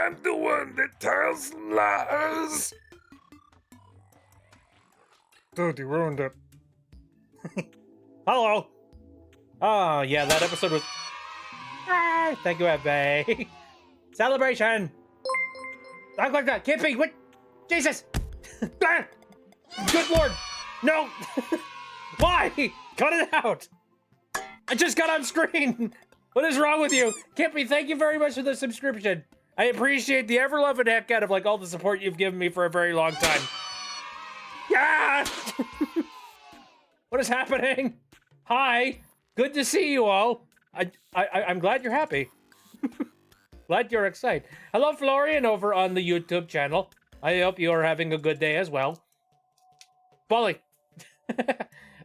I'm the one that tells lies. Dude, you ruined it. Hello. Oh, yeah, that episode was... Ah, thank you, Ebay. Celebration. Not like that. Can't be. What? Jesus. Ah! Good Lord. No. Why? Cut it out. I just got on screen. What is wrong with you? Kippy, thank you very much for the subscription. I appreciate the ever-loving heck out of like all the support you've given me for a very long time. Yeah! What is happening? Hi. Good to see you all. I'm glad you're happy. Glad you're excited. Hello, Florian, over on the YouTube channel. I hope you are having a good day as well. Bully.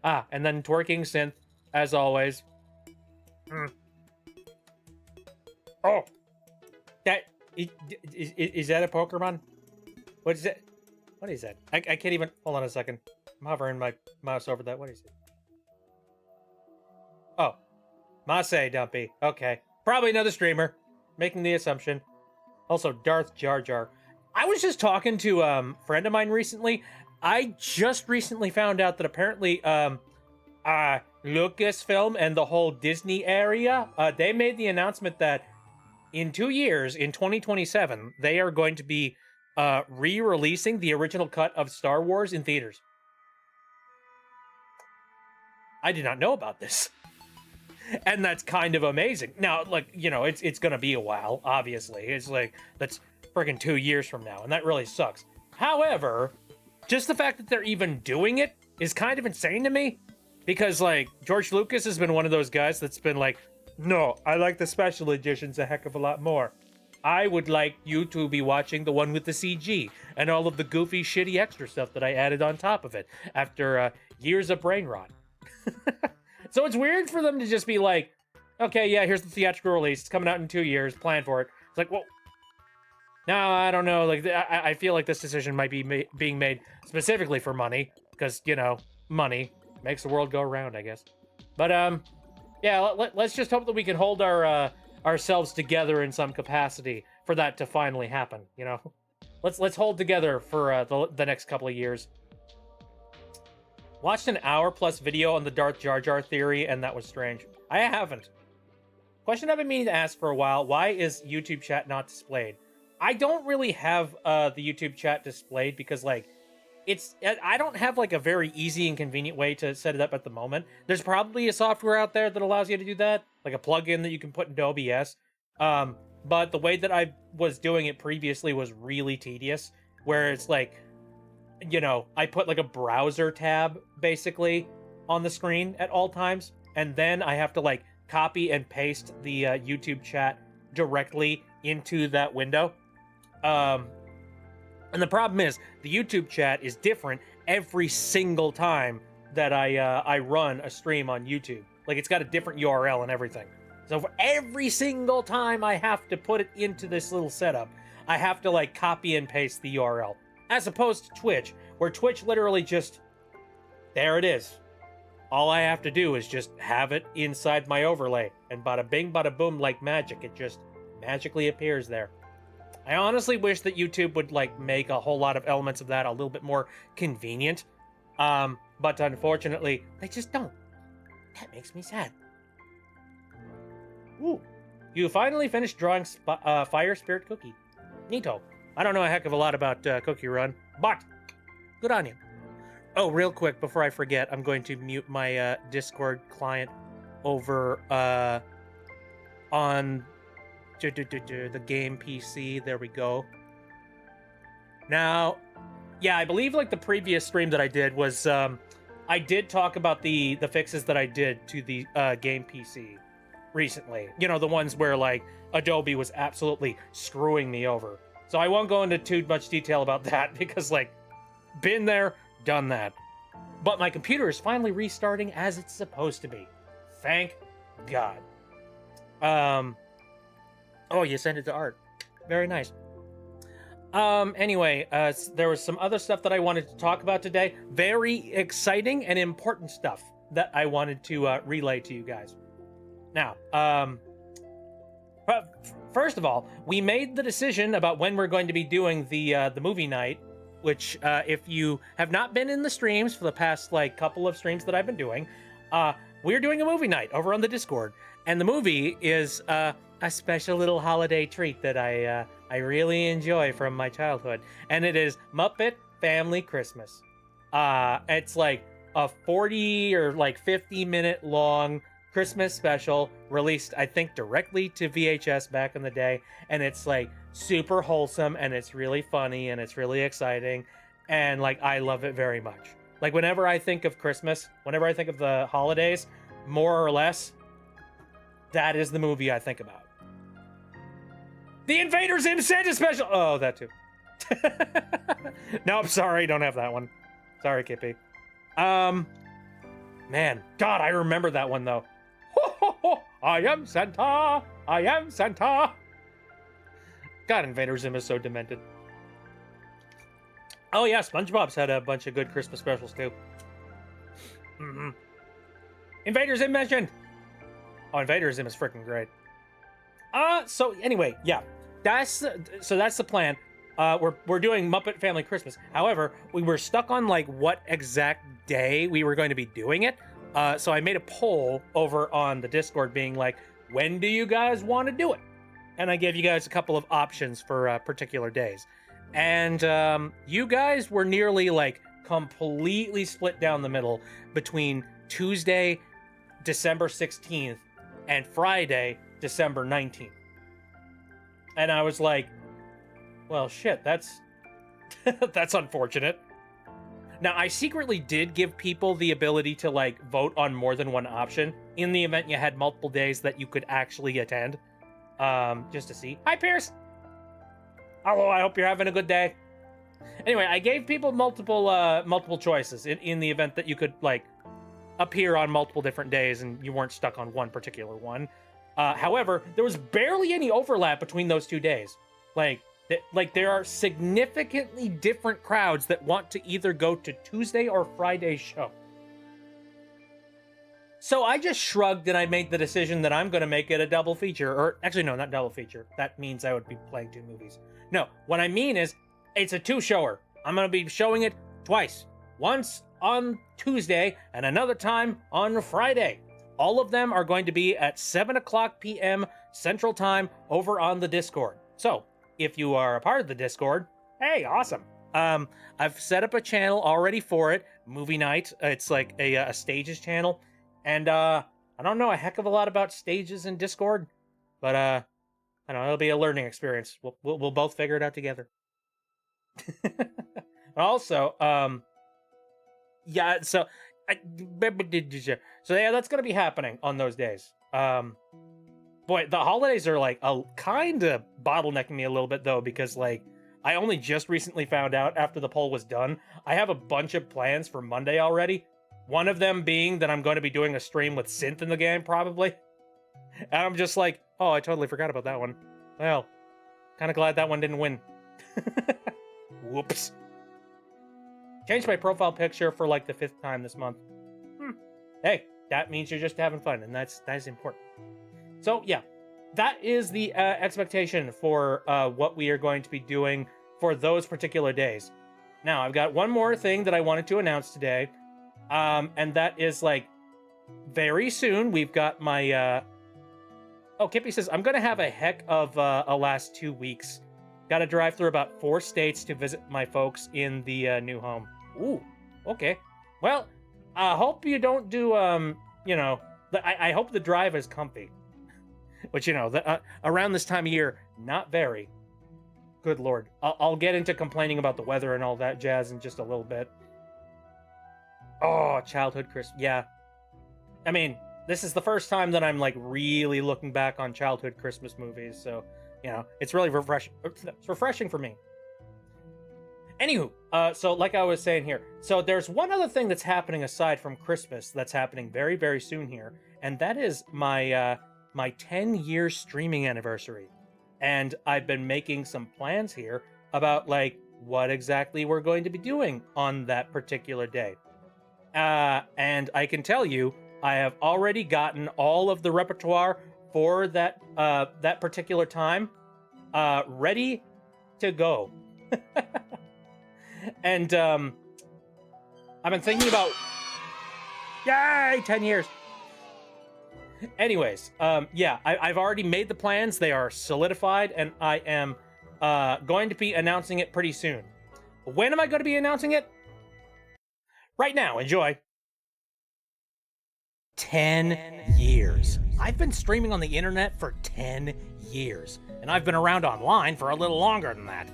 And then twerking synth, as always. Oh, that is that a Pokemon? What is it? What is that? I can't even. Hold on a second. I'm hovering my mouse over that. What is it? Oh, Masay Dumpy. Okay, probably another streamer. Making the assumption. Also, Darth Jar Jar. I was just talking to a friend of mine recently. I just recently found out that apparently Lucasfilm and the whole Disney area, they made the announcement that in 2 years, in 2027, they are going to be re-releasing the original cut of Star Wars in theaters. I did not know about this. And that's kind of amazing. Now, like, you know, it's gonna be a while, obviously. It's like, that's freaking 2 years from now, and that really sucks. However, just the fact that they're even doing it is kind of insane to me. Because, like, George Lucas has been one of those guys that's been like, no, I like the special editions a heck of a lot more. I would like you to be watching the one with the CG and all of the goofy, shitty extra stuff that I added on top of it after years of brain rot. So it's weird for them to just be like, okay, yeah, here's the theatrical release. It's coming out in 2 years. Plan for it. It's like, well, no, I don't know. Like, I feel like this decision might be being made specifically for money because, you know, money makes the world go around, I guess. But, yeah, let's just hope that we can hold our ourselves together in some capacity for that to finally happen, you know? Let's hold together for the next couple of years. Watched an hour-plus video on the Darth Jar Jar theory, and that was strange. I haven't. Question I've been meaning to ask for a while, why is YouTube chat not displayed? I don't really have the YouTube chat displayed because, like, I don't have, like, a very easy and convenient way to set it up at the moment. There's probably a software out there that allows you to do that, like a plugin that you can put into OBS. But the way that I was doing it previously was really tedious, where it's like, you know, I put like a browser tab basically on the screen at all times, and then I have to like copy and paste the YouTube chat directly into that window. And the problem is the YouTube chat is different every single time that I run a stream on YouTube. Like, it's got a different URL and everything. So for every single time I have to put it into this little setup, I have to like copy and paste the URL. As opposed to Twitch, where Twitch literally just, there it is. All I have to do is just have it inside my overlay, and bada bing, bada boom, like magic, it just magically appears there. I honestly wish that YouTube would like make a whole lot of elements of that a little bit more convenient, but unfortunately, they just don't. That makes me sad. Ooh, you finally finished drawing Fire Spirit Cookie. Neato. I don't know a heck of a lot about Cookie Run, but good on you. Oh, real quick, before I forget, I'm going to mute my Discord client over on the game PC. There we go. Now, yeah, I believe like the previous stream that I did was, I did talk about the fixes that I did to the game PC recently. You know, the ones where like Adobe was absolutely screwing me over. So I won't go into too much detail about that because, like, been there, done that. But my computer is finally restarting as it's supposed to be. Thank God. Oh, you sent it to Art. Very nice. Anyway, there was some other stuff that I wanted to talk about today. Very exciting and important stuff that I wanted to relay to you guys. Now, first of all, we made the decision about when we're going to be doing the movie night, which if you have not been in the streams for the past like couple of streams that I've been doing, we're doing a movie night over on the Discord, and the movie is a special little holiday treat that I really enjoy from my childhood, and it is Muppet Family Christmas. It's like a 40 or like 50-minute long Christmas special released, I think, directly to VHS back in the day, and it's like super wholesome, and it's really funny, and it's really exciting, and like I love it very much. Like whenever I think of Christmas, whenever I think of the holidays, more or less, that is the movie I think about. The Invader Zim Santa special. Oh, that too. No, I'm sorry, don't have that one. Sorry, Kippy. Man, God, I remember that one though. Ho, ho, ho. I am Santa. I am Santa. God, Invader Zim is so demented. Oh yeah, SpongeBob's had a bunch of good Christmas specials too. Mm-hmm. Invader Zim mentioned. Oh, Invader Zim is freaking great. So anyway, yeah, that's the plan. We're doing Muppet Family Christmas. However, we were stuck on like what exact day we were going to be doing it. So I made a poll over on the Discord being like, when do you guys want to do it? And I gave you guys a couple of options for particular days. And you guys were nearly like completely split down the middle between Tuesday, December 16th and Friday, December 19th. And I was like, well, shit, that's that's unfortunate. Now, I secretly did give people the ability to like vote on more than one option in the event you had multiple days that you could actually attend, just to see. Hi, Pierce. Hello, I hope you're having a good day. Anyway, I gave people multiple choices in the event that you could like appear on multiple different days and you weren't stuck on one particular one. However, there was barely any overlap between those 2 days. Like there are significantly different crowds that want to either go to Tuesday or Friday's show. So I just shrugged and I made the decision that I'm going to make it a double feature. Or actually, no, not double feature. That means I would be playing 2 movies. No, what I mean is it's a 2-shower. I'm going to be showing it twice. Once on Tuesday and another time on Friday. All of them are going to be at 7 o'clock p.m. Central Time over on the Discord. So if you are a part of the Discord, hey, awesome. I've set up a channel already for it, Movie Night. It's like a stages channel. And I don't know a heck of a lot about stages in Discord, but I don't know, it'll be a learning experience. We'll both figure it out together. Also, yeah, so yeah, that's gonna be happening on those days. Boy, the holidays are like a kind of bottlenecking me a little bit though, because like I only just recently found out after the poll was done. I have a bunch of plans for Monday already. One of them being that I'm going to be doing a stream with Synth in the game, probably. And I'm just like, oh, I totally forgot about that one. Well, kind of glad that one didn't win. Whoops. Changed my profile picture for like the 5th time this month. Hey, that means you're just having fun, and that's important. So yeah, that is the expectation for what we are going to be doing for those particular days. Now, I've got one more thing that I wanted to announce today. And that is like very soon we've got my oh, Kippy says I'm gonna have a heck of a last 2 weeks. Gotta drive through about 4 states to visit my folks in the new home. Ooh, okay. Well, I hope you don't do you know, I hope the drive is comfy. Which, you know, around this time of year, not very. Good lord. I'll get into complaining about the weather and all that jazz in just a little bit. Oh, childhood Christmas. Yeah. I mean, this is the first time that I'm like really looking back on childhood Christmas movies. So, you know, it's really refreshing. It's refreshing for me. Anywho, so like I was saying here, so there's one other thing that's happening aside from Christmas that's happening very, very soon here. And that is my 10-year streaming anniversary. And I've been making some plans here about like what exactly we're going to be doing on that particular day. And I can tell you, I have already gotten all of the repertoire for that that particular time, ready to go. And I've been thinking about, yay, 10 years. Anyways, yeah, I've already made the plans. They are solidified, and I am going to be announcing it pretty soon. When am I going to be announcing it? Right now, enjoy. 10 years. I've been streaming on the internet for 10 years, and I've been around online for a little longer than that.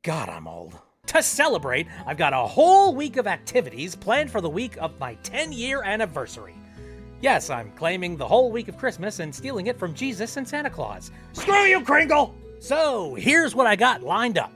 God, I'm old. To celebrate, I've got a whole week of activities planned for the week of my 10-year anniversary. Yes, I'm claiming the whole week of Christmas and stealing it from Jesus and Santa Claus. Screw you, Kringle! So, here's what I got lined up.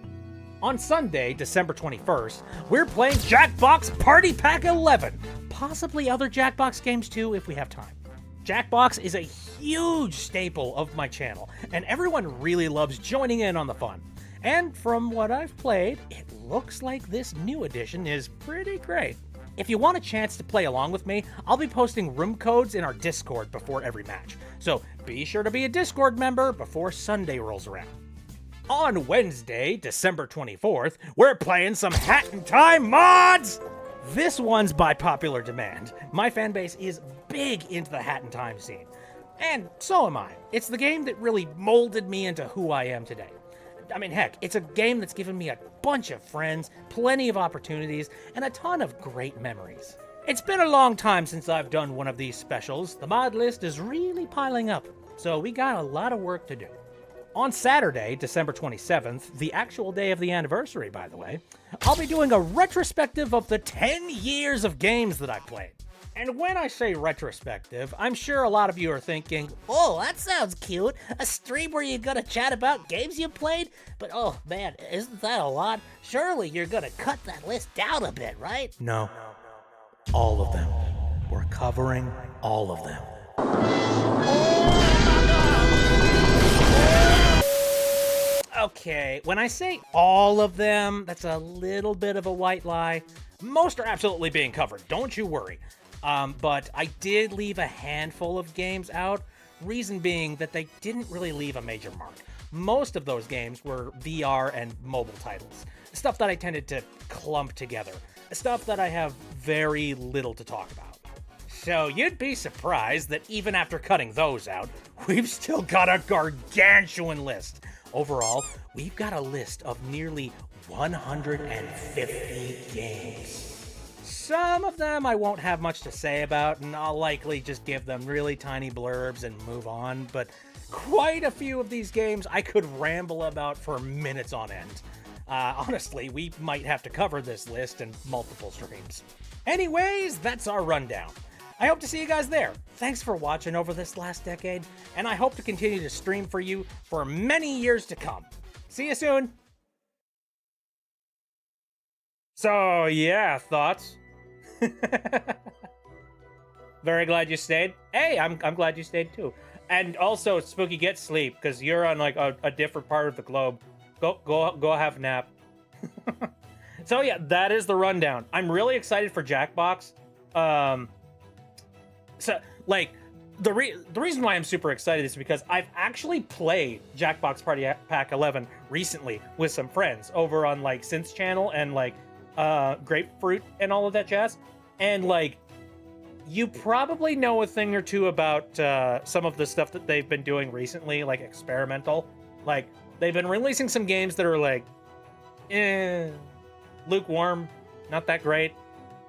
On Sunday, December 21st, we're playing Jackbox Party Pack 11. Possibly other Jackbox games too, if we have time. Jackbox is a huge staple of my channel, and everyone really loves joining in on the fun. And from what I've played, it looks like this new edition is pretty great. If you want a chance to play along with me, I'll be posting room codes in our Discord before every match. So be sure to be a Discord member before Sunday rolls around. On Wednesday, December 24th, we're playing some Hat in Time mods! This one's by popular demand. My fanbase is big into the Hat in Time scene. And so am I. It's the game that really molded me into who I am today. I mean, heck, it's a game that's given me a bunch of friends, plenty of opportunities, and a ton of great memories. It's been a long time since I've done one of these specials. The mod list is really piling up, so we got a lot of work to do. On Saturday, December 27th, the actual day of the anniversary, by the way, I'll be doing a retrospective of the 10 years of games that I've played. And when I say retrospective, I'm sure a lot of you are thinking, oh, that sounds cute. A stream where you're gonna chat about games you played? But oh man, isn't that a lot? Surely you're gonna cut that list down a bit, right? No. All of them. We're covering all of them. Okay, when I say all of them, that's a little bit of a white lie. Most are absolutely being covered, don't you worry. But I did leave a handful of games out, reason being that they didn't really leave a major mark. Most of those games were VR and mobile titles, stuff that I tended to clump together, stuff that I have very little to talk about. So you'd be surprised that even after cutting those out, we've still got a gargantuan list. Overall, we've got a list of nearly 150 games. Some of them I won't have much to say about, and I'll likely just give them really tiny blurbs and move on, but quite a few of these games I could ramble about for minutes on end. Honestly, we might have to cover this list in multiple streams. Anyways, that's our rundown. I hope to see you guys there. Thanks for watching over this last decade, and I hope to continue to stream for you for many years to come. See you soon! So, yeah, thoughts? Very glad you stayed. Hey, I'm glad you stayed too. And also, Spooky, get sleep, because you're on like a different part of the globe. Go have a nap. So yeah, that is the rundown. I'm really excited for Jackbox. So like the reason why I'm super excited is because I've actually played Jackbox Party Pack 11 recently with some friends over on like Synth's channel and like Grapefruit and all of that jazz. And like, you probably know a thing or two about some of the stuff that they've been doing recently, like experimental. Like, they've been releasing some games that are like, lukewarm, not that great.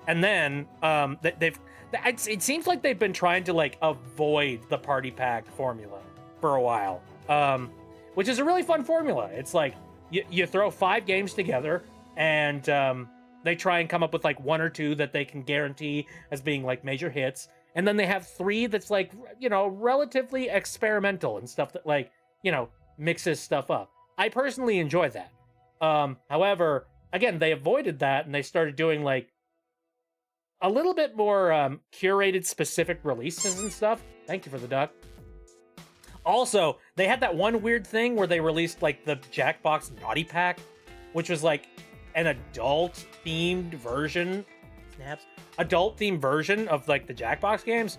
And then it seems like they've been trying to like avoid the party pack formula for a while, which is a really fun formula. It's like you throw 5 games together and they try and come up with like 1 or 2 that they can guarantee as being like major hits. And then they have 3 that's like, you know, relatively experimental and stuff that like, you know, mixes stuff up. I personally enjoy that. However, again, they avoided that and they started doing like a little bit more curated specific releases and stuff. Thank you for the duck. Also, they had that one weird thing where they released like the Jackbox Naughty Pack, which was like an adult-themed version, adult-themed version of like the Jackbox games.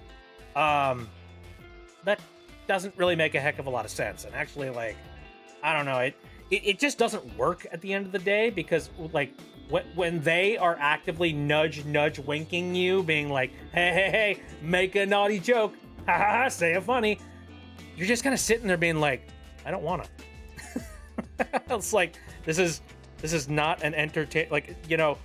That doesn't really make a heck of a lot of sense. And actually, like, I don't know, it just doesn't work at the end of the day, because like when they are actively nudge winking you, being like, hey, make a naughty joke, ha ha ha, say it funny, you're just kind of sitting there being like, I don't want to. It's like, this is not an entertain, like, you know,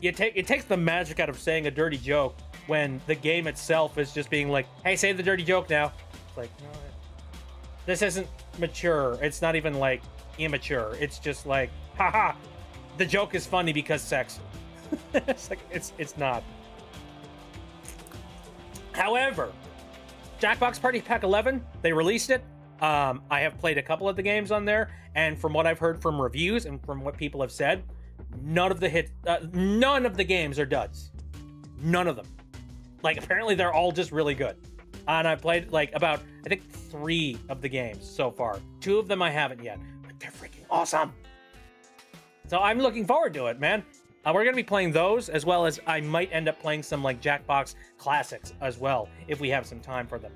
it takes the magic out of saying a dirty joke when the game itself is just being like, hey, say the dirty joke now. It's like, no, this isn't mature. It's not even like immature. It's just like, haha, the joke is funny because sex. It's like, it's not. However, Jackbox Party Pack 11, they released it. I have played a couple of the games on there, and from what I've heard from reviews and from what people have said, none of the games are duds. None of them. Like, apparently they're all just really good. And I've played like about, I think, 3 of the games so far. 2 of them I haven't yet, but they're freaking awesome. So I'm looking forward to it, man. We're gonna be playing those, as well as I might end up playing some like Jackbox classics as well, if we have some time for them.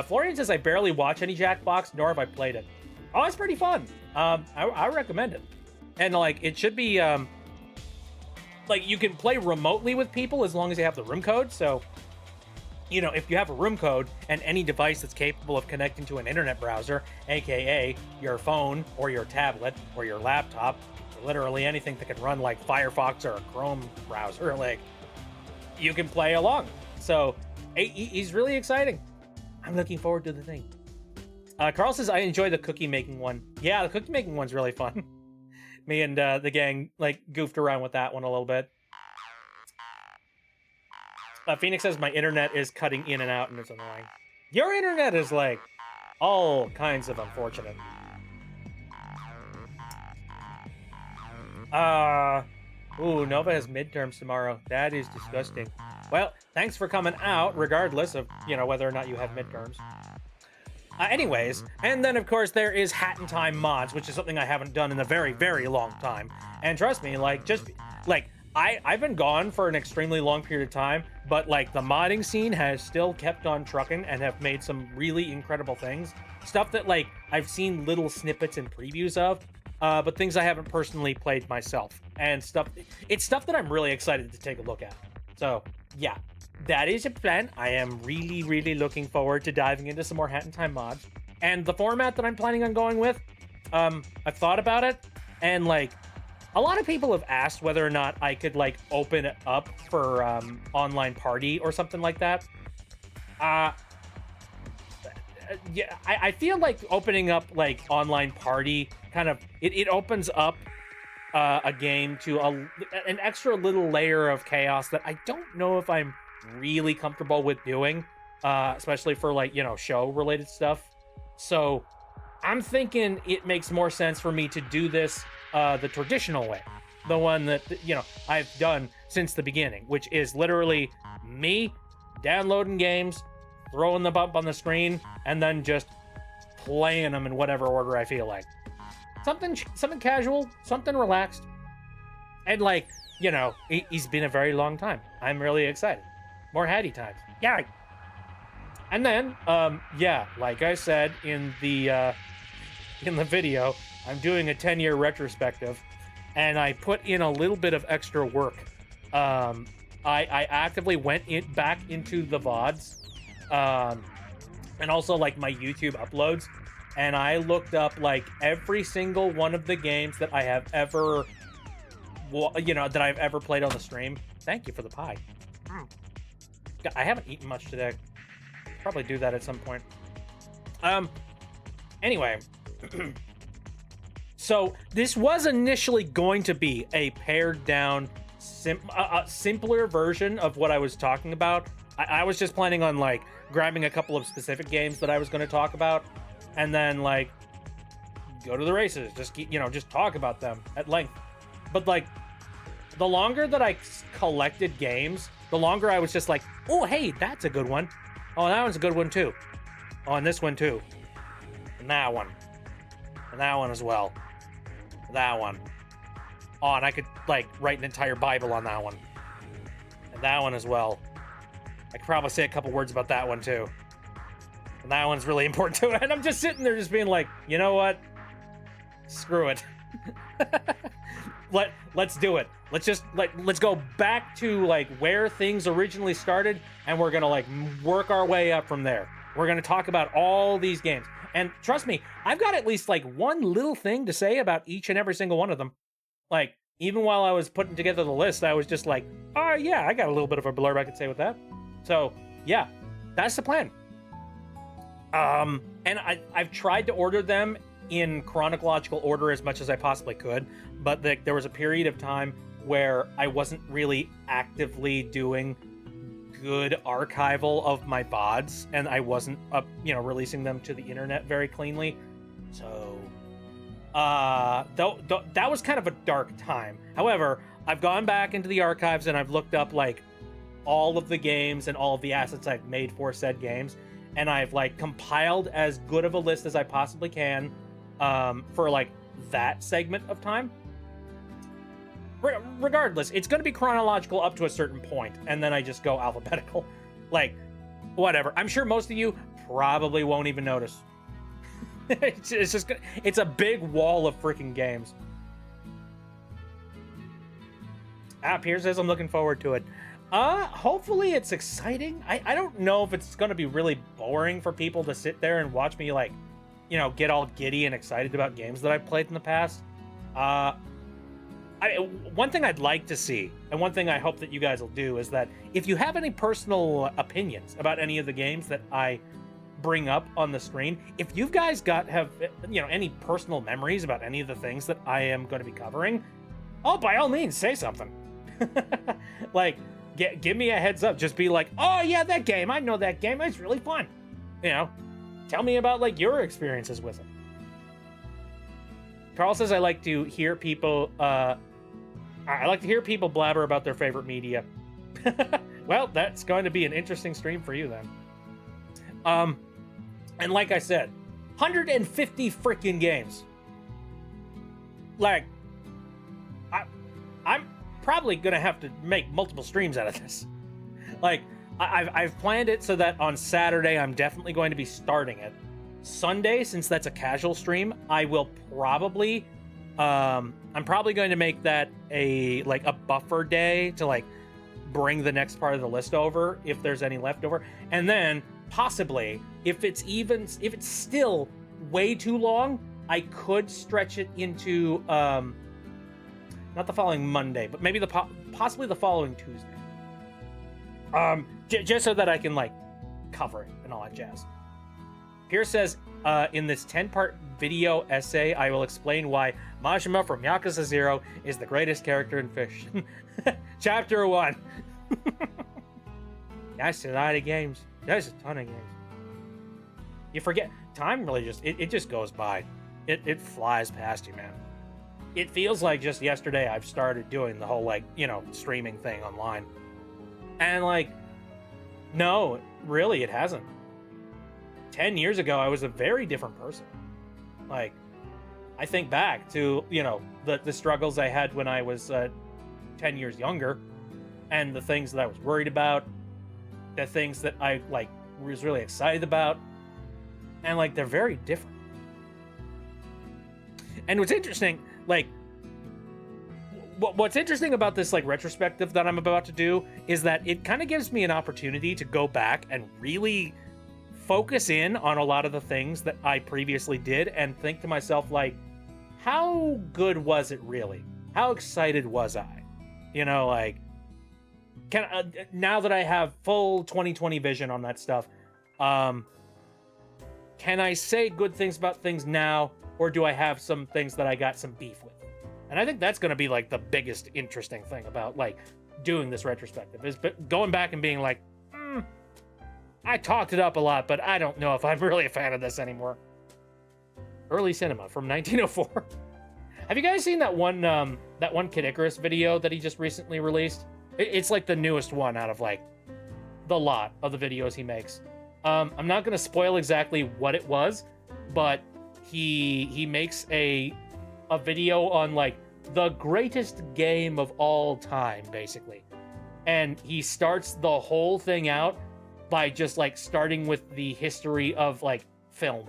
Florian says, I barely watch any Jackbox, nor have I played it. Oh, it's pretty fun. I recommend it. And like, it should be, like, you can play remotely with people as long as you have the room code. So, you know, if you have a room code and any device that's capable of connecting to an internet browser, aka your phone or your tablet or your laptop, or literally anything that can run like Firefox or a Chrome browser, like, you can play along. So he's really exciting. I'm looking forward to the thing. Carl says, I enjoy the cookie making one. Yeah, the cookie making one's really fun. Me and the gang like goofed around with that one a little bit. Phoenix says, my internet is cutting in and out and it's annoying. Your internet is like all kinds of unfortunate. Ooh, Nova has midterms tomorrow. That is disgusting. Well, thanks for coming out, regardless of, you know, whether or not you have midterms. Anyways, and then of course there is Hat in Time mods, which is something I haven't done in a very, very long time. And trust me, like, just like I've been gone for an extremely long period of time, but like the modding scene has still kept on trucking and have made some really incredible things. Stuff that like I've seen little snippets and previews of, but things I haven't personally played myself. And it's stuff that I'm really excited to take a look at. So yeah, that is a plan. I am really, really looking forward to diving into some more Hat in Time mods. And the format that I'm planning on going with, I've thought about it, and like, a lot of people have asked whether or not I could like open it up for online party or something like that. Yeah, I feel like opening up like online party kind of, it opens up a game to an extra little layer of chaos that I don't know if I'm really comfortable with doing, especially for like, you know, show related stuff. So I'm thinking it makes more sense for me to do this the traditional way, the one that, you know, I've done since the beginning, which is literally me downloading games, throwing them up on the screen, and then just playing them in whatever order I feel like. Something casual, something relaxed, and like, you know, it's been a very long time. I'm really excited. More Hattie times. Yeah. And then, yeah, like I said in the video, I'm doing a 10-year retrospective, and I put in a little bit of extra work. I actively went back into the VODs, and also like my YouTube uploads, and I looked up like every single one of the games that I have ever, you know, that I've ever played on the stream. Thank you for the pie. I haven't eaten much today. Probably do that at some point. Anyway. So this was initially going to be a pared down, simpler version of what I was talking about. I was just planning on like grabbing a couple of specific games that I was going to talk about, and then like go to the races, just keep, you know, just talk about them at length. But like the longer that I collected games, the longer I was just like, oh hey, that's a good one. Oh, that one's a good one too. Oh, and this one too. And that one. And that one as well. That one. Oh, and I could like write an entire Bible on that one. And that one as well. I could probably say a couple words about that one too. And that one's really important too. And I'm just sitting there just being like, you know what? Screw it. Let's do it. Let's go back to like where things originally started, and we're gonna like work our way up from there. We're gonna talk about all these games. And trust me, I've got at least like one little thing to say about each and every single one of them. Like, even while I was putting together the list, I was just like, oh yeah, I got a little bit of a blurb I could say with that. So yeah, that's the plan. And I've tried to order them in chronological order as much as I possibly could, but there was a period of time where I wasn't really actively doing good archival of my VODs, and I wasn't releasing them to the internet very cleanly. So that was kind of a dark time. However, I've gone back into the archives and I've looked up like all of the games and all of the assets I've made for said games, and I've like compiled as good of a list as I possibly can for like that segment of time. Regardless, it's going to be chronological up to a certain point, and then I just go alphabetical. Like, whatever. I'm sure most of you probably won't even notice. It's a big wall of freaking games. Piers says I'm looking forward to it. Hopefully it's exciting. I don't know if it's going to be really boring for people to sit there and watch me like, get all giddy and excited about games that I've played in the past. One thing I'd like to see, and one thing I hope that you guys will do, is that if you have any personal opinions about any of the games that I bring up on the screen, if you guys have any personal memories about any of the things that I am going to be covering, by all means, say something. Like, give me a heads up. Just be like, oh yeah, that game, I know that game, it's really fun. Tell me about like your experiences with it. Carl says I like to hear people blabber about their favorite media. Well, that's going to be an interesting stream for you then. And like I said, 150 freaking games. Like, I'm probably gonna have to make multiple streams out of this. Like, I've planned it so that on Saturday I'm definitely going to be starting it. Sunday, since that's a casual stream, I will probably I'm probably going to make that a buffer day to like bring the next part of the list over if there's any left over. And then possibly if it's still way too long, I could stretch it into not the following Monday, but maybe possibly the following Tuesday. Just so that I can like cover it and all that jazz. Pierce says, in this 10-part video essay, I will explain why Majima from Yakuza 0 is the greatest character in Fish. Chapter 1. That's a lot of games. That's a ton of games. You forget. Time really it just goes by. It flies past you, man. It feels like just yesterday I've started doing the whole streaming thing online. And like, no, really it hasn't. 10 years ago, I was a very different person. Like, I think back to, the struggles I had when I was 10 years younger, and the things that I was worried about, the things that I, was really excited about, and, they're very different. And what's interesting, what's interesting about this, retrospective that I'm about to do is that it kind of gives me an opportunity to go back and really focus in on a lot of the things that I previously did and think to myself, how good was it really? How excited was I? Now that I have full 2020 vision on that stuff, can I say good things about things now, or do I have some things that I got some beef with? And I think that's going to be the biggest interesting thing about doing this retrospective is going back and being I talked it up a lot, but I don't know if I'm really a fan of this anymore. Early cinema from 1904. Have you guys seen that one Kid Icarus video that he just recently released? It's the newest one out of the lot of the videos he makes. I'm not going to spoil exactly what it was, but he makes a video on the greatest game of all time, basically. And he starts the whole thing out by just like starting with the history of like film.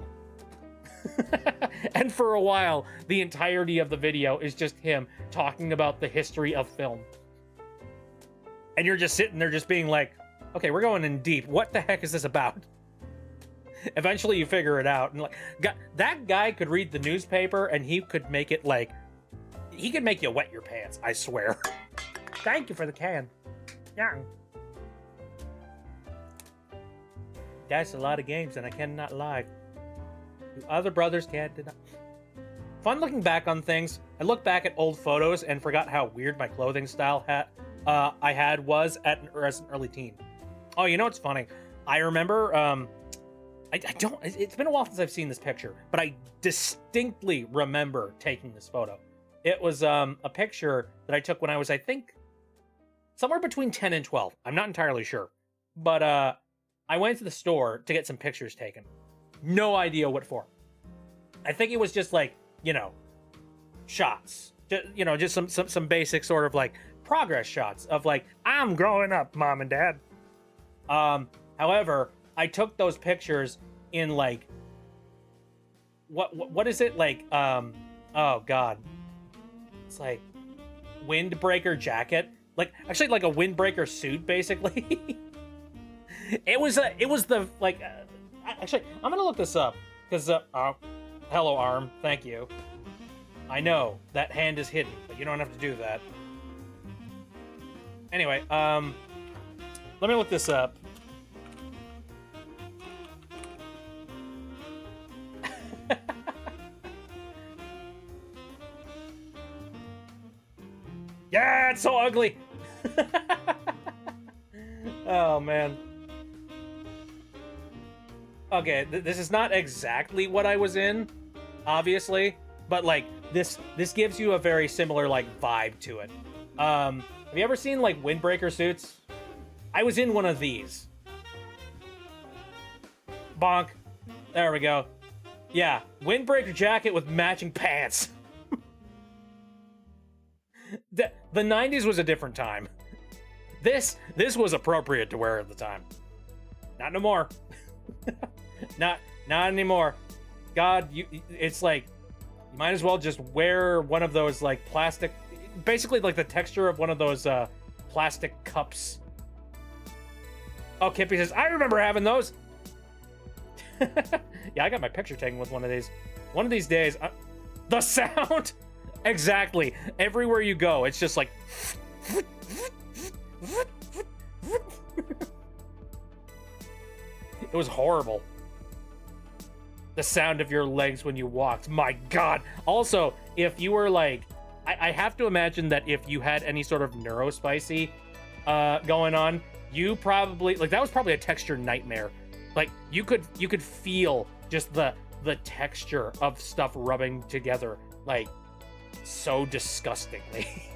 And for a while, the entirety of the video is just him talking about the history of film. And you're just sitting there just being like, okay, we're going in deep. What the heck is this about? Eventually you figure it out. And like, that guy could read the newspaper and he could make it like, he could make you wet your pants, I swear. Thank you for the can. Yeah. That's a lot of games and I cannot lie. You other brothers can't deny. Fun looking back on things. I look back at old photos and forgot how weird my clothing style was as an early teen. Oh, you know what's funny? I remember, it's been a while since I've seen this picture, but I distinctly remember taking this photo. It was a picture that I took when I was, I think, somewhere between 10 and 12. I'm not entirely sure. But I went to the store to get some pictures taken. No idea what for. I think it was just like, you know, shots. Just some basic sort of like progress shots of like, I'm growing up, mom and dad. However, I took those pictures in like, what is it like? Oh God, it's like windbreaker jacket, like actually like a windbreaker suit, basically. It was the like. Actually, I'm gonna look this up because hello arm, thank you. I know that hand is hidden, but you don't have to do that. Anyway, let me look this up. Yeah, it's so ugly. Oh man. Okay, this is not exactly what I was in, obviously, but like this gives you a very similar like vibe to it. Have you ever seen like windbreaker suits? I was in one of these. Bonk. There we go. Yeah, windbreaker jacket with matching pants. The 90s was a different time. This was appropriate to wear at the time. Not no more. Not anymore. God, it's like you might as well just wear one of those like plastic, basically like the texture of one of those plastic cups. Oh, Kippy says, I remember having those. Yeah, I got my picture taken with one of these. One of these days, the sound. Exactly. Everywhere you go, it's just like. It was horrible. The sound of your legs when you walked. My God. Also, if you were like, I have to imagine that if you had any sort of neurospicy going on, you probably, like, that was probably a texture nightmare. Like, you could feel just the texture of stuff rubbing together, like, so disgustingly.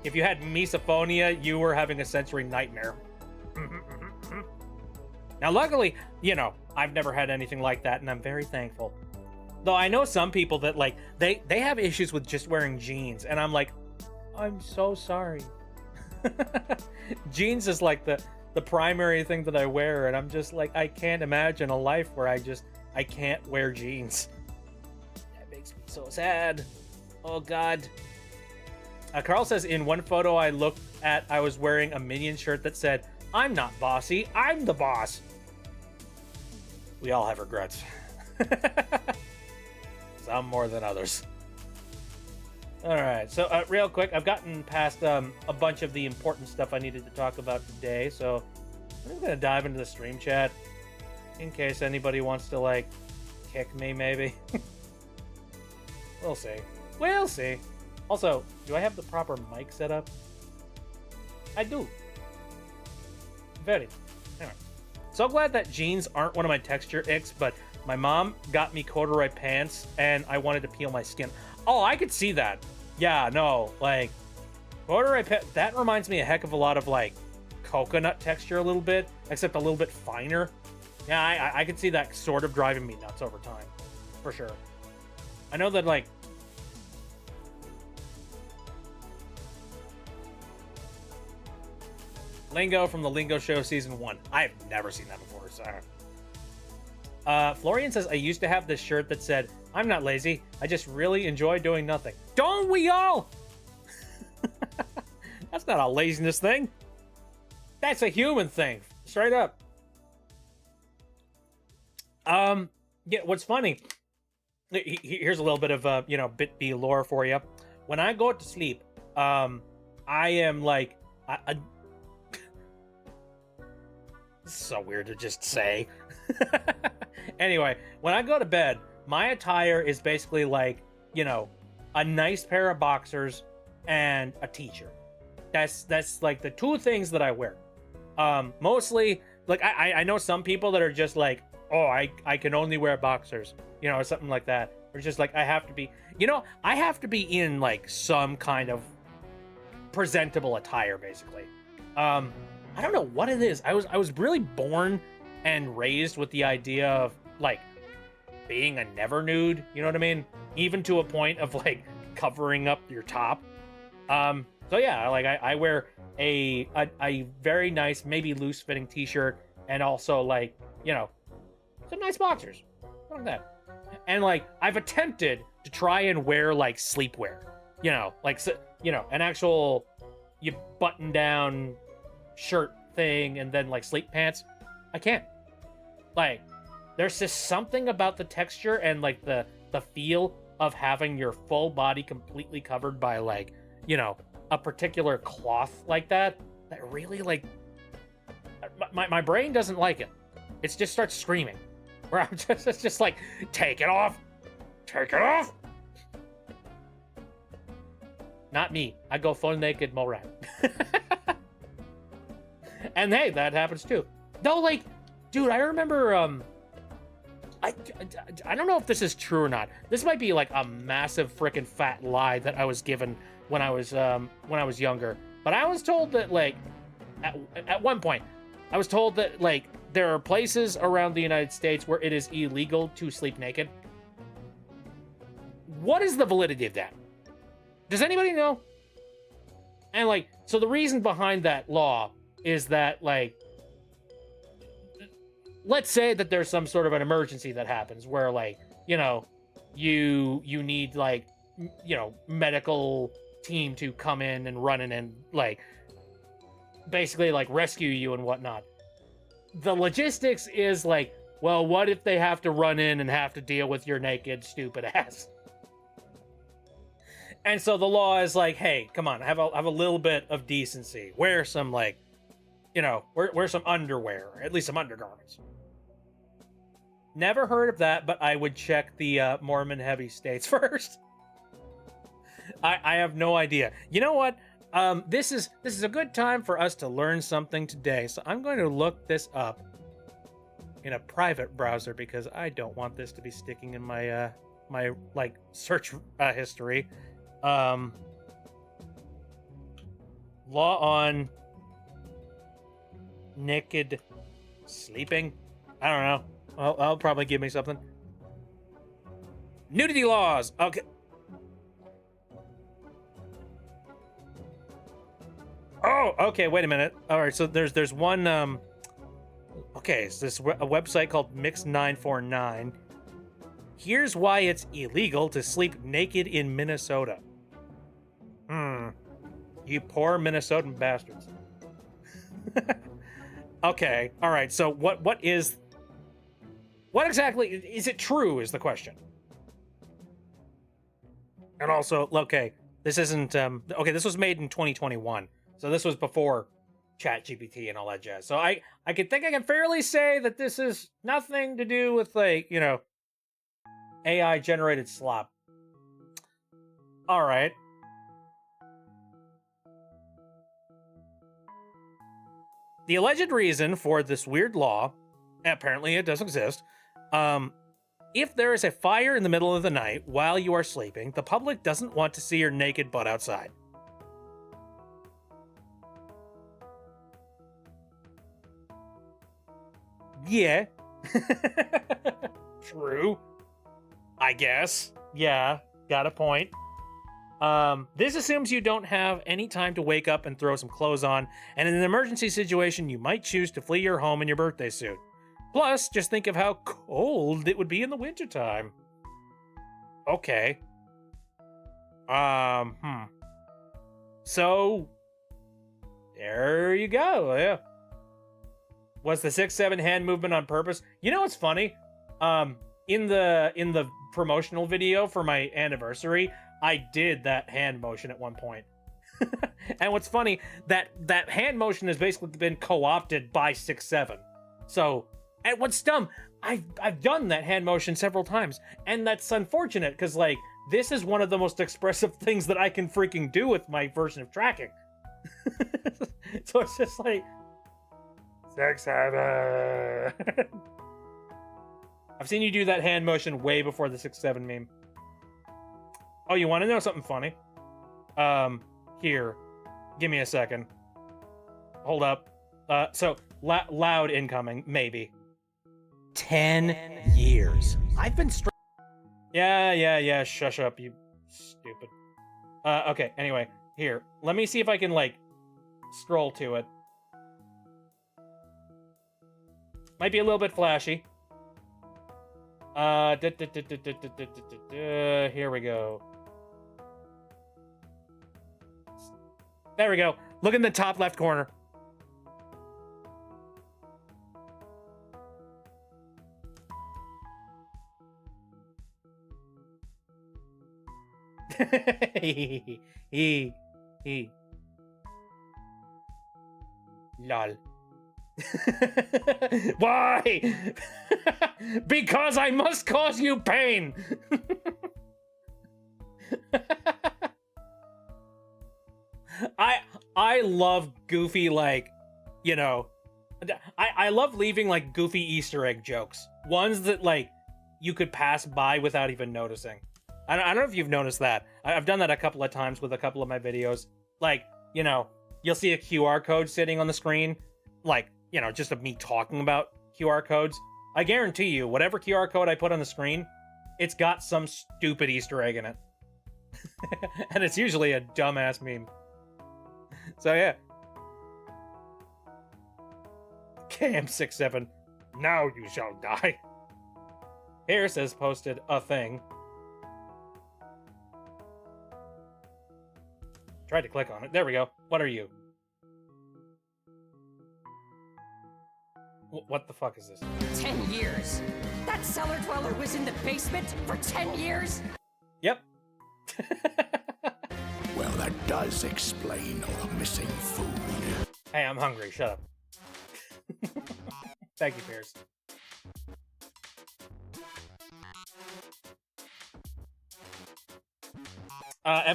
If you had misophonia, you were having a sensory nightmare. Now, luckily, you know, I've never had anything like that, and I'm very thankful. Though I know some people that, like, they have issues with just wearing jeans, and I'm like, I'm so sorry. Jeans is like the primary thing that I wear, and I'm just like, I can't imagine a life where I can't wear jeans. That makes me so sad. Oh, God. Carl says, in one photo I looked at, I was wearing a Minion shirt that said, I'm not bossy, I'm the boss. We all have regrets. Some more than others. Alright, so real quick, I've gotten past a bunch of the important stuff I needed to talk about today, so I'm just gonna dive into the stream chat in case anybody wants to, like, kick me, maybe. We'll see. We'll see. Also, do I have the proper mic set up? I do. Very. Anyway. So glad that jeans aren't one of my texture icks, but my mom got me corduroy pants, and I wanted to peel my skin. Oh, I could see that. Yeah, no, like, corduroy pants, that reminds me a heck of a lot of, like, coconut texture a little bit, except a little bit finer. Yeah, I could see that sort of driving me nuts over time, for sure. I know that, like, Lingo from the Lingo Show season 1. I've never seen that before, so. Florian says, I used to have this shirt that said, I'm not lazy, I just really enjoy doing nothing. Don't we all? That's not a laziness thing. That's a human thing, straight up. Yeah, what's funny, here's a little bit of, Bit B lore for you. When I go to sleep, I am like, it's so weird to just say. Anyway, when I go to bed, my attire is basically like, a nice pair of boxers and a t-shirt. That's like the two things that I wear. Mostly, like, I know some people that are just like, oh, I can only wear boxers, or something like that. Or just like, I have to be in like some kind of presentable attire, basically. I don't know what it is. I was really born and raised with the idea of like being a never nude, you know what I mean? Even to a point of like covering up your top. So yeah, like I wear a very nice, maybe loose fitting t-shirt, and also like, some nice boxers. Like that. And like I've attempted to try and wear like sleepwear, an actual button down shirt thing and then like sleep pants. I can't. Like, there's just something about the texture and like the feel of having your full body completely covered by like, a particular cloth like that really like my brain doesn't like it. It just starts screaming. Where I'm it's just like, take it off. Take it off. Not me. I go full naked Morat. And hey, that happens too. Though, like, dude, I remember, I don't know if this is true or not. This might be like a massive freaking fat lie that I was given when I was younger. But I was told that, like, at one point, I was told that, like, there are places around the United States where it is illegal to sleep naked. What is the validity of that? Does anybody know? And, like, so the reason behind that law is that, like, let's say that there's some sort of an emergency that happens where, like, you need, like, medical team to come in and run in and, like, basically, like, rescue you and whatnot. The logistics is, like, well, what if they have to run in and have to deal with your naked, stupid ass? And so the law is like, hey, come on, have a little bit of decency. Wear some, like, wear some underwear, or at least some undergarments. Never heard of that, but I would check the Mormon heavy states first. I have no idea. You know what? This is a good time for us to learn something today. So I'm going to look this up in a private browser because I don't want this to be sticking in my my like search history. Law on naked sleeping. I don't know. I'll probably give me something. Nudity laws. Okay. Oh, okay. Wait a minute. All right. So there's one. Okay. So this a website called Mix949. Here's why it's illegal to sleep naked in Minnesota. You poor Minnesotan bastards. Okay. All right. So what exactly is it true is the question. And also, okay, this isn't okay, this was made in 2021. So this was before ChatGPT and all that jazz. So I can fairly say that this is nothing to do with, like, AI generated slop. All right. The alleged reason for this weird law, apparently it does exist, if there is a fire in the middle of the night while you are sleeping, the public doesn't want to see your naked butt outside. Yeah. True. I guess. Yeah, got a point. This assumes you don't have any time to wake up and throw some clothes on, and in an emergency situation, you might choose to flee your home in your birthday suit. Plus, just think of how cold it would be in the wintertime. Okay. So, there you go, yeah. Was the 6-7 hand movement on purpose? You know what's funny? In the promotional video for my anniversary, I did that hand motion at one point. And what's funny, that hand motion has basically been co-opted by 6-7. So, and what's dumb, I've done that hand motion several times, and that's unfortunate because like this is one of the most expressive things that I can freaking do with my version of tracking. So it's just like 6-7. I've seen you do that hand motion way before the 6-7 meme. Oh, you want to know something funny? Here, give me a second. Hold up. So loud incoming, maybe. 10 years. I've been Yeah, shush up, you stupid. Okay, anyway, here. Let me see if I can, like, scroll to it. Might be a little bit flashy. Here we go. There we go. Look in the top left corner. Lol. Why? Because I must cause you pain. I love goofy, like, you know, I love leaving like goofy Easter egg jokes. Ones that like you could pass by without even noticing. I don't know if you've noticed that. I've done that a couple of times with a couple of my videos. Like, you know, you'll see a QR code sitting on the screen. Like, you know, just of me talking about QR codes. I guarantee you, whatever QR code I put on the screen, it's got some stupid Easter egg in it. And it's usually a dumbass meme. So yeah. KM67, now you shall die. Here says posted a thing. Tried to click on it. There we go. What are you? What the fuck is this? 10 years? That cellar dweller was in the basement for 10 years? Yep. Well, that does explain all the missing food. Hey, I'm hungry. Shut up. Thank you, Pierce.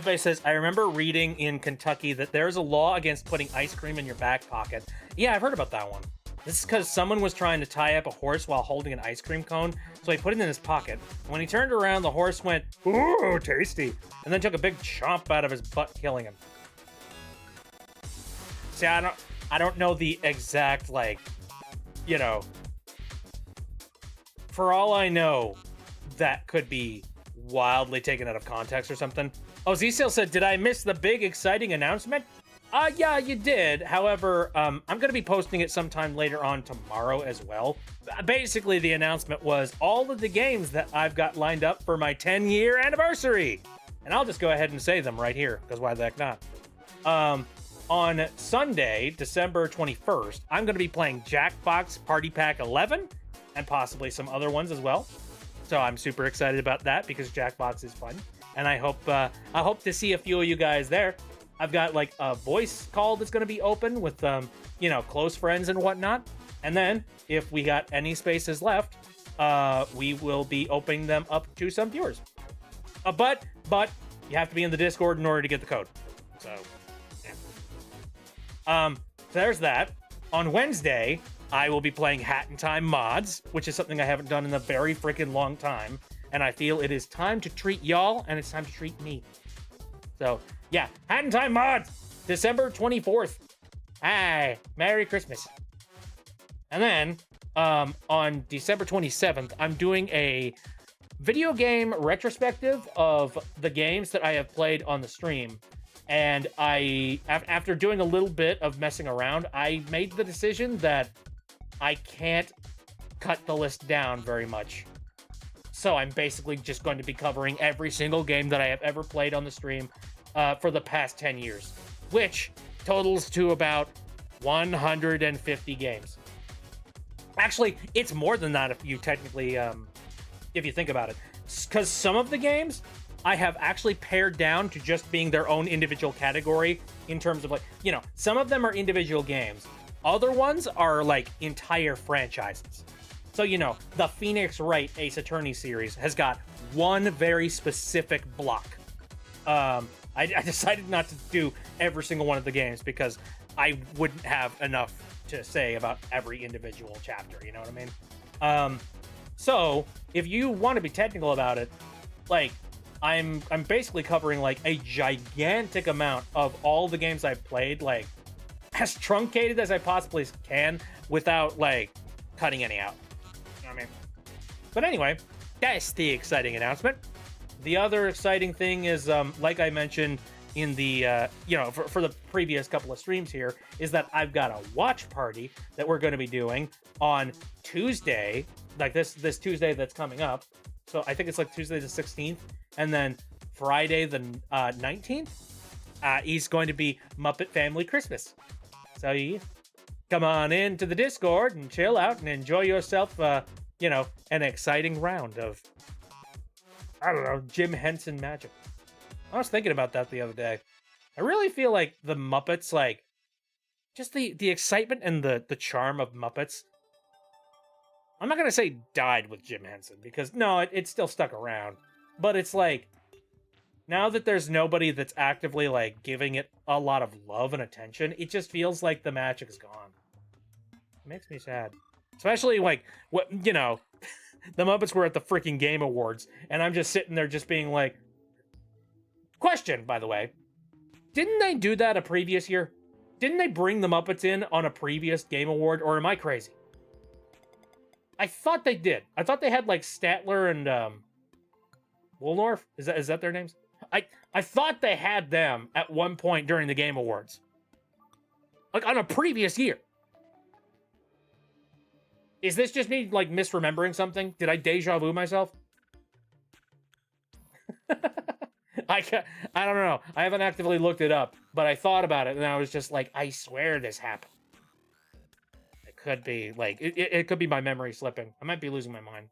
FA says, I remember reading in Kentucky that there's a law against putting ice cream in your back pocket. Yeah, I've heard about that one. This is because someone was trying to tie up a horse while holding an ice cream cone, so he put it in his pocket. When he turned around, the horse went, ooh, tasty, and then took a big chomp out of his butt, killing him. See, I don't know the exact, like, you know, for all I know, that could be wildly taken out of context or something. Oh, Z-Sale said, did I miss the big exciting announcement? Yeah, you did. However, I'm going to be posting it sometime later on tomorrow as well. Basically, the announcement was all of the games that I've got lined up for my 10-year anniversary. And I'll just go ahead and say them right here, because why the heck not? On Sunday, December 21st, I'm going to be playing Jackbox Party Pack 11, and possibly some other ones as well. So I'm super excited about that, because Jackbox is fun. And I hope to see a few of you guys there. I've got like a voice call that's going to be open with, you know, close friends and whatnot. And then if we got any spaces left, we will be opening them up to some viewers. But you have to be in the Discord in order to get the code. So, yeah. There's that. On Wednesday, I will be playing Hat in Time Mods, which is something I haven't done in a very freaking long time. And I feel it is time to treat y'all, and it's time to treat me. So, yeah, Hat in Time Mods, December 24th. Hi, Merry Christmas. And then, on December 27th, I'm doing a video game retrospective of the games that I have played on the stream. And after doing a little bit of messing around, I made the decision that I can't cut the list down very much. So I'm basically just going to be covering every single game that I have ever played on the stream for the past 10 years, which totals to about 150 games. Actually, it's more than that if you technically, if you think about it. Because some of the games I have actually pared down to just being their own individual category in terms of, like, you know, some of them are individual games. Other ones are like entire franchises. So, you know, the Phoenix Wright Ace Attorney series has got one very specific block. I decided not to do every single one of the games because I wouldn't have enough to say about every individual chapter, you know what I mean? So, if you want to be technical about it, like, I'm basically covering, like, a gigantic amount of all the games I've played, like, as truncated as I possibly can without, like, cutting any out. You know what I mean? But anyway, that's the exciting announcement. The other exciting thing is, like I mentioned in the, you know, for the previous couple of streams here, is that I've got a watch party that we're going to be doing on Tuesday, like this Tuesday that's coming up. So I think it's like Tuesday the 16th, and then Friday the 19th is going to be Muppet Family Christmas. So you come on into the Discord and chill out and enjoy yourself, you know, an exciting round of, I don't know, Jim Henson magic. I was thinking about that the other day. I really feel like the Muppets, like, just the excitement and the charm of Muppets, I'm not going to say died with Jim Henson, because, no, it still stuck around. But it's like, now that there's nobody that's actively, like, giving it a lot of love and attention, it just feels like the magic is gone. It makes me sad. Especially, like, what, you know, the Muppets were at the freaking Game Awards, and I'm just sitting there just being like, question, by the way. Didn't they do that a previous year? Didn't they bring the Muppets in on a previous Game Award, or am I crazy? I thought they did. I thought they had, like, Statler and Woolnorf. Is that their names? I thought they had them at one point during the Game Awards. Like, on a previous year. Is this just me, like, misremembering something? Did I deja vu myself? I don't know. I haven't actively looked it up, but I thought about it, and I was just like, I swear this happened. It could be, like, it could be my memory slipping. I might be losing my mind.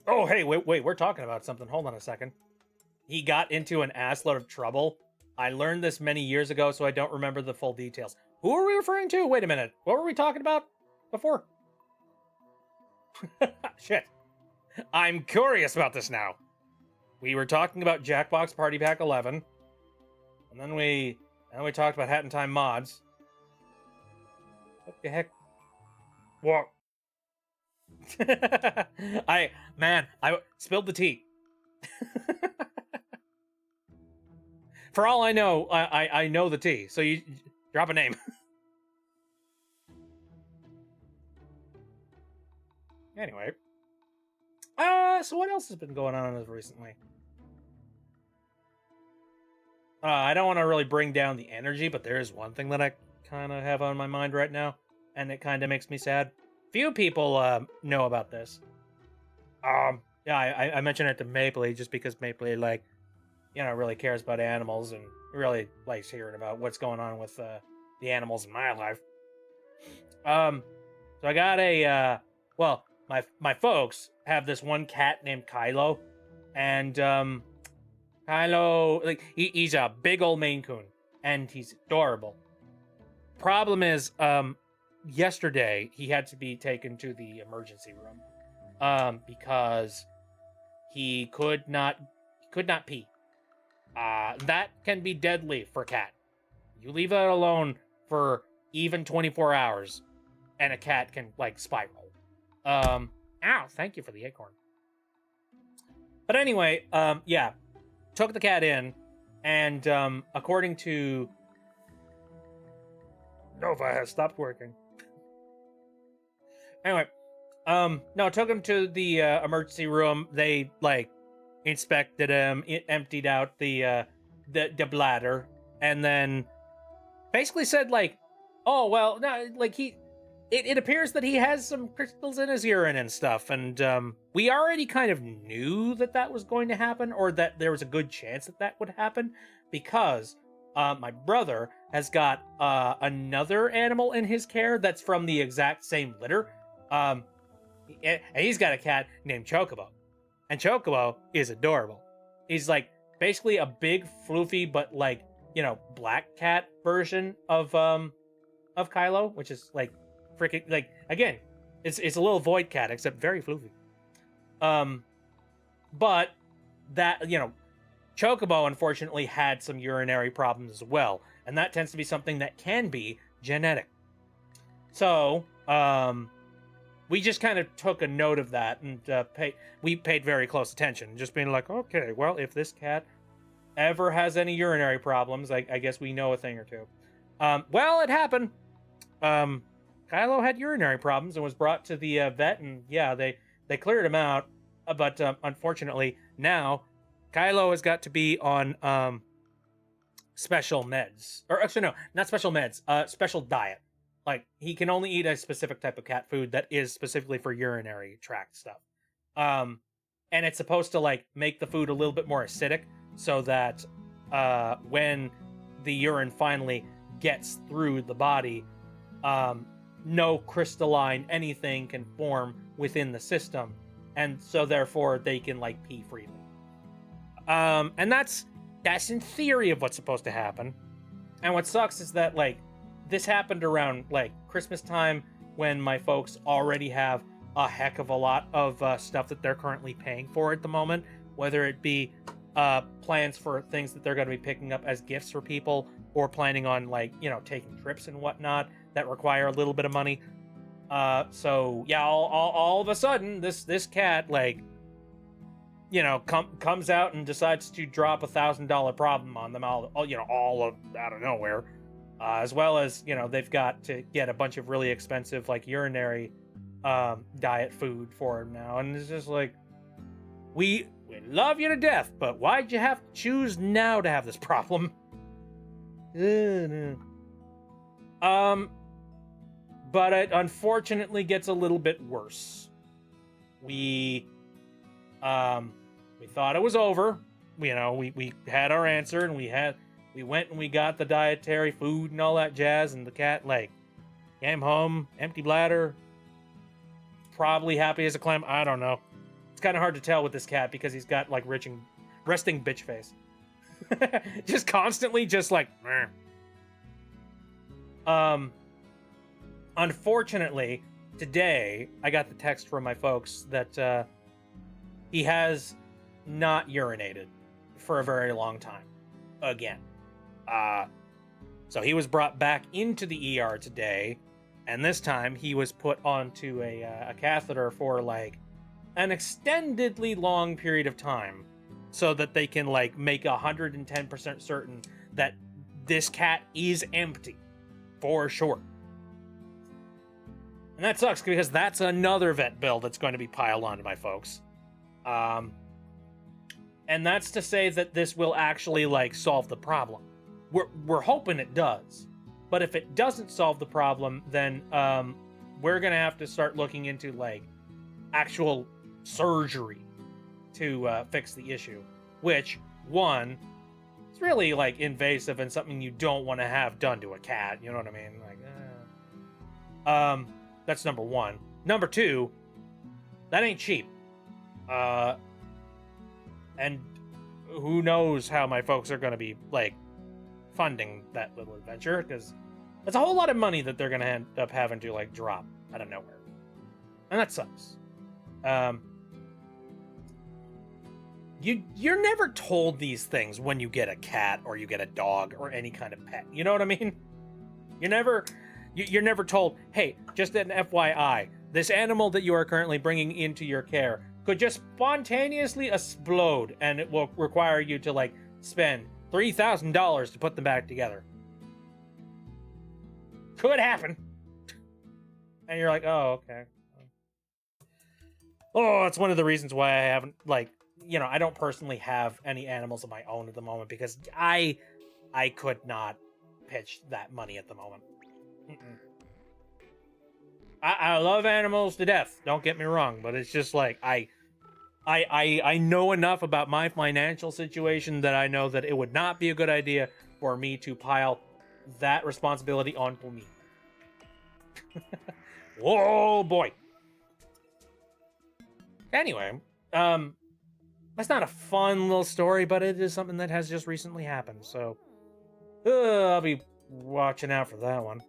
Oh, hey, wait, we're talking about something. Hold on a second. He got into an assload of trouble. I learned this many years ago, so I don't remember the full details. Who are we referring to? Wait a minute. What were we talking about before? Shit. I'm curious about this now. We were talking about Jackbox Party Pack 11. And then we talked about Hat in Time mods. What the heck? What? I spilled the tea. For all I know, I know the tea. So you drop a name. Anyway. So what else has been going on as recently? I don't want to really bring down the energy, but there is one thing that I kind of have on my mind right now, and it kind of makes me sad. Few people know about this. Yeah, I mentioned it to Mapley just because Mapley, like, you know, really cares about animals and really likes hearing about what's going on with the animals in my life. So I got a well, my folks have this one cat named Kylo, and Kylo, like, he's a big old Maine Coon, and he's adorable. Problem is, yesterday he had to be taken to the emergency room because he could not pee. That can be deadly for a cat. You leave it alone for even 24 hours and a cat can, like, spiral. Ow, thank you for the acorn. But anyway, yeah, took the cat in, And according to Nova has stopped working. Anyway, no, took him to the emergency room. They like inspected him, emptied out the bladder, and then basically said like, oh well, no, like it appears that he has some crystals in his urine and stuff, and we already kind of knew that that was going to happen, or that there was a good chance that that would happen, because my brother has got another animal in his care that's from the exact same litter, and he's got a cat named Chocobo, and Chocobo is adorable. He's like basically a big, floofy, but like, you know, black cat version of Kylo, which is like freaking, like, again, it's a little void cat, except very floofy. But that, you know, Chocobo unfortunately had some urinary problems as well, and that tends to be something that can be genetic. So, we just kind of took a note of that, and we paid very close attention, just being like, okay, well, if this cat ever has any urinary problems, I guess we know a thing or two. Well, it happened. Kylo had urinary problems and was brought to the vet, and yeah, they cleared him out, but unfortunately, now Kylo has got to be on special meds. Or actually, no, not special meds, special diet. Like, he can only eat a specific type of cat food that is specifically for urinary tract stuff. And it's supposed to, like, make the food a little bit more acidic so that when the urine finally gets through the body, no crystalline anything can form within the system. And so, therefore, they can, like, pee freely. And that's in theory of what's supposed to happen. And what sucks is that, like, this happened around, like, Christmas time, when my folks already have a heck of a lot of stuff that they're currently paying for at the moment, whether it be plans for things that they're going to be picking up as gifts for people, or planning on, like, you know, taking trips and whatnot that require a little bit of money. So, yeah, all of a sudden, this cat, like, you know, comes out and decides to drop $1,000 problem on them all out of nowhere. As well as, you know, they've got to get a bunch of really expensive, like, urinary diet food for him now. And it's just like, we love you to death, but why'd you have to choose now to have this problem? But it unfortunately gets a little bit worse. We thought it was over. You know, we had our answer, and we went and we got the dietary food and all that jazz, and the cat, like, came home, empty bladder, probably happy as a clam. I don't know. It's kind of hard to tell with this cat because he's got, like, resting bitch face. Just constantly, just like, meh. Unfortunately, today, I got the text from my folks that he has not urinated for a very long time. Again. So he was brought back into the ER today, and this time he was put onto a catheter for, like, an extendedly long period of time, so that they can, like, make 110% certain that this cat is empty, for sure. And that sucks, because that's another vet bill that's going to be piled onto my folks. And that's to say that this will actually, like, solve the problem. We're hoping it does, but if it doesn't solve the problem, then we're gonna have to start looking into, like, actual surgery to fix the issue, which, one, is really, like, invasive and something you don't want to have done to a cat. You know what I mean? Like, that's number one. Number two, that ain't cheap. And who knows how my folks are gonna be, like, funding that little adventure, because that's a whole lot of money that they're gonna end up having to, like, drop out of nowhere, and that sucks. You're never told these things when you get a cat or you get a dog or any kind of pet. You know what I mean? You're never told, hey, just an FYI, this animal that you are currently bringing into your care could just spontaneously explode, and it will require you to, like, spend $3,000 to put them back together. Could happen. And you're like, oh, okay. Oh, it's one of the reasons why I haven't, like, you know, I don't personally have any animals of my own at the moment because I could not pitch that money at the moment. Mm-mm. I love animals to death. Don't get me wrong, but it's just like I know enough about my financial situation that I know that it would not be a good idea for me to pile that responsibility onto me. Whoa, boy. Anyway, that's not a fun little story, but it is something that has just recently happened, so I'll be watching out for that one.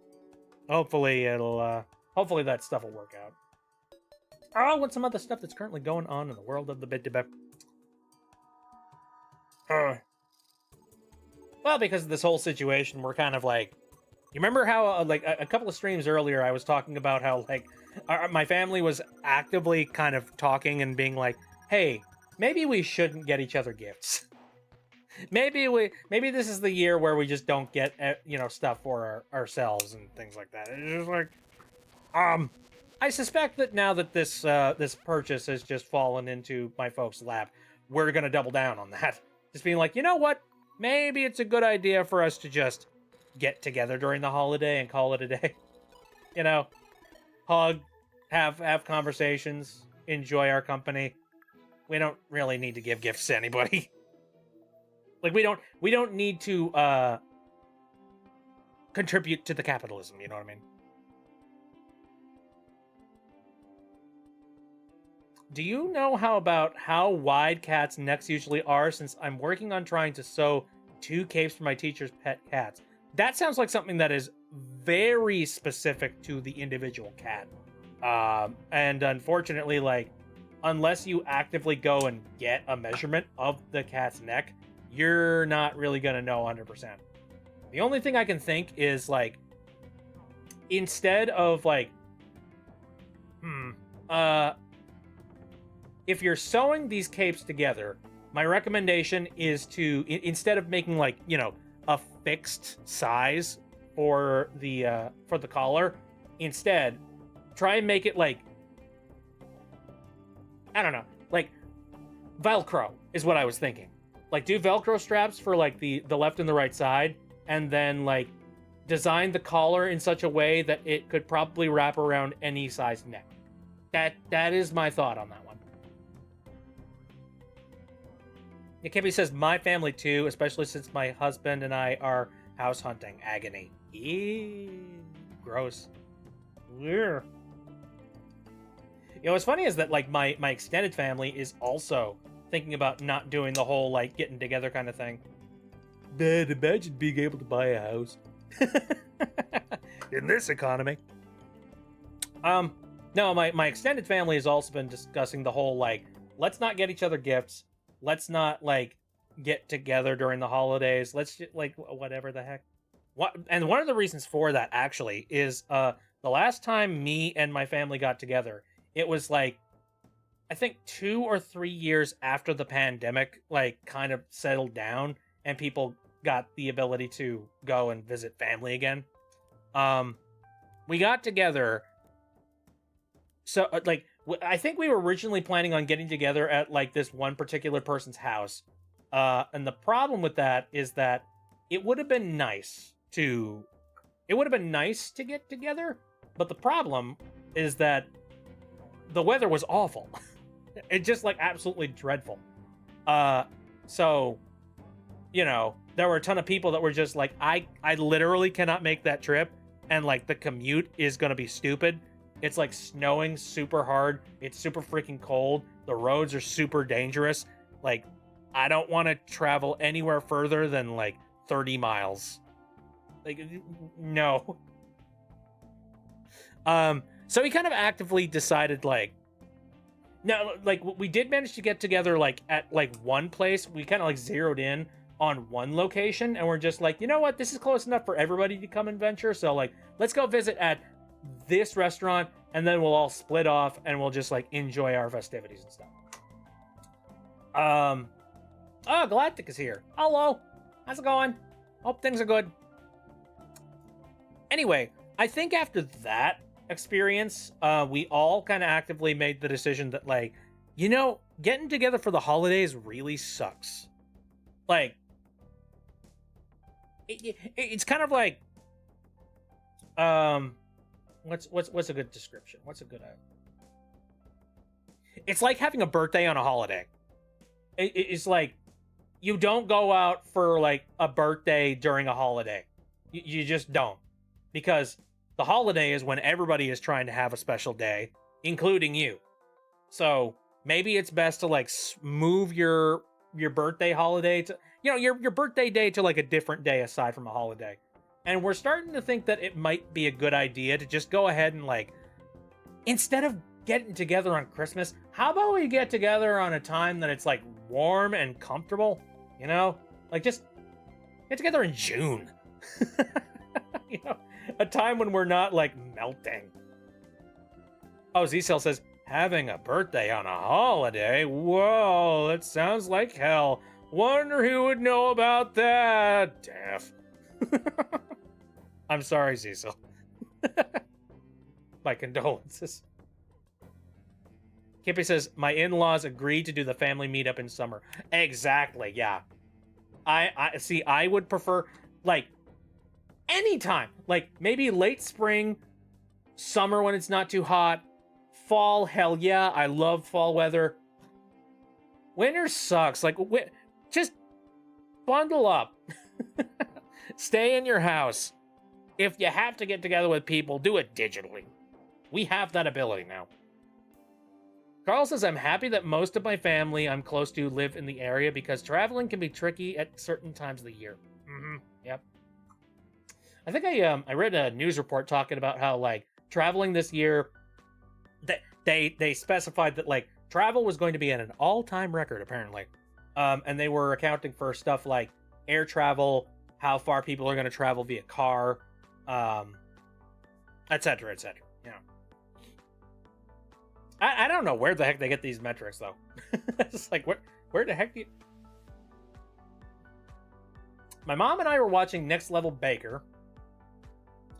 Hopefully hopefully that stuff will work out. Oh, what's some other stuff that's currently going on in the world of the bit-to-bit? Well, because of this whole situation, we're kind of like... You remember how, like, a couple of streams earlier, I was talking about how, like, my family was actively kind of talking and being like, hey, maybe we shouldn't get each other gifts. Maybe this is the year where we just don't get, you know, stuff for ourselves and things like that. It's just like, I suspect that now that this purchase has just fallen into my folks' lap, we're gonna double down on that. Just being like, you know what? Maybe it's a good idea for us to just get together during the holiday and call it a day. You know, hug, have conversations, enjoy our company. We don't really need to give gifts to anybody. Like we don't need to contribute to the capitalism, you know what I mean? Do you know how wide cats' necks usually are, since I'm working on trying to sew 2 capes for my teacher's pet cats? That sounds like something that is very specific to the individual cat. And unfortunately, like, unless you actively go and get a measurement of the cat's neck, you're not really gonna know 100%. The only thing I can think is, like, instead of, like, if you're sewing these capes together, my recommendation is to, instead of making, like, you know, a fixed size for the collar, instead try and make it like, I don't know, like Velcro is what I was thinking. Like, do Velcro straps for like the left and the right side, and then like design the collar in such a way that it could probably wrap around any size neck. That is my thought on that one. Nikibi says, my family too, especially since my husband and I are house hunting. Agony. Eee, gross. Yeah. You know, what's funny is that, like, my extended family is also thinking about not doing the whole, like, getting together kind of thing. Dad, imagine being able to buy a house. In this economy. No, my extended family has also been discussing the whole, like, let's not get each other gifts. Let's not, like, get together during the holidays. Let's just, like, whatever the heck. And one of the reasons for that, actually, is the last time me and my family got together, it was, like, I think 2 or 3 years after the pandemic, like, kind of settled down and people got the ability to go and visit family again. We got together. So, like, I think we were originally planning on getting together at, like, this one particular person's house. And the problem with that is that it would have been nice to get together, but the problem is that the weather was awful. It's just, like, absolutely dreadful. So, you know, there were a ton of people that were just like, I literally cannot make that trip, and, like, the commute is gonna be stupid. It's, like, snowing super hard. It's super freaking cold. The roads are super dangerous. Like, I don't want to travel anywhere further than, like, 30 miles. Like, no. So we kind of actively decided, like, no, like, we did manage to get together, like, at, like, one place. We kind of, like, zeroed in on one location, and we're just like, you know what? This is close enough for everybody to come and venture. So, like, let's go visit at this restaurant, and then we'll all split off and we'll just, like, enjoy our festivities and stuff. Oh, Galactic is here. Hello. How's it going? Hope things are good. Anyway, I think after that experience, we all kind of actively made the decision that, like, you know, getting together for the holidays really sucks. Like, it's kind of like, what's a good description? What's a good? It's like having a birthday on a holiday. It's like you don't go out for like a birthday during a holiday. You just don't, because the holiday is when everybody is trying to have a special day, including you. So maybe it's best to like move your birthday holiday to, you know, your birthday day to like a different day aside from a holiday. And we're starting to think that it might be a good idea to just go ahead and, like, instead of getting together on Christmas, how about we get together on a time that it's like warm and comfortable, you know? Like, just get together in June. You know, a time when we're not like melting. Oh, Z-Cell says, having a birthday on a holiday? Whoa, that sounds like hell. Wonder who would know about that. Deaf. I'm sorry, Cecil. My condolences. Kippy says, my in-laws agreed to do the family meetup in summer. Exactly, yeah. I see, I would prefer, like, anytime. Like, maybe late spring, summer when it's not too hot, fall, hell yeah, I love fall weather. Winter sucks. Like, just bundle up. Stay in your house. If you have to get together with people, do it digitally. We have that ability now. Carl says, I'm happy that most of my family I'm close to live in the area because traveling can be tricky at certain times of the year. Yep. I think I read a news report talking about how, like, traveling this year, they specified that, like, travel was going to be at an all-time record, apparently. And they were accounting for stuff like air travel, how far people are going to travel via car, et cetera, et cetera. You know, I don't know where the heck they get these metrics, though. It's like, where the heck do you... My mom and I were watching Next Level Baker.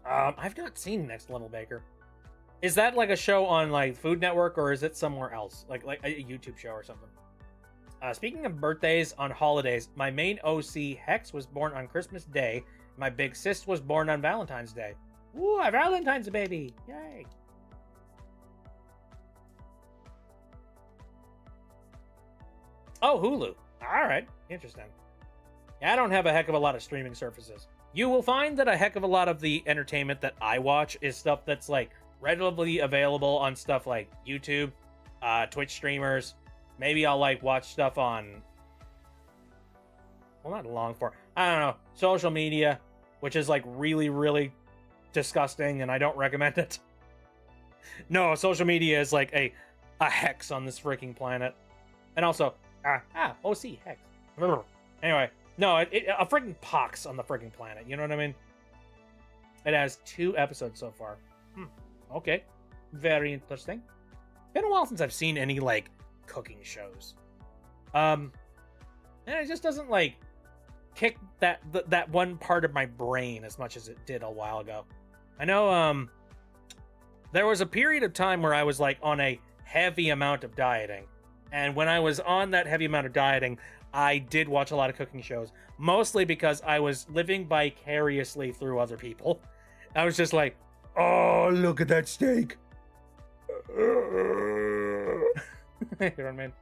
I've not seen Next Level Baker. Is that like a show on like Food Network, or is it somewhere else? Like a YouTube show or something? Speaking of birthdays on holidays, my main OC, Hex, was born on Christmas Day. My big sis was born on Valentine's Day. Ooh, a Valentine's baby! Yay! Oh, Hulu. Alright, interesting. Yeah, I don't have a heck of a lot of streaming services. You will find that a heck of a lot of the entertainment that I watch is stuff that's like readily available on stuff like YouTube, Twitch streamers. Maybe I'll like watch stuff on, well, not long form. I don't know, social media, which is like really, really disgusting, and I don't recommend it. No, social media is like a hex on this freaking planet, and also OC hex. Anyway, no, a freaking pox on the freaking planet. You know what I mean? It has 2 episodes so far. Okay, very interesting. Been a while since I've seen any like cooking shows. And it just doesn't like kick that one part of my brain as much as it did a while ago. I know there was a period of time where I was like on a heavy amount of dieting, and when I was on that heavy amount of dieting, I did watch a lot of cooking shows, mostly because I was living vicariously through other people. I was just like, oh, look at that steak. You know what I mean?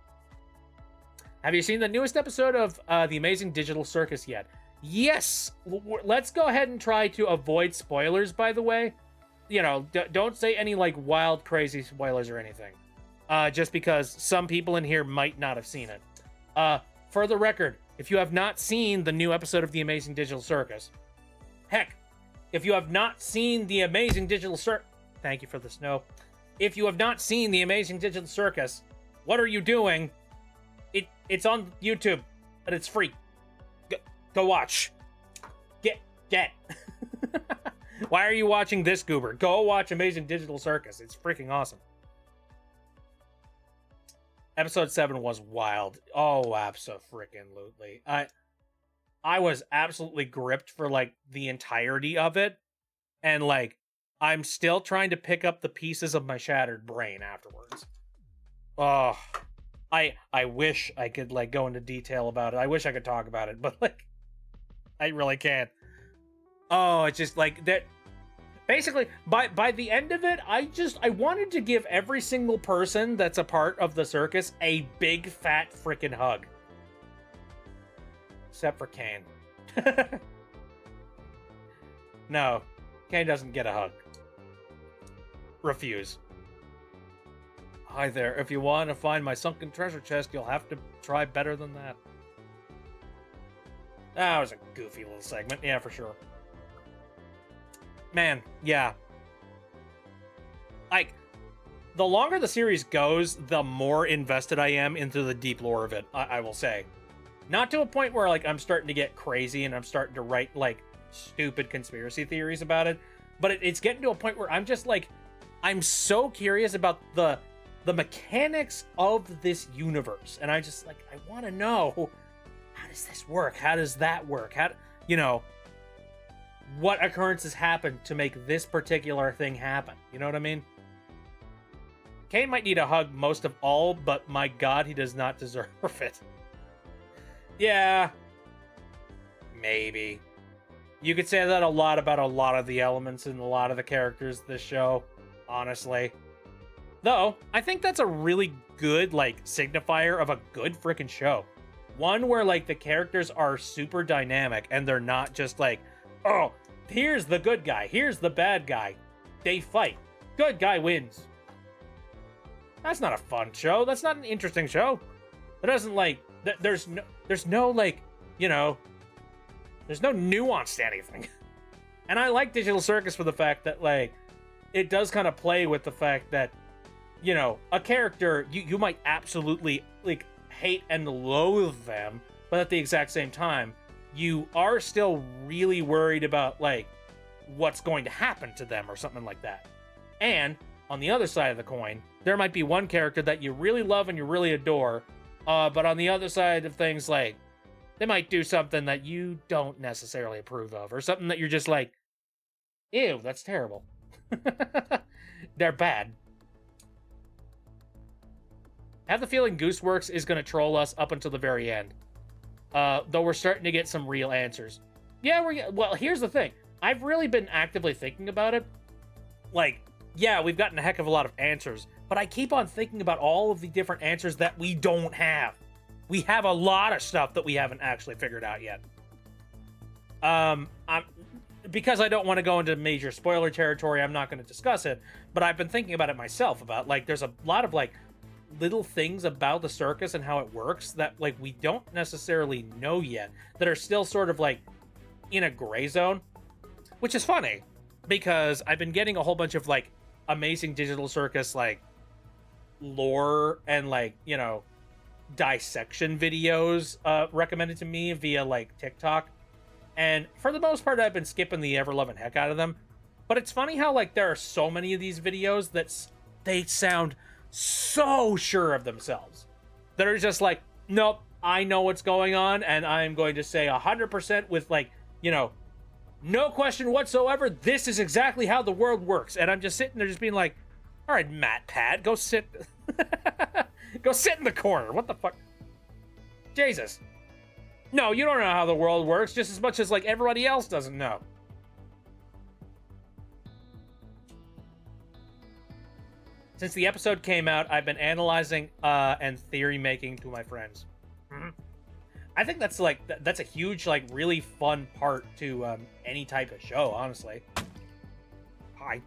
Have you seen the newest episode of The Amazing Digital Circus yet? Yes! Let's go ahead and try to avoid spoilers, by the way. You know, don't say any, like, wild, crazy spoilers or anything. Just because some people in here might not have seen it. For the record, if you have not seen the new episode of The Amazing Digital Circus, heck, if you have not seen The Amazing Digital Circus... Thank you for the snow. If you have not seen The Amazing Digital Circus, what are you doing? It's on YouTube, but it's free. Go watch. Get. Why are you watching this goober? Go watch Amazing Digital Circus. It's freaking awesome. Episode 7 was wild. Oh, abso-freaking-lutely. I was absolutely gripped for like the entirety of it. And like, I'm still trying to pick up the pieces of my shattered brain afterwards. Oh, I wish I could like go into detail about it. I wish I could talk about it, but like, I really can't. Oh, it's just like that. Basically, by the end of it, I wanted to give every single person that's a part of the circus a big fat freaking hug. Except for Kane. No, Kane doesn't get a hug. Refuse. Hi there, if you want to find my sunken treasure chest, you'll have to try better than that. That was a goofy little segment, yeah, for sure. Man, yeah. Like, the longer the series goes, the more invested I am into the deep lore of it, I will say. Not to a point where, like, I'm starting to get crazy and I'm starting to write, like, stupid conspiracy theories about it, but it's getting to a point where I'm just, like, I'm so curious about the mechanics of this universe, and I just, like, I want to know, how does this work? How does that work? How, you know, what occurrences happen to make this particular thing happen? You know what I mean? Kane might need a hug most of all, but my god, he does not deserve it. Yeah. Maybe. You could say that a lot about a lot of the elements and a lot of the characters of this show, honestly. Though, I think that's a really good, like, signifier of a good freaking show. One where, like, the characters are super dynamic and they're not just like, oh, here's the good guy, here's the bad guy. They fight. Good guy wins. That's not a fun show. That's not an interesting show. It doesn't, like, there's no, like, you know, there's no nuance to anything. And I like Digital Circus for the fact that, like, it does kind of play with the fact that, you know, a character, you might absolutely, like, hate and loathe them, but at the exact same time, you are still really worried about, like, what's going to happen to them or something like that. And on the other side of the coin, there might be one character that you really love and you really adore, but on the other side of things, like, they might do something that you don't necessarily approve of, or something that you're just like, ew, that's terrible. They're bad. I have the feeling Gooseworks is going to troll us up until the very end. Though we're starting to get some real answers. Yeah, well, here's the thing. I've really been actively thinking about it. Like, yeah, we've gotten a heck of a lot of answers, but I keep on thinking about all of the different answers that we don't have. We have a lot of stuff that we haven't actually figured out yet. Because I don't want to go into major spoiler territory, I'm not going to discuss it, but I've been thinking about it myself, about, like, there's a lot of, like, little things about the circus and how it works that, like, we don't necessarily know yet, that are still sort of, like, in a gray zone, which is funny, because I've been getting a whole bunch of, like, amazing Digital Circus, like, lore and, like, you know, dissection videos recommended to me via, like, TikTok, and for the most part, I've been skipping the ever-loving heck out of them, but it's funny how, like, there are so many of these videos that they sound so sure of themselves. They're just like, nope, I know what's going on, and I'm going to say 100% with, like, you know, no question whatsoever, this is exactly how the world works. And I'm just sitting there just being like, all right, MatPat, go sit. Go sit in the corner. What the fuck? Jesus. No, you don't know how the world works just as much as, like, everybody else doesn't know. Since the episode came out, I've been analyzing and theory making to my friends. Mm-hmm. I think that's, like, that's a huge, like, really fun part to any type of show, honestly. Hi.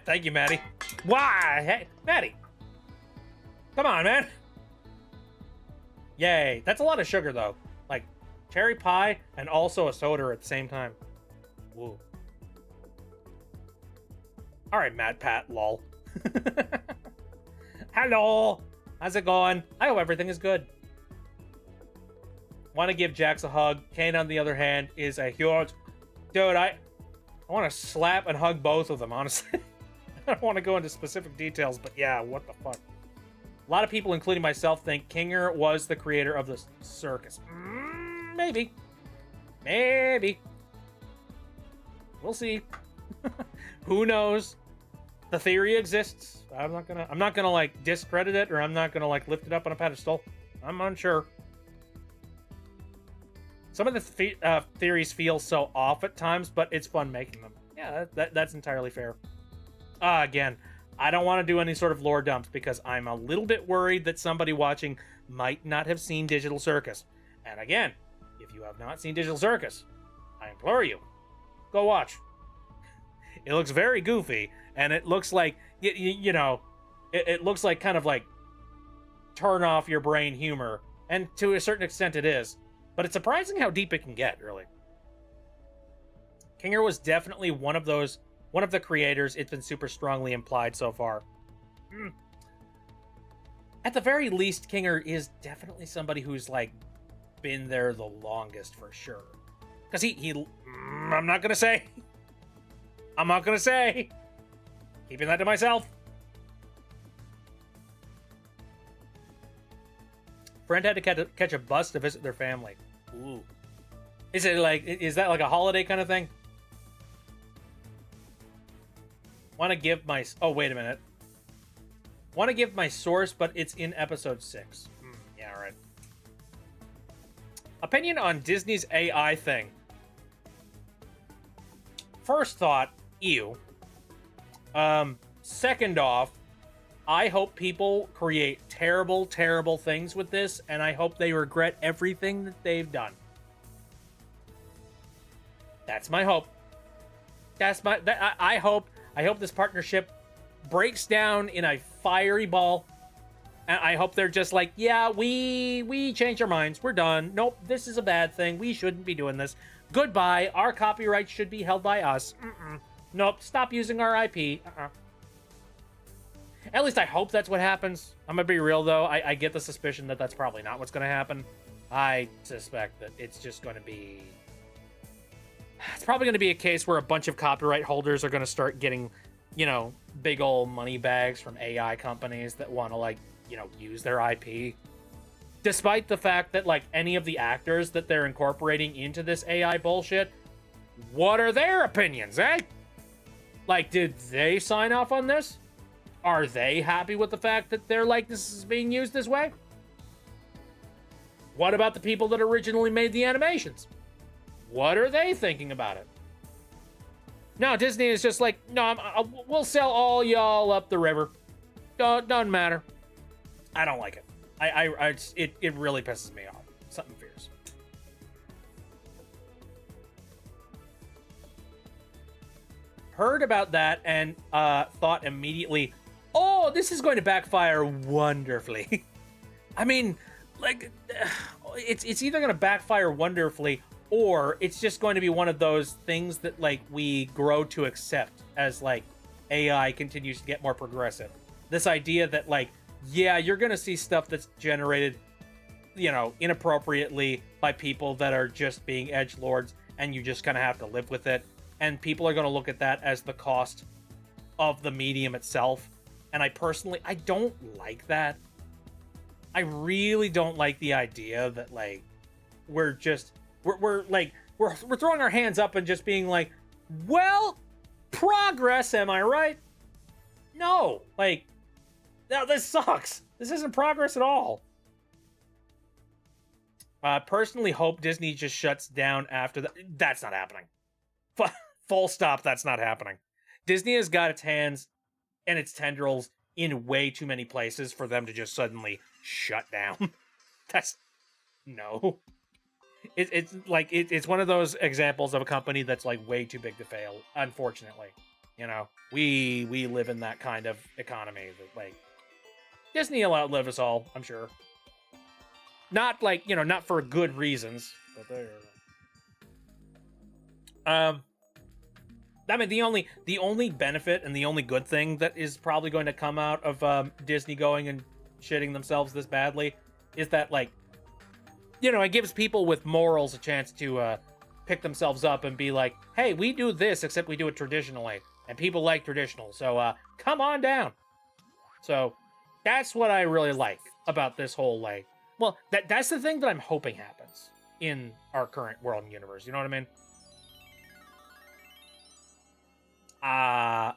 Thank you, Maddie. Why? Hey, Maddie. Come on, man. Yay. That's a lot of sugar, though. Like, cherry pie and also a soda at the same time. Woo. All right, MatPat, lol. Hello. How's it going? I hope everything is good. Want to give Jax a hug. Kane, on the other hand, is a huge... Dude, I want to slap and hug both of them, honestly. I don't want to go into specific details, but yeah, what the fuck. A lot of people, including myself, think Kinger was the creator of the circus. Maybe. Maybe. We'll see. Who knows? The theory exists. I'm not gonna like discredit it, or I'm not gonna like lift it up on a pedestal. I'm unsure. Some of the theories feel so off at times, but it's fun making them. Yeah, that's entirely fair. Again, I don't want to do any sort of lore dumps because I'm a little bit worried that somebody watching might not have seen Digital Circus. And again, if you have not seen Digital Circus, I implore you, go watch. It looks very goofy, and it looks like, you know, it looks like kind of like turn off your brain humor. And to a certain extent it is. But it's surprising how deep it can get, really. Kinger was definitely one of the creators. It's been super strongly implied so far. At the very least, Kinger is definitely somebody who's, like, been there the longest for sure. Because I'm not gonna say. I'm not gonna say. Keeping that to myself. Friend had to catch a bus to visit their family. Ooh. Is that like a holiday kind of thing? Want to give my... Oh, wait a minute. Want to give my source, but it's in episode 6. Yeah, all right. Opinion on Disney's AI thing. First thought, ew. Second off, I hope people create terrible, terrible things with this, and I hope they regret everything that they've done. That's my hope. I hope this partnership breaks down in a fiery ball, and I hope they're just like, yeah, we changed our minds. We're done. Nope, this is a bad thing. We shouldn't be doing this. Goodbye. Our copyright should be held by us. Nope, stop using our IP. At least I hope that's what happens. I'm gonna be real, though. I get the suspicion that that's probably not what's gonna happen. I suspect that it's just gonna be... It's probably gonna be a case where a bunch of copyright holders are gonna start getting, you know, big old money bags from AI companies that want to, like, you know, use their IP. Despite the fact that, like, any of the actors that they're incorporating into this AI bullshit, what are their opinions, eh? Like, did they sign off on this? Are they happy with the fact that their likeness is being used this way? What about the people that originally made the animations? What are they thinking about it? No, Disney is just like, no, we'll sell all y'all up the river. Doesn't matter. I don't like it. It really pisses me off. Something fierce. Heard about that and thought immediately, oh, this is going to backfire wonderfully. I mean, like, it's either going to backfire wonderfully, or it's just going to be one of those things that, like, we grow to accept as, like, AI continues to get more progressive. This idea that, like, yeah, you're going to see stuff that's generated, you know, inappropriately by people that are just being edgelords, and you just kind of have to live with it. And people are going to look at that as the cost of the medium itself. And I don't like that. I really don't like the idea that, like, we're throwing our hands up and just being like, well, progress, am I right? No, like, no, this sucks. This isn't progress at all. Personally hope Disney just shuts down after that. That's not happening. Full stop, that's not happening. Disney has got its hands and its tendrils in way too many places for them to just suddenly shut down. No. It's one of those examples of a company that's, like, way too big to fail, unfortunately. You know, we live in that kind of economy that, like, Disney will outlive us all, I'm sure. Not, like, you know, not for good reasons, but there. I mean, the only benefit and the only good thing that is probably going to come out of Disney going and shitting themselves this badly is that, like, you know, it gives people with morals a chance to pick themselves up and be like, hey, we do this, except we do it traditionally, and people like traditional, so come on down. So that's what I really like about this whole, like, well, that's the thing that I'm hoping happens. in our current world and universe. You know what I mean? I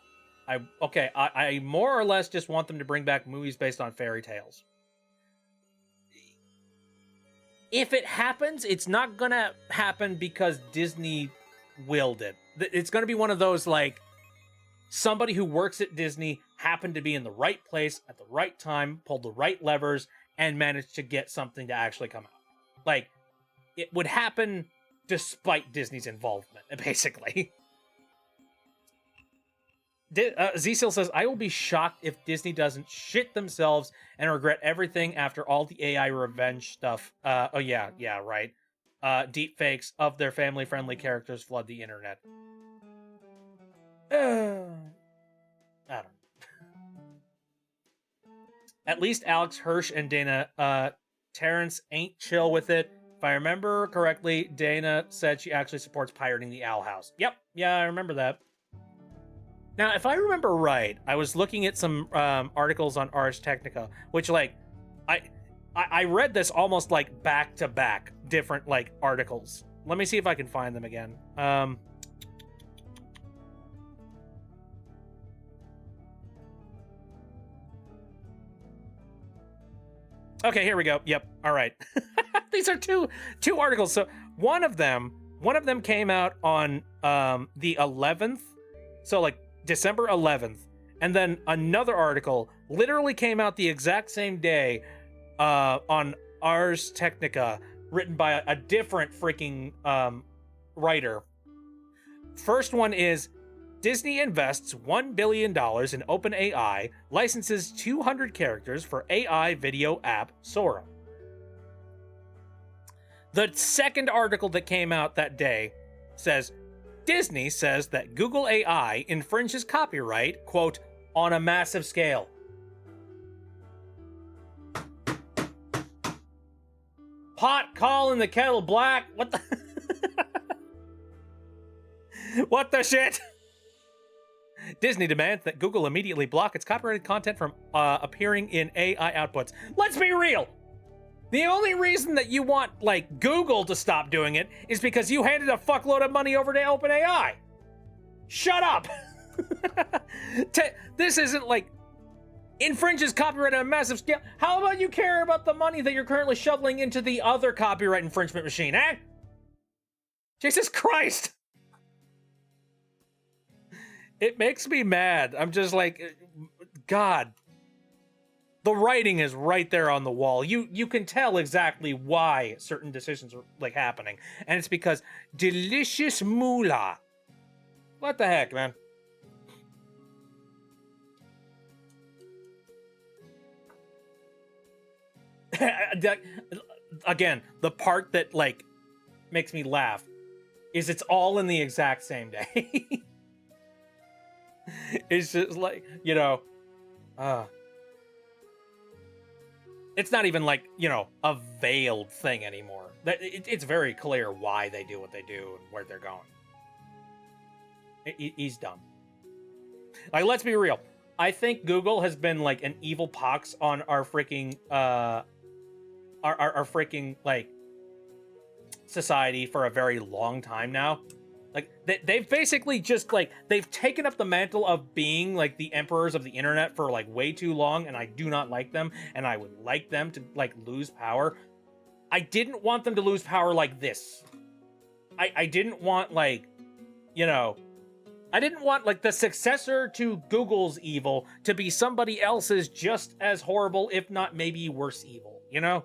more or less just want them to bring back movies based on fairy tales. If it happens, it's not gonna happen because Disney willed it. It's gonna be one of those, like, somebody who works at Disney happened to be in the right place at the right time, pulled the right levers, and managed to get something to actually come out. Like, it would happen despite Disney's involvement, basically. Z-Seal says, I will be shocked if Disney doesn't shit themselves and regret everything after all the AI revenge stuff. Oh yeah, right. Deep fakes of their family-friendly characters flood the internet. I don't know. At least Alex Hirsch and Dana Terrence ain't chill with it. If I remember correctly, Dana said she actually supports pirating the Owl House. Yep, yeah, I remember that. Now, if I remember right, I was looking at some articles on Ars Technica, which, like, I read this almost like back to back different, like, articles. Let me see if I can find them again. Okay, here we go. Yep. All right. These are two articles. So one of them came out on the 11th. So, like, December 11th, and then another article literally came out the exact same day on Ars Technica, written by a different freaking writer. First one is, Disney invests $1 billion in OpenAI, licenses 200 characters for AI video app Sora. The second article that came out that day says, Disney says that Google AI infringes copyright, quote, on a massive scale. Pot calling the kettle black. What the? What the shit? Disney demands that Google immediately block its copyrighted content from appearing in AI outputs. Let's be real. The only reason that you want, like, Google to stop doing it is because you handed a fuckload of money over to OpenAI. Shut up. This isn't, like, infringes copyright on a massive scale. How about you care about the money that you're currently shoveling into the other copyright infringement machine, eh? Jesus Christ. It makes me mad. I'm just like, God. The writing is right there on the wall. You can tell exactly why certain decisions are, like, happening. And it's because delicious moolah. What the heck, man? Again, the part that, like, makes me laugh is it's all in the exact same day. It's just like, you know, it's not even like, you know, a veiled thing anymore. It's very clear why they do what they do and where they're going. He's dumb. Like, let's be real. I think Google has been like an evil pox on our freaking, our freaking, like, society for a very long time now. Like, they've basically just, like, they've taken up the mantle of being, like, the emperors of the internet for, like, way too long, and I do not like them, and I would like them to, like, lose power. I didn't want them to lose power like this. I didn't want, like, you know, I didn't want, like, the successor to Google's evil to be somebody else's just as horrible, if not maybe worse evil, you know?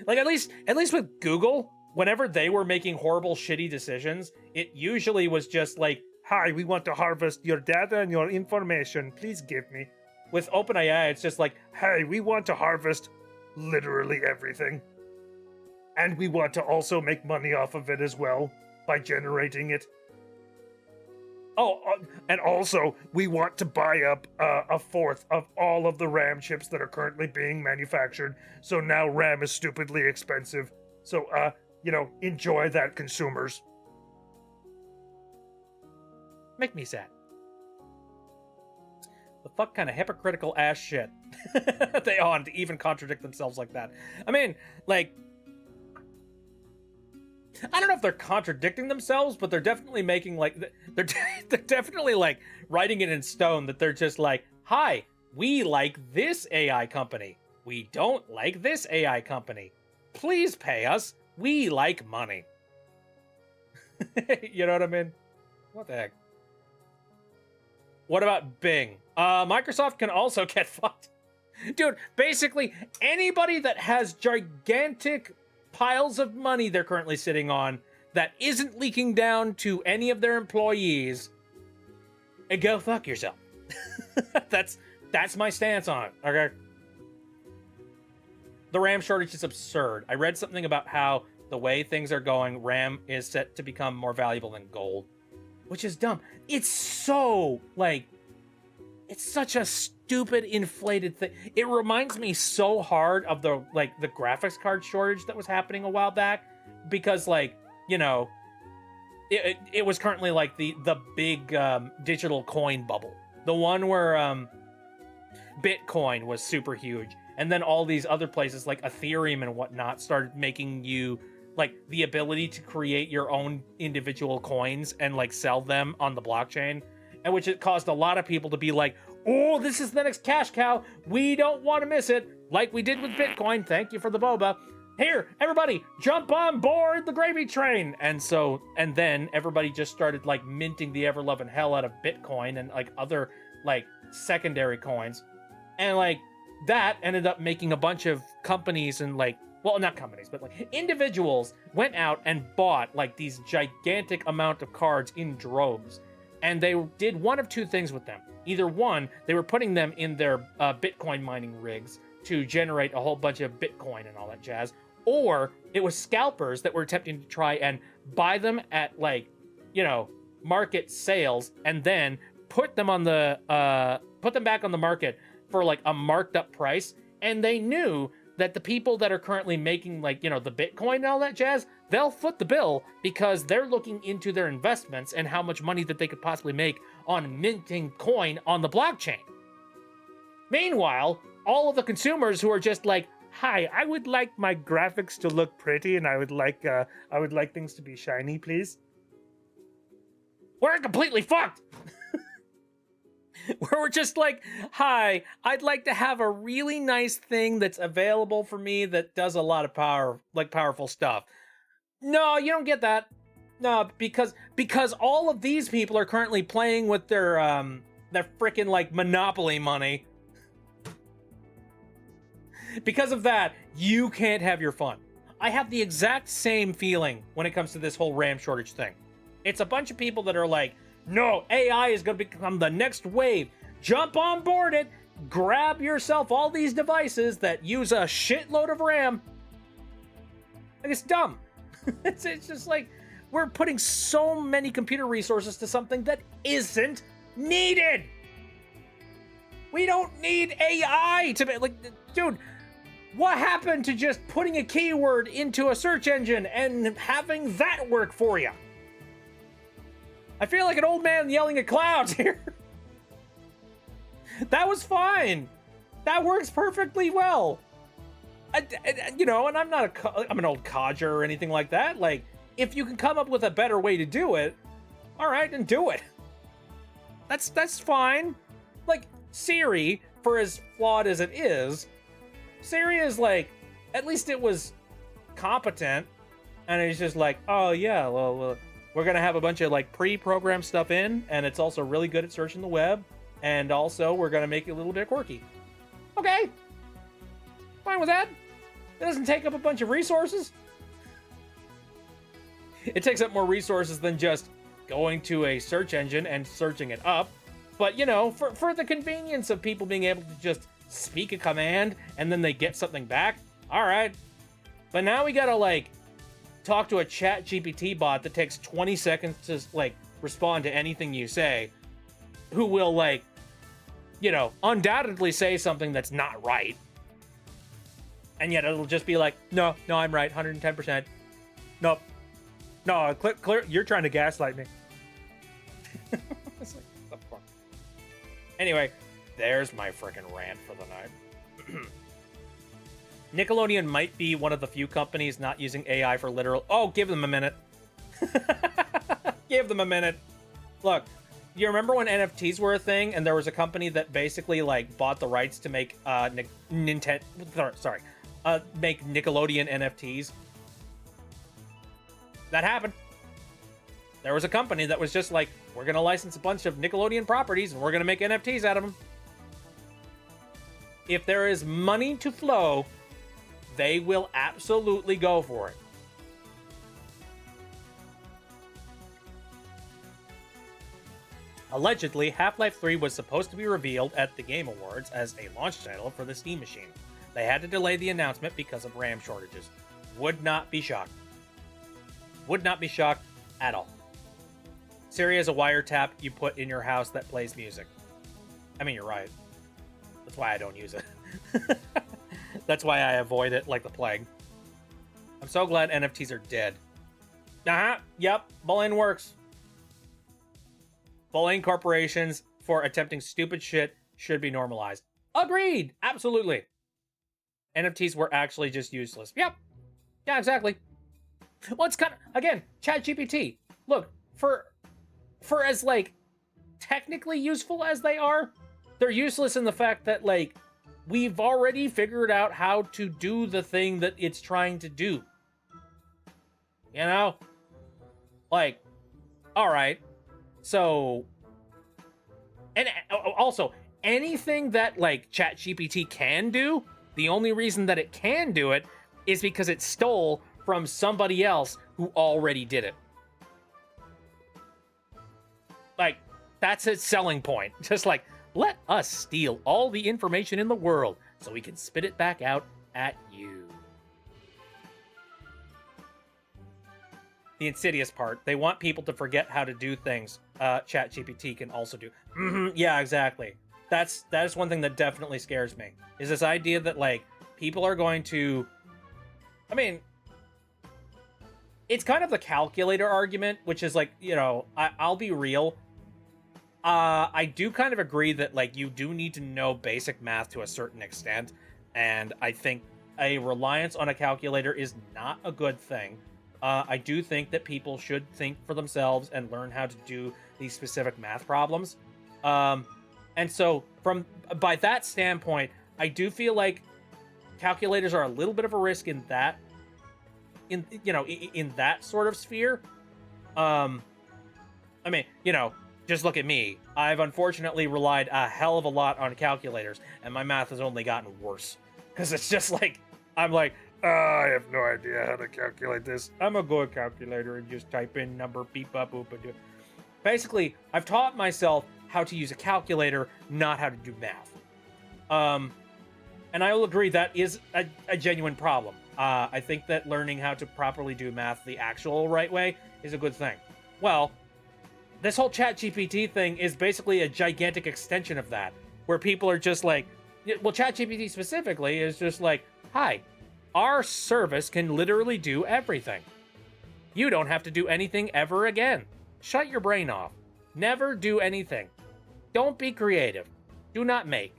Like, at least with Google, whenever they were making horrible, shitty decisions, it usually was just like, hi, we want to harvest your data and your information. Please give me. With OpenAI, it's just like, hey, we want to harvest literally everything. And we want to also make money off of it as well by generating it. Oh, and also, we want to buy up a fourth of all of the RAM chips that are currently being manufactured. So now RAM is stupidly expensive. So, you know, enjoy that, consumers. Make me sad. The fuck kind of hypocritical ass shit they on to even contradict themselves like that. I mean, like, I don't know if they're contradicting themselves, but they're definitely making like they're they're definitely like writing it in stone that they're just like, "Hi, we like this AI company. We don't like this AI company. Please pay us. We like money." You know what I mean? What the heck? What about Bing? Microsoft can also get fucked. Dude, basically anybody that has gigantic piles of money they're currently sitting on that isn't leaking down to any of their employees, and go fuck yourself. That's my stance on it, okay? The RAM shortage is absurd. I read something about how the way things are going, RAM is set to become more valuable than gold, which is dumb. It's so, like, it's such a stupid, inflated thing. It reminds me so hard of the graphics card shortage that was happening a while back, because, like, you know, it was currently like the big digital coin bubble, the one where Bitcoin was super huge, and then all these other places like Ethereum and whatnot started making you like the ability to create your own individual coins and like sell them on the blockchain, and which it caused a lot of people to be like, "Oh, this is the next cash cow. We don't want to miss it," like we did with Bitcoin. Thank you for the boba. Here, everybody, jump on board the gravy train. And then everybody just started like minting the ever-loving hell out of Bitcoin and like other like secondary coins. And like that ended up making a bunch of companies and like, well, not companies, but like individuals went out and bought like these gigantic amount of cards in droves. And they did one of two things with them. Either one, they were putting them in their Bitcoin mining rigs to generate a whole bunch of Bitcoin and all that jazz, or it was scalpers that were attempting to try and buy them at like, you know, market sales, and then put them back on the market for like a marked up price. And they knew that the people that are currently making like, you know, the Bitcoin and all that jazz, they'll foot the bill because they're looking into their investments and how much money that they could possibly make on minting coin on the blockchain. Meanwhile, all of the consumers who are just like, "Hi, I would like my graphics to look pretty, and I would like things to be shiny, please." We're completely fucked. Where we're just like, "Hi, I'd like to have a really nice thing that's available for me that does a lot of powerful stuff." No, you don't get that. No, because all of these people are currently playing with their freaking like Monopoly money. Because of that, you can't have your fun. I have the exact same feeling when it comes to this whole RAM shortage thing. It's a bunch of people that are like, "No, AI is going to become the next wave. Jump on board it. Grab yourself all these devices that use a shitload of RAM." Like, it's dumb. It's just like, we're putting so many computer resources to something that isn't needed. We don't need AI to be like, dude, what happened to just putting a keyword into a search engine and having that work for you? I feel like an old man yelling at clouds here. That was fine. That works perfectly well. You know, and I'm an old codger or anything like that. Like, if you can come up with a better way to do it, all right, then do it. That's fine. Like, Siri, for as flawed as it is, Siri is like, at least it was competent, and it's just like, "Oh yeah, well, we're gonna have a bunch of like pre-programmed stuff in, and it's also really good at searching the web, and also we're gonna make it a little bit quirky." Okay, fine with that. It doesn't take up a bunch of resources. It takes up more resources than just going to a search engine and searching it up. But, you know, for the convenience of people being able to just speak a command and then they get something back, all right. But now we gotta like talk to a chat GPT bot that takes 20 seconds to like respond to anything you say, who will like, you know, undoubtedly say something that's not right. And yet it'll just be like, no, I'm right, 110%. Nope. No, clear, you're trying to gaslight me. It's like, what the fuck? Anyway, there's my freaking rant for the night. Nickelodeon might be one of the few companies not using AI for literal. Oh, give them a minute. Give them a minute. Look, you remember when NFTs were a thing, and there was a company that basically like bought the rights to make make Nickelodeon NFTs. That happened. There was a company that was just like, we're gonna license a bunch of Nickelodeon properties and we're gonna make NFTs out of them. If there is money to flow, they will absolutely go for it. Allegedly, Half-Life 3 was supposed to be revealed at the Game Awards as a launch title for the Steam machine. They had to delay the announcement because of RAM shortages. Would not be shocked. Would not be shocked at all. Siri is a wiretap you put in your house that plays music. I mean, you're right. That's why I don't use it. That's why I avoid it like the plague. I'm so glad NFTs are dead. Yep, bullying works. Bullying corporations for attempting stupid shit should be normalized. Agreed! Absolutely. NFTs were actually just useless. Yep. Yeah, exactly. Well, it's kind of, again, ChatGPT. Look, for as, like, technically useful as they are, they're useless in the fact that, like, we've already figured out how to do the thing that it's trying to do. You know? Like, alright. So, and also, anything that, like, ChatGPT can do, the only reason that it can do it is because it stole from somebody else who already did it. Like, that's its selling point. Just like, let us steal all the information in the world so we can spit it back out at you. The insidious part, they want people to forget how to do things ChatGPT can also do. Yeah, exactly. That is one thing that definitely scares me. Is this idea that, like, people are going to... I mean, it's kind of the calculator argument, which is like, you know, I'll be real. I do kind of agree that, like, you do need to know basic math to a certain extent, and I think a reliance on a calculator is not a good thing. I do think that people should think for themselves and learn how to do these specific math problems. And so, by that standpoint, I do feel like calculators are a little bit of a risk in that, in that sort of sphere. I mean, you know, just look at me. I've unfortunately relied a hell of a lot on calculators, and my math has only gotten worse. Because it's just like, I'm like, I have no idea how to calculate this. I'm gonna go to calculator and just type in number, beep, bop, boop, and do. Basically, I've taught myself how to use a calculator, not how to do math. And I will agree that is a genuine problem. I think that learning how to properly do math the actual right way is a good thing. Well, this whole ChatGPT thing is basically a gigantic extension of that, where people are just like, well, ChatGPT specifically is just like, hi, our service can literally do everything. You don't have to do anything ever again. Shut your brain off. Never do anything. Don't be creative. Do not make.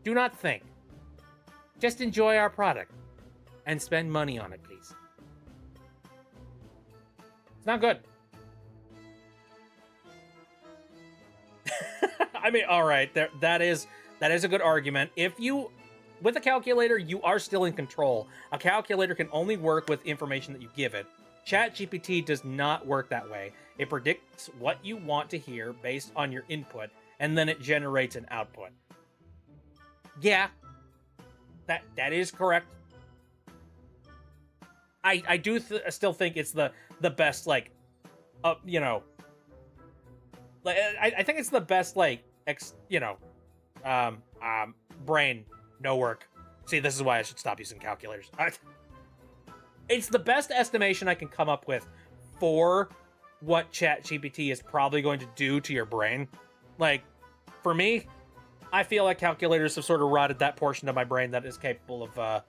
Do not think. Just enjoy our product. And spend money on it, please. It's not good. I mean, all right, that is a good argument. If you, with a calculator, you are still in control. A calculator can only work with information that you give it. ChatGPT does not work that way. It predicts what you want to hear based on your input, and then it generates an output. Yeah, that is correct. I do still think it's the best, like, you know, like, I think it's the best, like, brain no work. See, this is why I should stop using calculators. It's the best estimation I can come up with for what ChatGPT is probably going to do to your brain. Like, for me, I feel like calculators have sort of rotted that portion of my brain that is capable of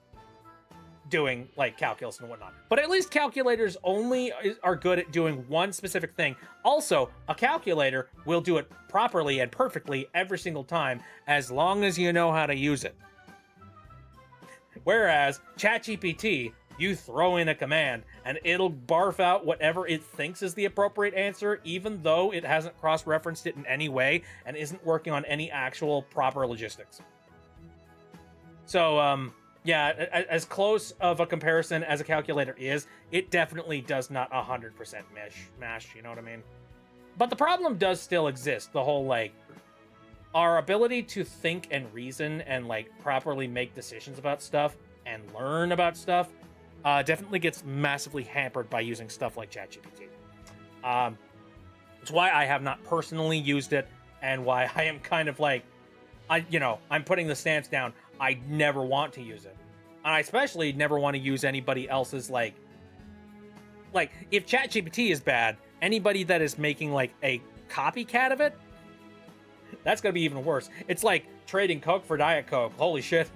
doing, like, calculus and whatnot. But at least calculators only are good at doing one specific thing. Also, a calculator will do it properly and perfectly every single time, as long as you know how to use it. Whereas ChatGPT, you throw in a command and it'll barf out whatever it thinks is the appropriate answer, even though it hasn't cross-referenced it in any way and isn't working on any actual proper logistics. So, yeah, as close of a comparison as a calculator is, it definitely does not 100% mash, you know what I mean? But the problem does still exist. The whole, like, our ability to think and reason and, like, properly make decisions about stuff and learn about stuff definitely gets massively hampered by using stuff like ChatGPT. It's why I have not personally used it, and why I am kind of like, I'm putting the stance down. I never want to use it. And I especially never want to use anybody else's, like, if ChatGPT is bad, anybody that is making, like, a copycat of it, that's gonna be even worse. It's like trading Coke for Diet Coke. Holy shit.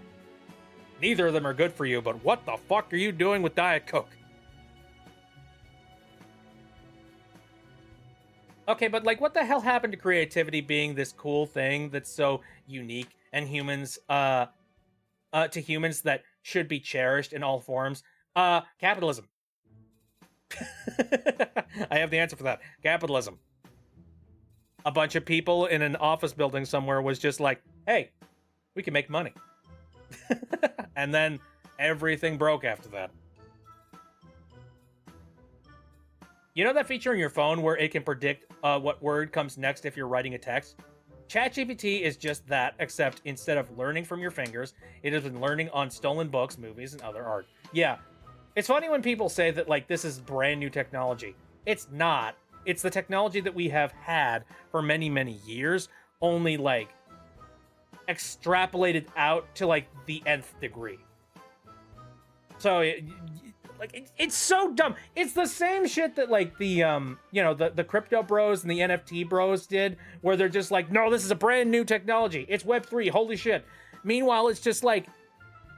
Neither of them are good for you, but what the fuck are you doing with Diet Coke? Okay, but, like, what the hell happened to creativity being this cool thing that's so unique and humans, to humans that should be cherished in all forms? Capitalism. I have the answer for that. Capitalism. A bunch of people in an office building somewhere was just like, hey, we can make money. And then everything broke after that. You know that feature in your phone where it can predict what word comes next if you're writing a text? ChatGPT is just that, except instead of learning from your fingers, it has been learning on stolen books, movies, and other art. Yeah. It's funny when people say that, like, this is brand new technology. It's not. It's the technology that we have had for many, many years, only, like, extrapolated out to, like, the nth degree. So, it's so dumb. It's the same shit that, like, the crypto bros and the NFT bros did, where they're just like, no, this is a brand new technology. It's Web3, holy shit. Meanwhile, it's just like,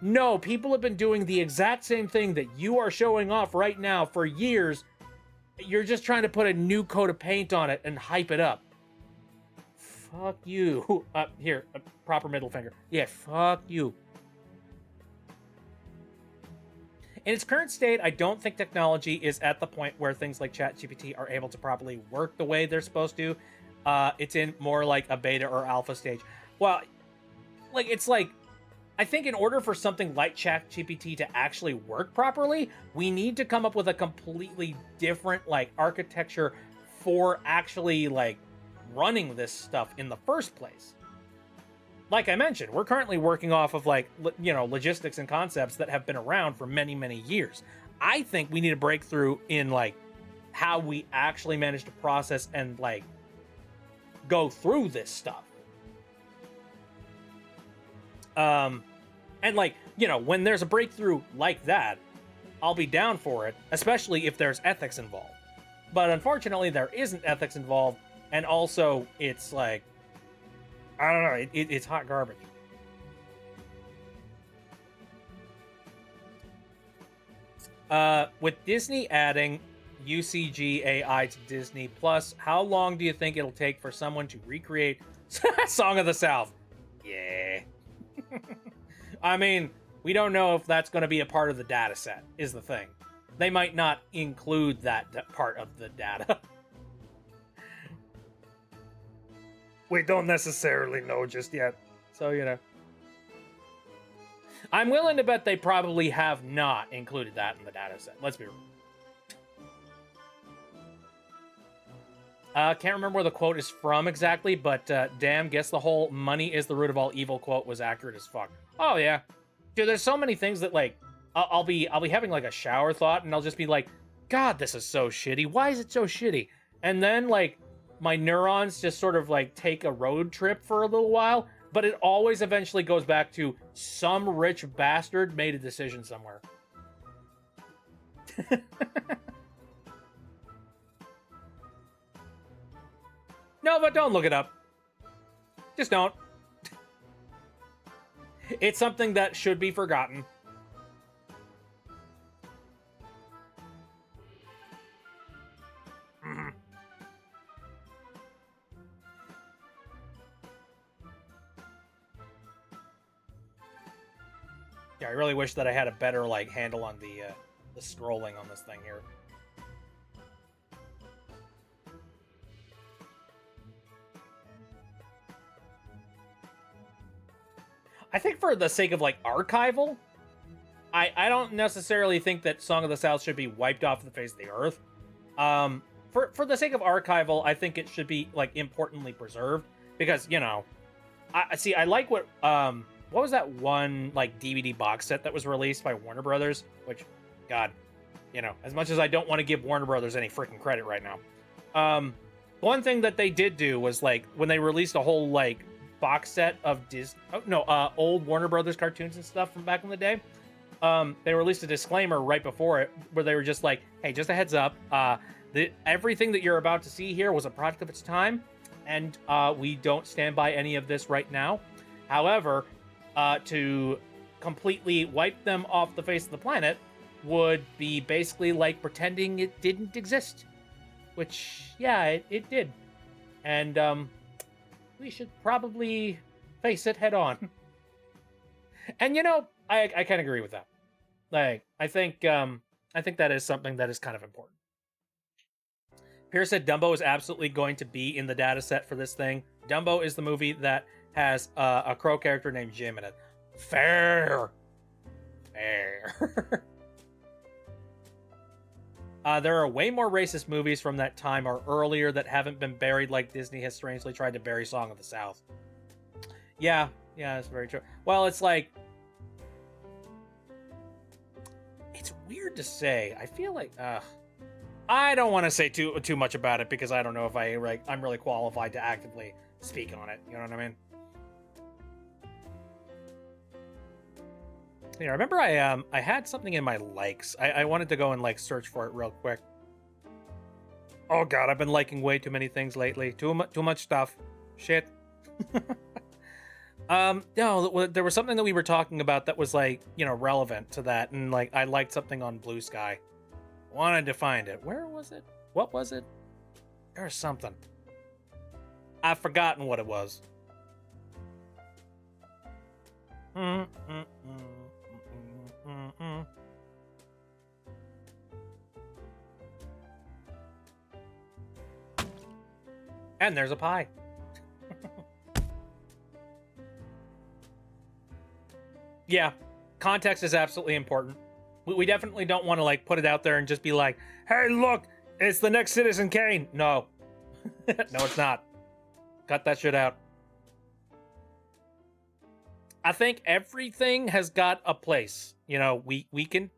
no, people have been doing the exact same thing that you are showing off right now for years. You're just trying to put a new coat of paint on it and hype it up. Fuck you. Here, a proper middle finger. Yeah, fuck you. In its current state, I don't think technology is at the point where things like ChatGPT are able to properly work the way they're supposed to. It's in more like a beta or alpha stage. Well, like, it's like, I think in order for something like ChatGPT to actually work properly, we need to come up with a completely different, like, architecture for actually, like, running this stuff in the first place. Like I mentioned, we're currently working off of, like, logistics and concepts that have been around for many, many years. I think we need a breakthrough in, like, how we actually manage to process and, like, go through this stuff. And, like, when there's a breakthrough like that, I'll be down for it, especially if there's ethics involved. But unfortunately, there isn't ethics involved, and also, it's like, I don't know, it's hot garbage. With Disney adding UCG AI to Disney Plus, how long do you think it'll take for someone to recreate Song of the South? Yeah. I mean, we don't know if that's going to be a part of the data set, is the thing. They might not include that part of the data. We don't necessarily know just yet. So, I'm willing to bet they probably have not included that in the data set. Let's be real. Can't remember where the quote is from exactly, but damn, guess the whole money is the root of all evil quote was accurate as fuck. Oh, yeah. Dude, there's so many things that, like, I'll be having, like, a shower thought, and I'll just be like, God, this is so shitty. Why is it so shitty? And then, like, my neurons just sort of, like, take a road trip for a little while, but it always eventually goes back to some rich bastard made a decision somewhere. No, but don't look it up. Just don't. It's something that should be forgotten. Yeah, I really wish that I had a better like handle on the scrolling on this thing here. I think for the sake of like archival, I don't necessarily think that Song of the South should be wiped off the face of the earth. For the sake of archival, I think it should be like importantly preserved because, you know, I like what was that one like DVD box set that was released by Warner Brothers, which, God, you know, as much as I don't want to give Warner Brothers any freaking credit right now, one thing that they did do was like when they released a whole like box set of old Warner Brothers cartoons and stuff from back in the day. They released a disclaimer right before it where they were just like, hey, just a heads up, everything that you're about to see here was a product of its time, and we don't stand by any of this right now. However, to completely wipe them off the face of the planet would be basically like pretending it didn't exist. Which, yeah, it did. And we should probably face it head on. And, you know, I kind of agree with that. Like, I think that is something that is kind of important. Pierce said Dumbo is absolutely going to be in the data set for this thing. Dumbo is the movie that has a crow character named Jim in it. Fair. There are way more racist movies from that time or earlier that haven't been buried like Disney has strangely tried to bury Song of the South. Yeah, that's very true. Well, it's like, it's weird to say. I feel like, I don't want to say too much about it because I don't know if I'm really qualified to actively speak on it. You know what I mean? Yeah, I remember I had something in my likes. I wanted to go and like search for it real quick. Oh God, I've been liking way too many things lately. Too much stuff. Shit. No, there was something that we were talking about that was like, you know, relevant to that, and like I liked something on Blue Sky. Wanted to find it. Where was it? What was it? There's something. I've forgotten what it was. And there's a pie. Yeah, context is absolutely important. We definitely don't want to like put it out there and just be like, hey, look, it's the next Citizen Kane. No. No, it's not. Cut that shit out. I think everything has got a place. You know, we can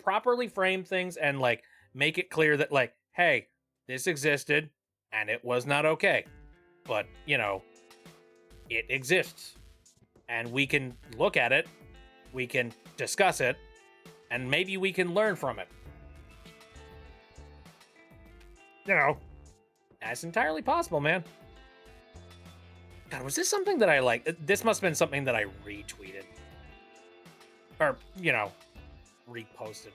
properly frame things and like make it clear that like, hey, this existed and it was not okay. But, you know, it exists. And we can look at it, we can discuss it, and maybe we can learn from it. You know, that's entirely possible, man. God, was this something that I liked? This must have been something that I retweeted. Or, you know, reposted.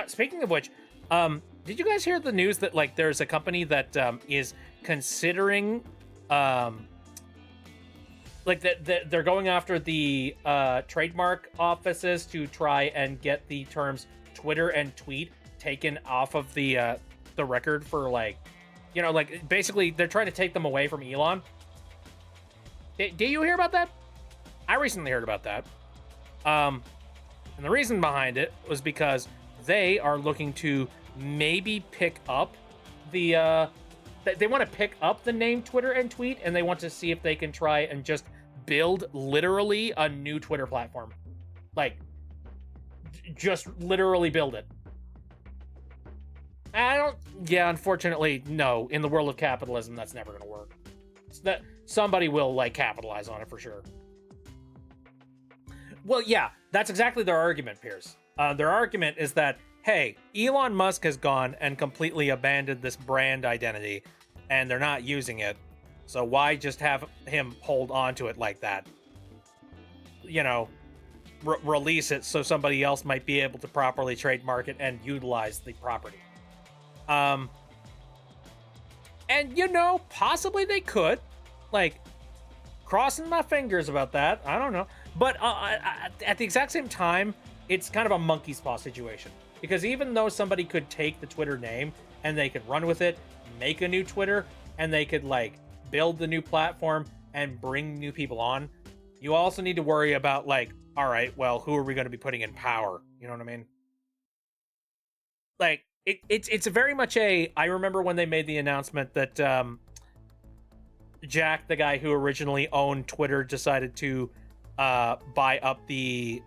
Speaking of which, did you guys hear the news that, like, there's a company that is considering, like, that they're going after the trademark offices to try and get the terms Twitter and tweet taken off of the record for, like, you know, like, basically, they're trying to take them away from Elon. Did you hear about that? I recently heard about that. And the reason behind it was because they are looking to maybe pick up the, they want to pick up the name Twitter and tweet, and they want to see if they can try and just build literally a new Twitter platform. Like, just literally build it. Unfortunately, no. In the world of capitalism, that's never going to work. That somebody will, like, capitalize on it for sure. Well, yeah, that's exactly their argument, Pierce. Their argument is that, hey, Elon Musk has gone and completely abandoned this brand identity, and they're not using it. So why just have him hold on to it like that? You know, release it so somebody else might be able to properly trademark it and utilize the property. And, you know, possibly they could. Like, crossing my fingers about that. I don't know. But at the exact same time, it's kind of a monkey's paw situation. Because even though somebody could take the Twitter name and they could run with it, make a new Twitter, and they could like build the new platform and bring new people on, you also need to worry about like, all right, well, who are we going to be putting in power? You know what I mean? Like it's very much a. I remember when they made the announcement that Jack, the guy who originally owned Twitter, decided to buy up the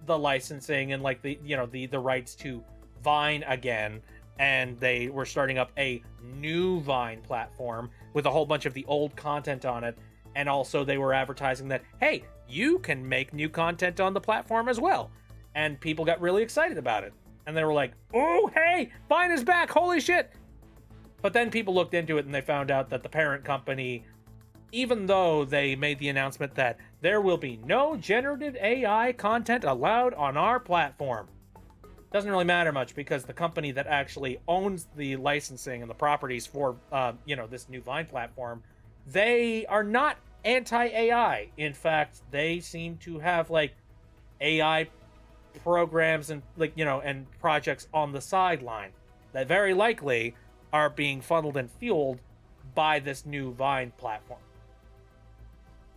licensing and like the rights to Vine again, and they were starting up a new Vine platform with a whole bunch of the old content on it, and also they were advertising that, hey, you can make new content on the platform as well, and people got really excited about it, and they were like, oh hey, Vine is back, holy shit. But then people looked into it and they found out that the parent company, even though they made the announcement that there will be no generative AI content allowed on our platform, doesn't really matter much because the company that actually owns the licensing and the properties for, this new Vine platform, they are not anti-AI. In fact, they seem to have like AI programs and and projects on the sideline that very likely are being funneled and fueled by this new Vine platform.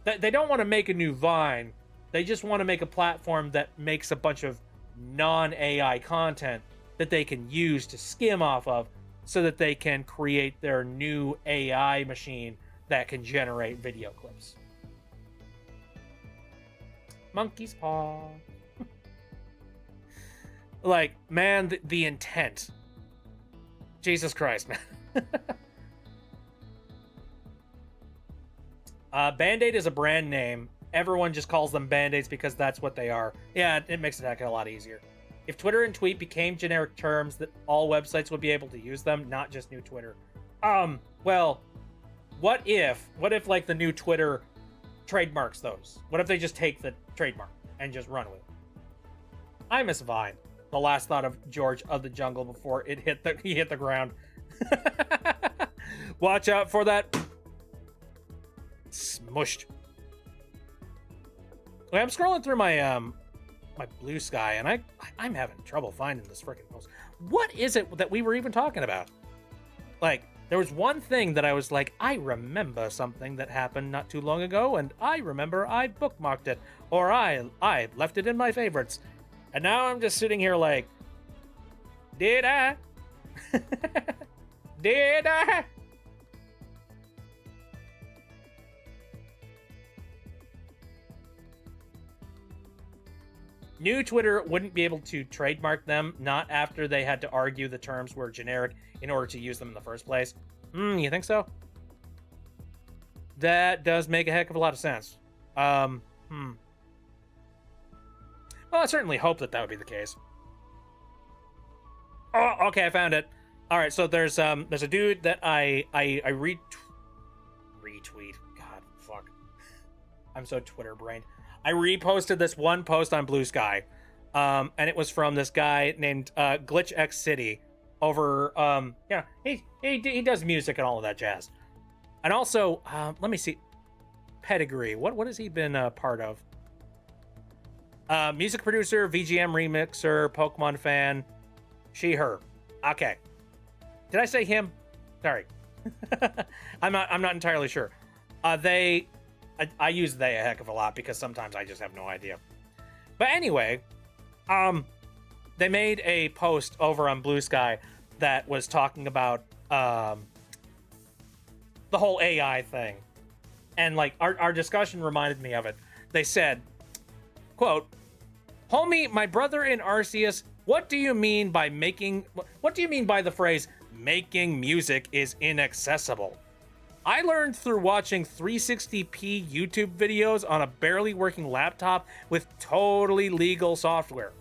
They don't want to make a new Vine. They just want to make a platform that makes a bunch of non-AI content that they can use to skim off of so that they can create their new AI machine that can generate video clips. Monkey's paw. Like, man, the intent. Jesus Christ, man. Band-Aid is a brand name. Everyone just calls them Band-Aids because that's what they are. Yeah, it makes it a heck of a lot easier. If Twitter and Tweet became generic terms, that all websites would be able to use them, not just new Twitter. Well, what if like the new Twitter trademarks those? What if they just take the trademark and just run with it? I miss Vine. The last thought of George of the Jungle before he hit the ground. Watch out for that. Smushed. Okay, I'm scrolling through my my Blue Sky, and I'm having trouble finding this freaking post. What is it that we were even talking about? Like, there was one thing that I was like, I remember something that happened not too long ago, and I remember I bookmarked it, or I left it in my favorites. And now I'm just sitting here like, did I? Did I? New Twitter wouldn't be able to trademark them, not after they had to argue the terms were generic in order to use them in the first place. You think so? That does make a heck of a lot of sense. Well, I certainly hope that would be the case. Oh, okay, I found it. All right, so there's a dude that I retweet. God, fuck. I'm so Twitter brained. I reposted this one post on Blue Sky, and it was from this guy named Glitch X City over. He does music and all of that jazz, and also let me see, Pedigree. What has he been a part of? Music producer, VGM remixer, Pokemon fan, she/her. Okay, did I say him? Sorry, I'm not entirely sure. I use they a heck of a lot because sometimes I just have no idea. But anyway, they made a post over on Blue Sky that was talking about the whole AI thing, and like our discussion reminded me of it. They said, quote, "Homie, my brother in Arceus, what do you mean by the phrase making music is inaccessible? I learned through watching 360p YouTube videos on a barely working laptop with totally legal software.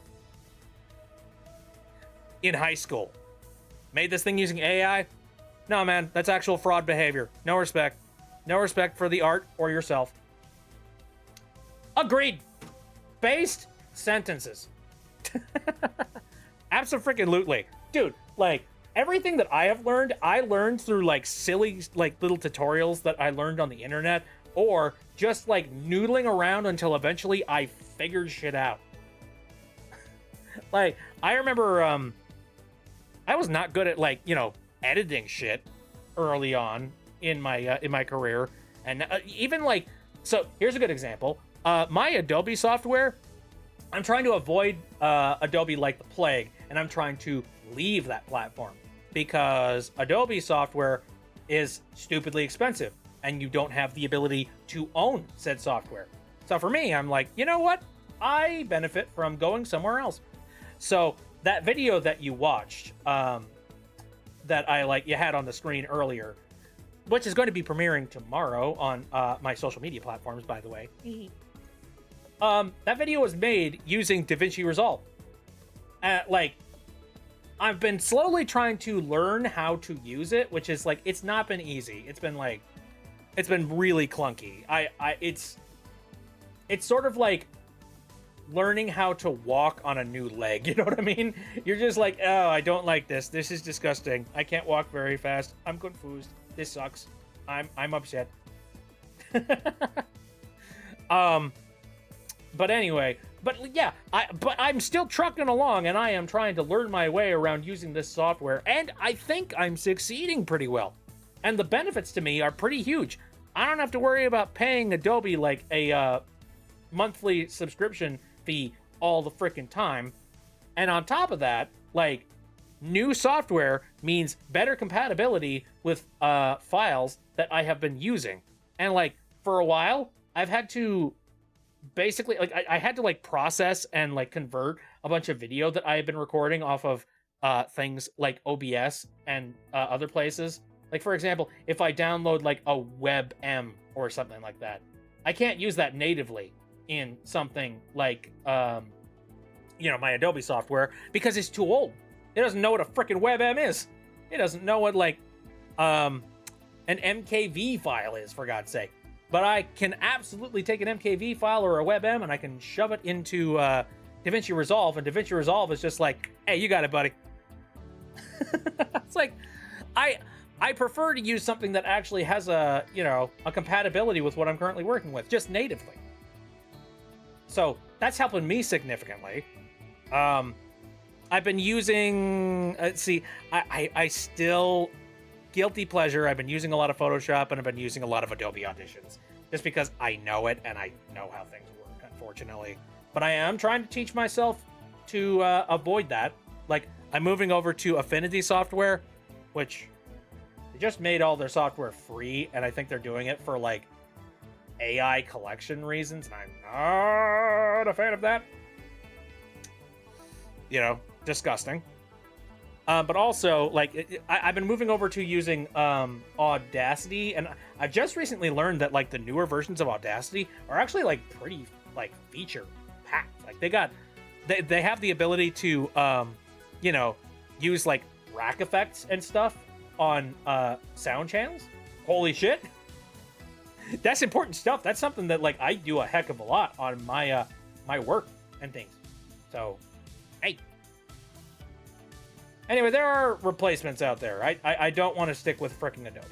In high school. Made this thing using AI? No, man, that's actual fraud behavior. No respect. No respect for the art or yourself." Agreed. Based sentences. Abso-freaking-lutely. Dude, like, everything that I have learned, I learned through, like, silly, like, little tutorials that I learned on the internet or just like noodling around until eventually I figured shit out. Like, I remember I was not good at, like, you know, editing shit early on in my career. And even like, so here's a good example. My Adobe software, I'm trying to avoid Adobe like the plague, and I'm trying to leave that platform because Adobe software is stupidly expensive and you don't have the ability to own said software. So for me, I'm like, you know what? I benefit from going somewhere else. So that video that you watched, that you had on the screen earlier, which is going to be premiering tomorrow on my social media platforms, by the way. That video was made using DaVinci Resolve. Like, I've been slowly trying to learn how to use it, which is like, it's not been easy. It's been really clunky. It's sort of like learning how to walk on a new leg. You know what I mean? You're just like, oh, I don't like this. This is disgusting. I can't walk very fast. I'm confused. This sucks. I'm upset. But anyway, but yeah, I'm still trucking along, and I am trying to learn my way around using this software, and I think I'm succeeding pretty well. And the benefits to me are pretty huge. I don't have to worry about paying Adobe like a monthly subscription fee all the freaking time. And on top of that, like, new software means better compatibility with files that I have been using. And like, for a while, I've had to basically, like, I had to like process and like convert a bunch of video that I had been recording off of things like OBS and other places. Like, for example, if I download like a WebM or something like that, I can't use that natively in something like, you know, my Adobe software because it's too old. It doesn't know what a freaking WebM is. It doesn't know what, like, an MKV file is, for God's sake. But I can absolutely take an MKV file or a WebM and I can shove it into DaVinci Resolve, and DaVinci Resolve is just like, hey, you got it, buddy. It's like, I prefer to use something that actually has a, you know, a compatibility with what I'm currently working with, just natively. So that's helping me significantly. I've been using, I still, guilty pleasure, I've been using a lot of Photoshop and I've been using a lot of Adobe Auditions. Just because I know it and I know how things work, unfortunately. But I am trying to teach myself to avoid that. Like, I'm moving over to Affinity Software, which they just made all their software free, and I think they're doing it for, like, AI collection reasons, and I'm not a fan of that. You know, disgusting. But also, like, I've been moving over to using Audacity, and I've just recently learned that, like, the newer versions of Audacity are actually, like, pretty, like, feature-packed. Like, they have the ability to, you know, use, like, rack effects and stuff on sound channels. Holy shit. That's important stuff. That's something that, like, I do a heck of a lot on my my work and things. So, hey. Anyway, there are replacements out there. I don't want to stick with frickin' Adobe.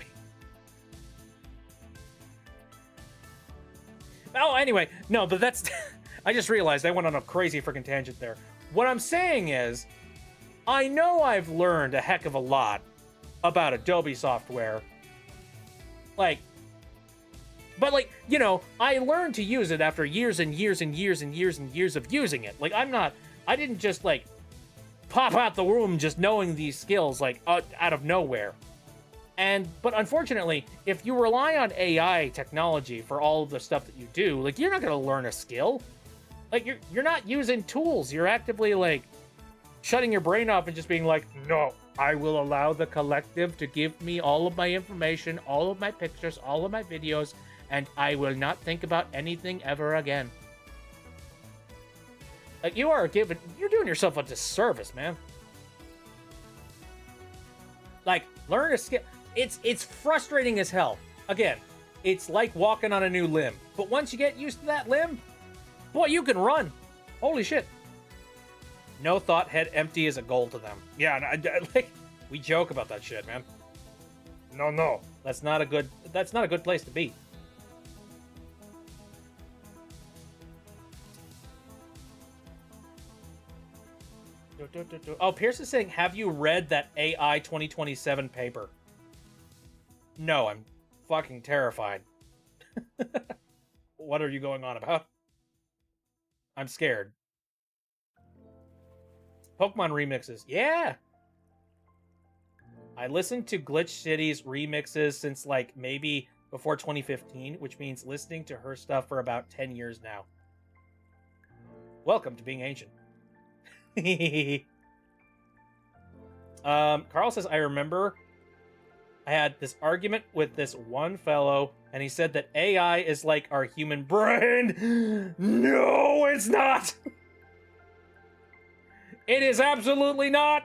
Oh, anyway, no, but that's... I just realized I went on a crazy frickin' tangent there. What I'm saying is, I know I've learned a heck of a lot about Adobe software. Like, but, like, you know, I learned to use it after years and years and years and years and years of using it. Like, I didn't just, like, pop out the womb just knowing these skills, like, out of nowhere. But unfortunately, if you rely on AI technology for all of the stuff that you do, like, you're not going to learn a skill. Like, you're not using tools. You're actively, like, shutting your brain off and just being like, no, I will allow the collective to give me all of my information, all of my pictures, all of my videos, and I will not think about anything ever again. Like, you're doing yourself a disservice, man. Like, learn a skill. It's frustrating as hell. Again, it's like walking on a new limb. But once you get used to that limb, boy, you can run. Holy shit. No thought, head empty is a goal to them. Yeah, like, we joke about that shit, man. No. That's not a good place to be. Oh, Pierce is saying, have you read that AI 2027 paper? No, I'm fucking terrified. What are you going on about? I'm scared. Pokemon remixes. Yeah! I listened to Glitch City's remixes since, like, maybe before 2015, which means listening to her stuff for about 10 years now. Welcome to being ancient. Carl says, I remember I had this argument with this one fellow, and he said that AI is like our human brain. No, it's not! It is absolutely not!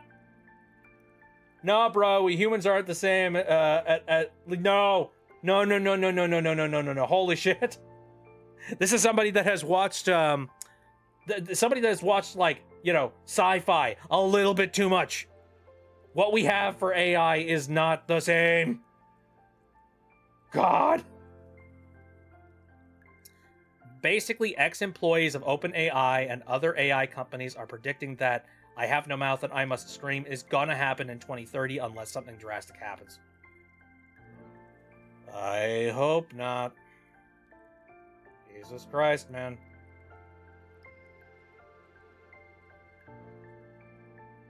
No, bro, we humans aren't the same. No. No. Holy shit. This is somebody that has watched, somebody that has watched, like, you know, sci-fi a little bit too much. What we have for AI is not the same. God. Basically, ex-employees of OpenAI and other AI companies are predicting that I Have No Mouth and I Must Scream is gonna happen in 2030 unless something drastic happens. I hope not. Jesus Christ, man.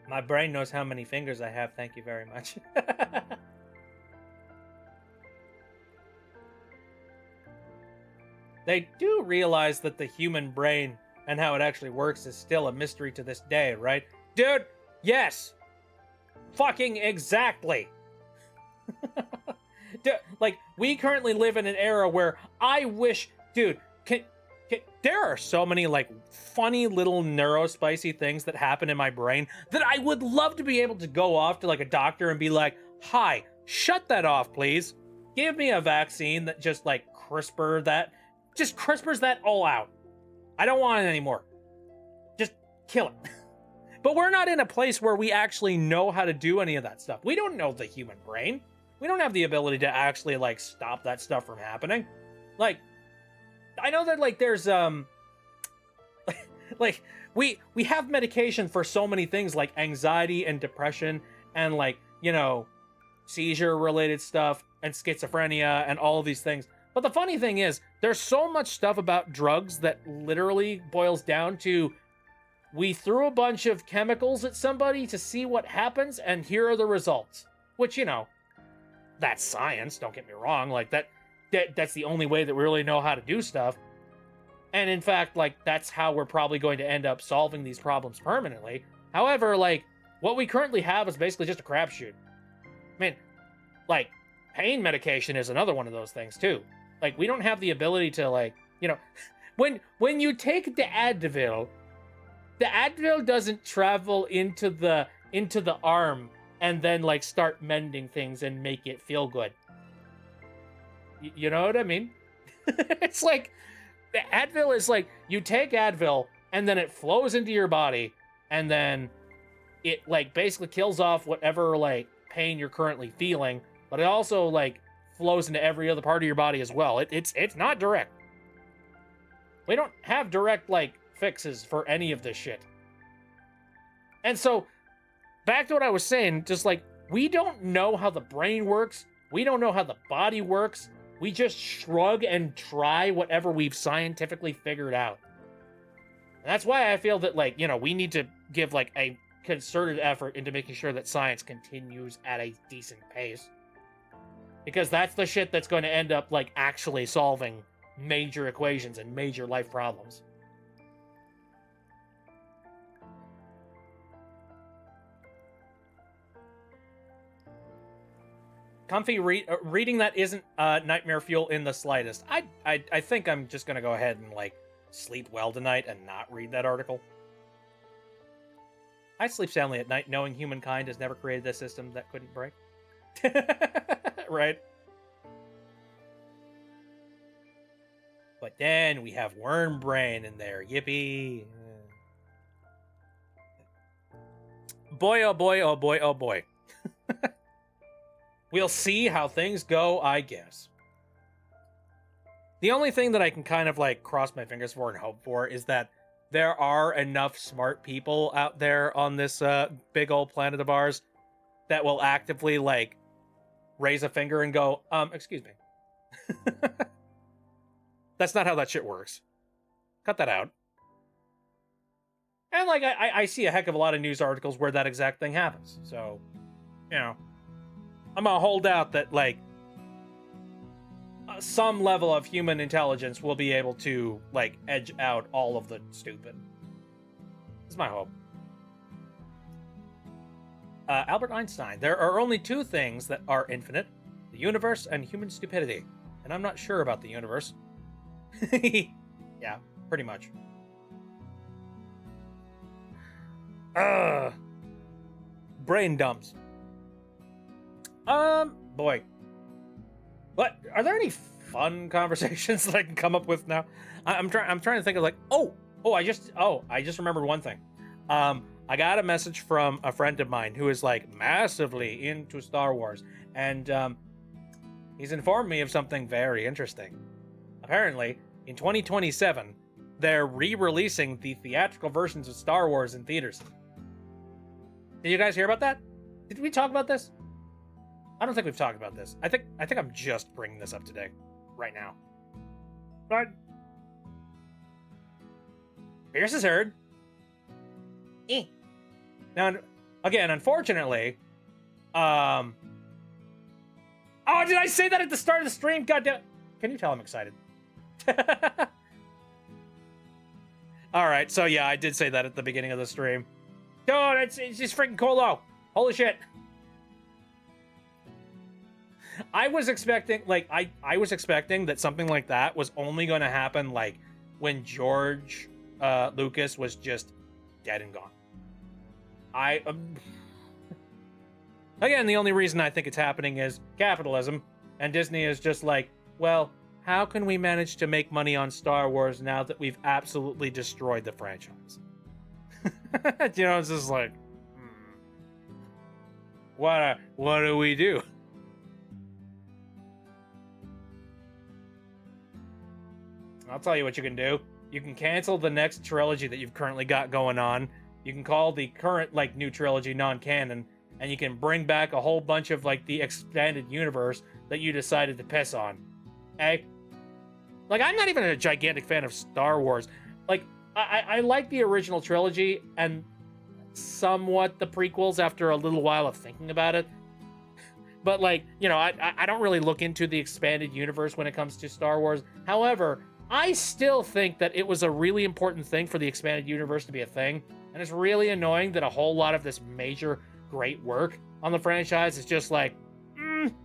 My brain knows how many fingers I have, thank you very much. They do realize that the human brain and how it actually works is still a mystery to this day, right? Dude, yes! Fucking exactly! Dude, like, we currently live in an era where I wish... Dude, there are so many, like, funny little neurospicy things that happen in my brain that I would love to be able to go off to, like, a doctor and be like, hi, shut that off, please. Give me a vaccine that just, like, crispers that all out. I don't want it anymore. Just kill it. But we're not in a place where we actually know how to do any of that stuff. We don't know the human brain. We don't have the ability to actually, like, stop that stuff from happening. Like, I know that, like, there's, like, we have medication for so many things, like anxiety and depression and, like, you know, seizure-related stuff and schizophrenia and all of these things. But the funny thing is, there's so much stuff about drugs that literally boils down to, we threw a bunch of chemicals at somebody to see what happens, and here are the results. Which, you know, that's science, don't get me wrong. Like, that's the only way that we really know how to do stuff. And in fact, like, that's how we're probably going to end up solving these problems permanently. However, like, what we currently have is basically just a crapshoot. I mean, like, pain medication is another one of those things, too. Like, we don't have the ability to, like, you know, when you take the Advil doesn't travel into the arm and then, like, start mending things and make it feel good. You know what I mean? It's like, the Advil is like, you take Advil and then it flows into your body and then it, like, basically kills off whatever, like, pain you're currently feeling, but it also, like, flows into every other part of your body as well. It's not direct. We don't have direct, like, fixes for any of this shit. And so, back to what I was saying, just like, we don't know how the brain works. We don't know how the body works. We just shrug and try whatever we've scientifically figured out. And that's why I feel that, like, you know, we need to give, like, a concerted effort into making sure that science continues at a decent pace. Because that's the shit that's going to end up, like, actually solving major equations and major life problems. Comfy, reading that isn't nightmare fuel in the slightest. I think I'm just going to go ahead and, like, sleep well tonight and not read that article. I sleep soundly at night knowing humankind has never created a system that couldn't break. Right? But then we have Worm Brain in there. Yippee. Boy, oh boy, oh boy, oh boy. We'll see how things go, I guess. The only thing that I can kind of, like, cross my fingers for and hope for is that there are enough smart people out there on this big old planet of ours that will actively like raise a finger and go, excuse me. That's not how that shit works. Cut that out. And like I see a heck of a lot of news articles where that exact thing happens. So, you know, I'm gonna hold out that like some level of human intelligence will be able to like edge out all of the stupid. That's my hope. Albert Einstein. There are only two things that are infinite: the universe and human stupidity. And I'm not sure about the universe. Yeah, pretty much. Brain dumps. Boy. What? Are there any fun conversations that I can come up with now? I'm trying to think of like, I just remembered one thing. I got a message from a friend of mine who is like massively into Star Wars, and he's informed me of something very interesting. Apparently, in 2027, they're re-releasing the theatrical versions of Star Wars in theaters. Did you guys hear about that? Did we talk about this? I don't think we've talked about this. I think I'm just bringing this up today, right now. But Pierce has heard. Now, again, unfortunately, oh, did I say that at the start of the stream? Goddamn! Can you tell I'm excited? All right, so yeah, I did say that at the beginning of the stream. Dude, it's just freaking Colo. Holy shit! I was expecting, like, I was expecting that something like that was only going to happen, like, when George Lucas was just dead and gone. Again, the only reason I think it's happening is capitalism, and Disney is just like, well, how can we manage to make money on Star Wars now that we've absolutely destroyed the franchise? You know, it's just like, what do we do? I'll tell you what you can do. You can cancel the next trilogy that you've currently got going on. You can call the current, like, new trilogy non-canon, and you can bring back a whole bunch of, like, the expanded universe that you decided to piss on. Okay? Like, I'm not even a gigantic fan of Star Wars. Like, I like the original trilogy and somewhat the prequels after a little while of thinking about it. But, like, you know, I don't really look into the expanded universe when it comes to Star Wars. However, I still think that it was a really important thing for the expanded universe to be a thing. And it's really annoying that a whole lot of this major great work on the franchise is just like,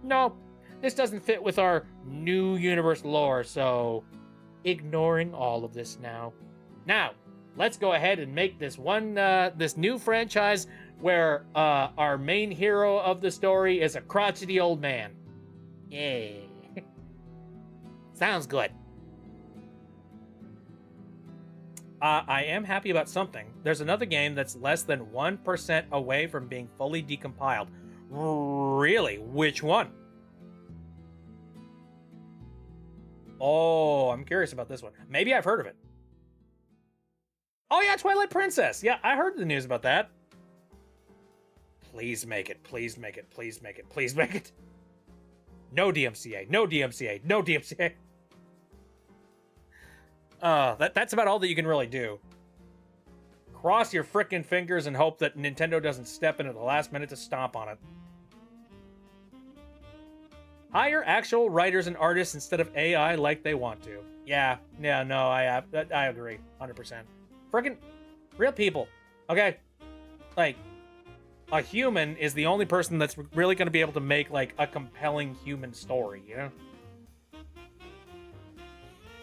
no, this doesn't fit with our new universe lore, so ignoring all of this now. Now, let's go ahead and make this this new franchise where our main hero of the story is a crotchety old man. Yay. Sounds good. I am happy about something. There's another game that's less than 1% away from being fully decompiled. Really? Which one? Oh, I'm curious about this one. Maybe I've heard of it. Oh yeah, Twilight Princess. Yeah, I heard the news about that. Please make it. Please make it. Please make it. Please make it. No DMCA. No DMCA. No DMCA. That's about all that you can really do. Cross your frickin' fingers and hope that Nintendo doesn't step in at the last minute to stomp on it. Hire actual writers and artists instead of AI like they want to. Yeah, no, I agree, 100%. Frickin' real people, okay? Like, a human is the only person that's really going to be able to make, like, a compelling human story, you know?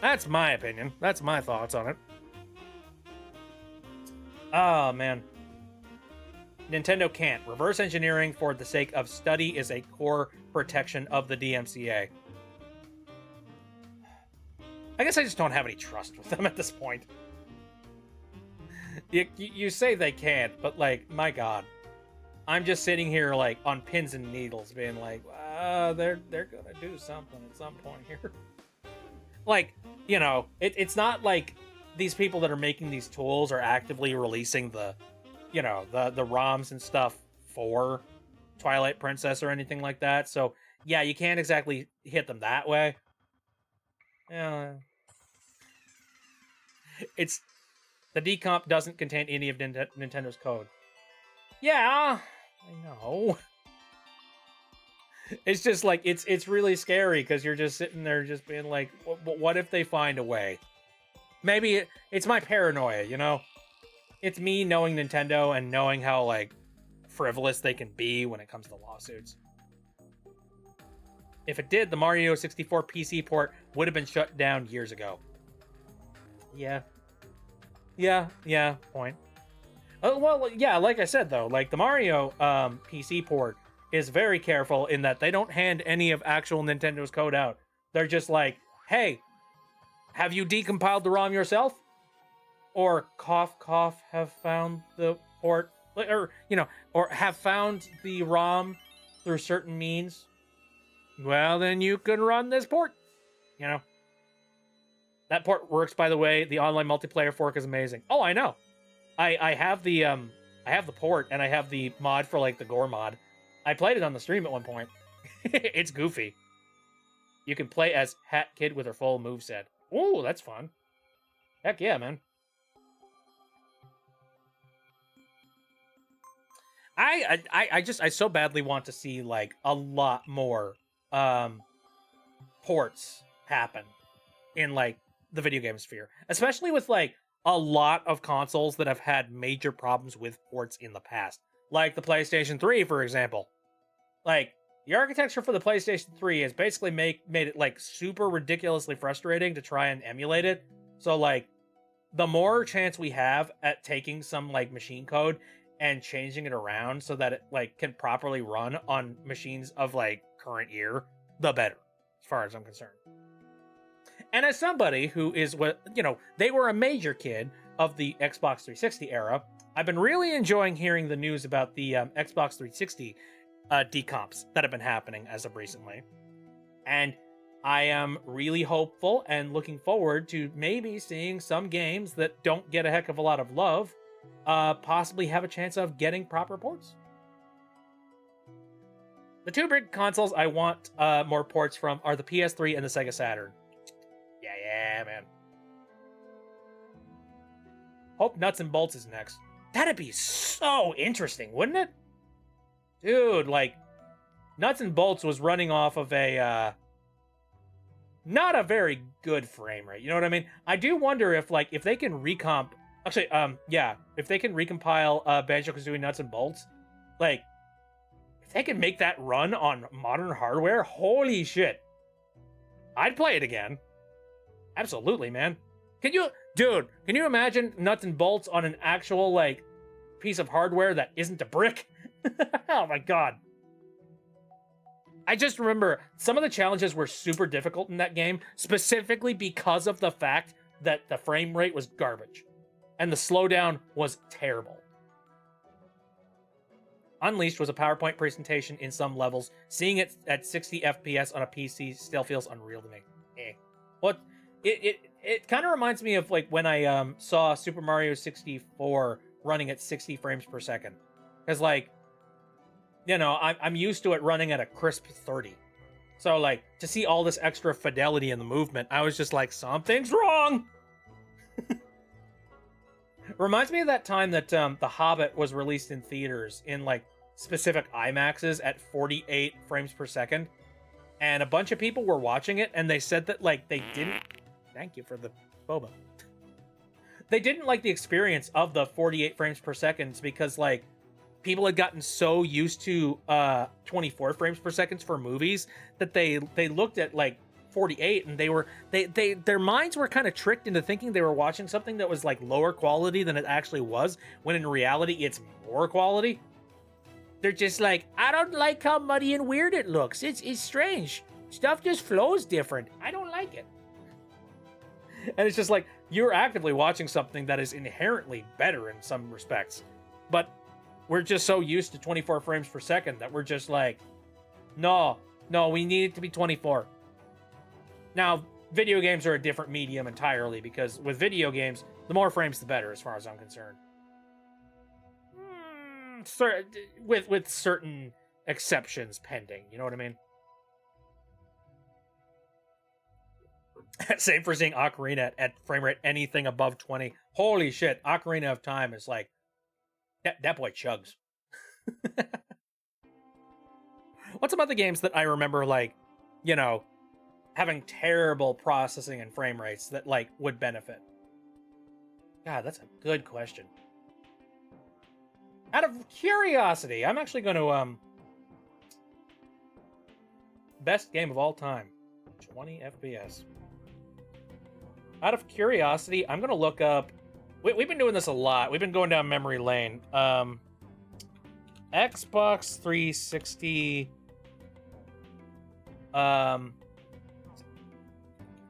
That's my opinion. That's my thoughts on it. Oh, man. Nintendo can't. Reverse engineering for the sake of study is a core protection of the DMCA. I guess I just don't have any trust with them at this point. You say they can't, but, like, my God. I'm just sitting here, like, on pins and needles, being like, they're gonna do something at some point here. Like, you know, it's not like these people that are making these tools are actively releasing the, you know, the ROMs and stuff for Twilight Princess or anything like that. So yeah, you can't exactly hit them that way. Yeah, it's the decomp doesn't contain any of Nintendo's code. Yeah, I know. It's just like it's really scary because you're just sitting there just being like, what if they find a way? Maybe it's my paranoia, you know? It's me knowing Nintendo and knowing how, like, frivolous they can be when it comes to lawsuits. If it did, the Mario 64 PC port would have been shut down years ago. Yeah. Yeah, point. Well, yeah, like I said, though, like, the Mario PC port is very careful in that they don't hand any of actual Nintendo's code out. They're just like, hey, have you decompiled the ROM yourself? Or cough, cough, have found the port, or, you know, or have found the ROM through certain means. Well, then you can run this port, you know. That port works, by the way. The online multiplayer fork is amazing. Oh, I know. I have the port, and I have the mod for, like, the gore mod. I played it on the stream at one point. It's goofy. You can play as Hat Kid with her full moveset. Ooh, that's fun. Heck yeah, man. I so badly want to see, like, a lot more ports happen in, like, the video game sphere, especially with, like, a lot of consoles that have had major problems with ports in the past, like the PlayStation 3, for example. Like, the architecture for the PlayStation 3 has basically made it, like, super ridiculously frustrating to try and emulate it. So, like, the more chance we have at taking some, like, machine code and changing it around so that it, like, can properly run on machines of, like, current year, the better, as far as I'm concerned. And as somebody who is, what, you know, they were a major kid of the Xbox 360 era, I've been really enjoying hearing the news about the Xbox 360 decomps that have been happening as of recently. And I am really hopeful and looking forward to maybe seeing some games that don't get a heck of a lot of love possibly have a chance of getting proper ports. The two big consoles I want more ports from are the PS3 and the Sega Saturn. Yeah, man. Hope Nuts and Bolts is next. That'd be so interesting, wouldn't it? Dude, like, Nuts and Bolts was running off of a, not a very good frame rate, you know what I mean? I do wonder if, like, if they can recomp, actually, if they can recompile Banjo-Kazooie Nuts and Bolts, like, if they can make that run on modern hardware, holy shit. I'd play it again. Absolutely, man. Can you imagine Nuts and Bolts on an actual, like, piece of hardware that isn't a brick? Oh my god. I just remember some of the challenges were super difficult in that game, specifically because of the fact that the frame rate was garbage and the slowdown was terrible. Unleashed was a PowerPoint presentation in some levels. Seeing it at 60 FPS on a PC still feels unreal to me. What? It kind of reminds me of, like, when I saw Super Mario 64 running at 60 frames per second. Because, like, you know, I'm used to it running at a crisp 30. So, like, to see all this extra fidelity in the movement, I was just like, something's wrong! Reminds me of that time that The Hobbit was released in theaters in, like, specific IMAXs at 48 frames per second. And a bunch of people were watching it, and they said that, like, they didn't... Thank you for the boba. They didn't like the experience of the 48 frames per second because, like, people had gotten so used to 24 frames per second for movies that they looked at, like, 48 and their minds were kind of tricked into thinking they were watching something that was, like, lower quality than it actually was, when in reality it's more quality. They're just like, I don't like how muddy and weird it looks. It's strange. Stuff just flows different. I don't like it. And it's just like, you're actively watching something that is inherently better in some respects. But we're just so used to 24 frames per second that we're just like, no, we need it to be 24. Now, video games are a different medium entirely, because with video games, the more frames the better, as far as I'm concerned. With certain exceptions pending, you know what I mean? Same for seeing Ocarina at frame rate anything above 20. Holy shit, Ocarina of Time is like, that boy chugs. What's some other games that I remember, like, you know, having terrible processing and frame rates that, like, would benefit? God, that's a good question. Out of curiosity, I'm actually going to, best game of all time. 20 FPS. Out of curiosity, I'm going to look up... We've been doing this a lot. We've been going down memory lane. Xbox 360...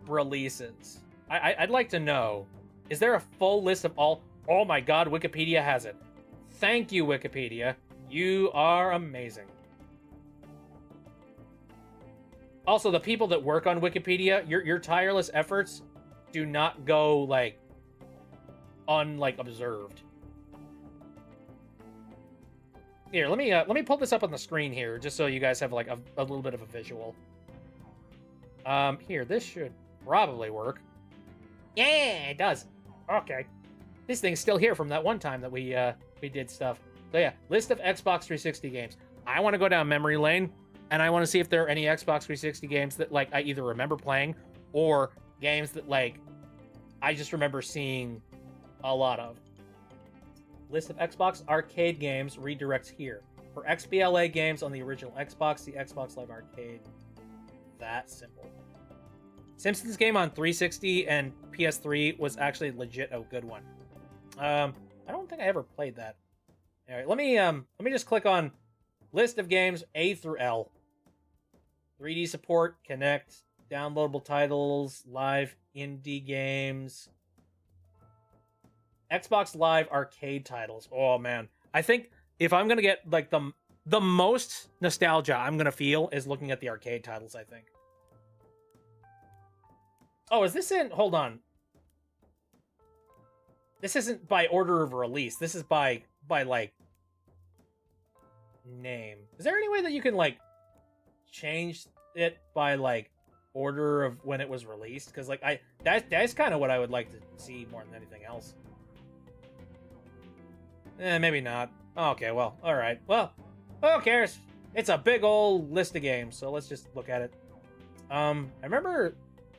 releases. I'd like to know, is there a full list of all... Oh my god, Wikipedia has it. Thank you, Wikipedia. You are amazing. Also, the people that work on Wikipedia, your tireless efforts do not go, like, observed. Here, let me pull this up on the screen here, just so you guys have, like, a little bit of a visual. Here, this should probably work. Yeah, it does. Okay. This thing's still here from that one time that we did stuff. So yeah, list of Xbox 360 games. I want to go down memory lane, and I want to see if there are any Xbox 360 games that, like, I either remember playing, or games that, like, I just remember seeing a lot of. List of Xbox arcade games redirects here. For XBLA games on the original Xbox, the Xbox Live Arcade. That simple. Simpsons game on 360 and PS3 was actually legit a good one. I don't think I ever played that. All right, let me just click on list of games A through L. 3D support, Connect, downloadable titles, live indie games, Xbox Live arcade titles. Oh man, I think if I'm gonna get, like, the most nostalgia I'm gonna feel is looking at the arcade titles, I think. Oh, is this in... Hold on. This isn't by order of release. This is by like, name. Is there any way that you can, like, change it by, like, order of when it was released? Because, like, that's kind of what I would like to see more than anything else. Maybe not. Okay, well, alright. Well, who cares? It's a big old list of games, so let's just look at it. I remember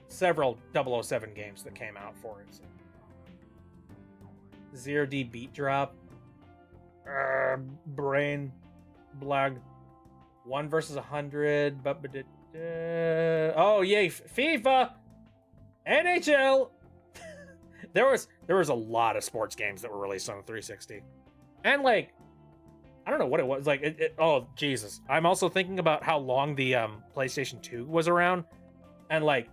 several 007 games that came out for it. So. 0D Beat Drop. Brain Blag. 1 versus 100. Oh, yay. FIFA. NHL. There was a lot of sports games that were released on the 360. And, like, I don't know what it was. Like, oh, Jesus. I'm also thinking about how long the PlayStation 2 was around. And, like,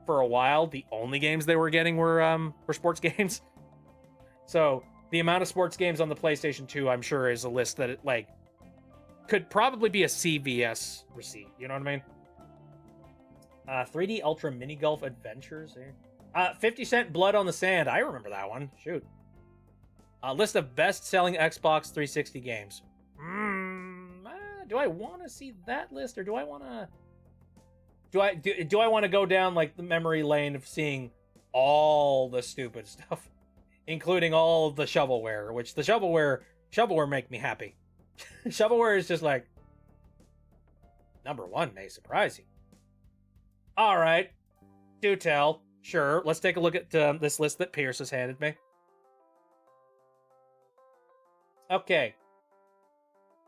for a while, the only games they were getting were sports games. So, the amount of sports games on the PlayStation 2, I'm sure, is a list that, it, like, could probably be a CVS receipt. You know what I mean? 3D Ultra Mini Golf Adventures. 50 Cent Blood on the Sand. I remember that one. Shoot. List of best-selling Xbox 360 games. Do I want to see that list, or do I want to... Do I want to go down, like, the memory lane of seeing all the stupid stuff, including all of the shovelware, which the shovelware make me happy. Shovelware is just like, number 1 may surprise you. All right, do tell. Sure, let's take a look at this list that Pierce has handed me. Okay.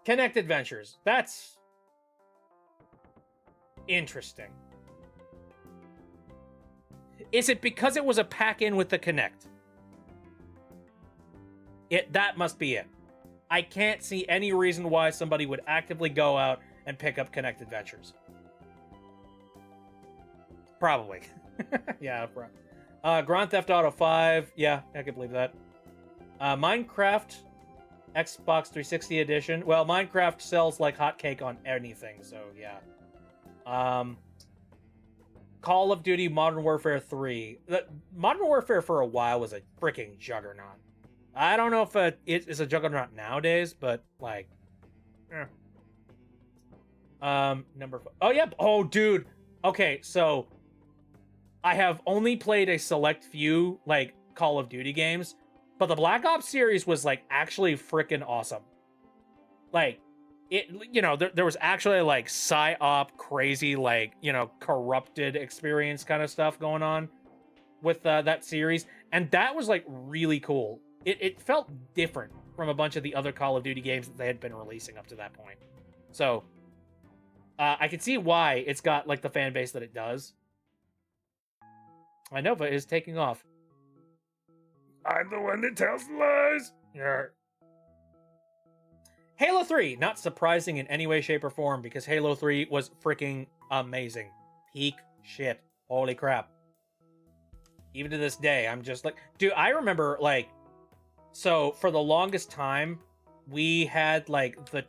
Connect Adventures. That's interesting. Is it because it was a pack-in with the Kinect? That must be it. I can't see any reason why somebody would actively go out and pick up Connect Adventures. Probably. Yeah. Grand Theft Auto 5. Yeah, I can believe that. Minecraft Xbox 360 edition. Well, Minecraft sells like hotcake on anything, so yeah. Call Call of Duty Modern Warfare 3. Modern Warfare for a while was a freaking juggernaut. I don't know if it is a juggernaut nowadays, but like, Oh yeah. Oh dude. Okay, so I have only played a select few like Call of Duty games, but the Black Ops series was like actually freaking awesome. Like it, there was actually like psyop crazy, like, corrupted experience kind of stuff going on with that series, and that was like really cool. It felt different from a bunch of the other Call of Duty games that they had been releasing up to that point. So I can see why it's got like the fan base that it does. Inova is taking off. I'm the one that tells lies. Yeah. Halo 3, not surprising in any way, shape, or form, because Halo 3 was freaking amazing. Peak shit. Holy crap. Even to this day, I'm just like... Dude, I remember, like... So, for the longest time, we had, like, the...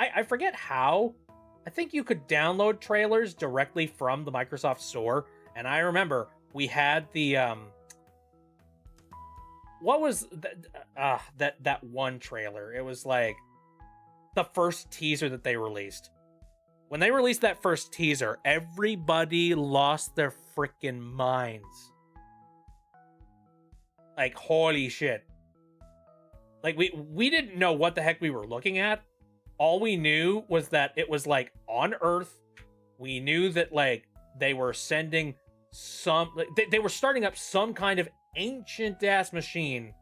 I forget how. I think you could download trailers directly from the Microsoft Store. And I remember we had the... What was... that one trailer? It was, like... the first teaser that they released. When they released that first teaser, everybody lost their freaking minds. Like, holy shit. Like, we didn't know what the heck we were looking at. All we knew was that it was, like, on Earth. We knew that, like, they were sending some... They were starting up some kind of ancient-ass machine,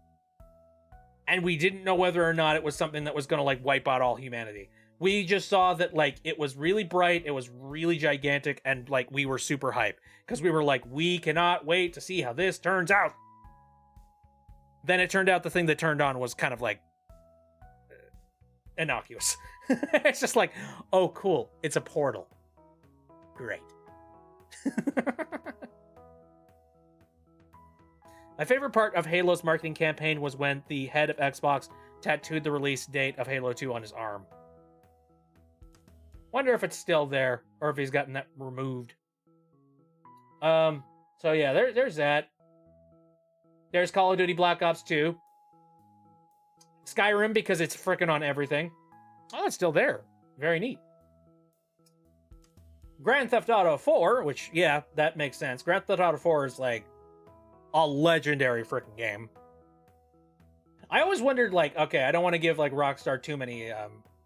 and we didn't know whether or not it was something that was going to, like, wipe out all humanity. We just saw that, like, it was really bright, it was really gigantic, and, like, we were super hyped. Because we were like, we cannot wait to see how this turns out. Then it turned out the thing that turned on was kind of, like, innocuous. It's just like, oh, cool, it's a portal. Great. My favorite part of Halo's marketing campaign was when the head of Xbox tattooed the release date of Halo 2 on his arm. Wonder if it's still there, or if he's gotten that removed. So yeah, there's that. There's Call of Duty Black Ops 2. Skyrim, because it's frickin' on everything. Oh, it's still there. Very neat. Grand Theft Auto 4, which, yeah, that makes sense. Grand Theft Auto 4 is, like, a legendary freaking game. I always wondered, like, okay, I don't want to give, like, Rockstar too many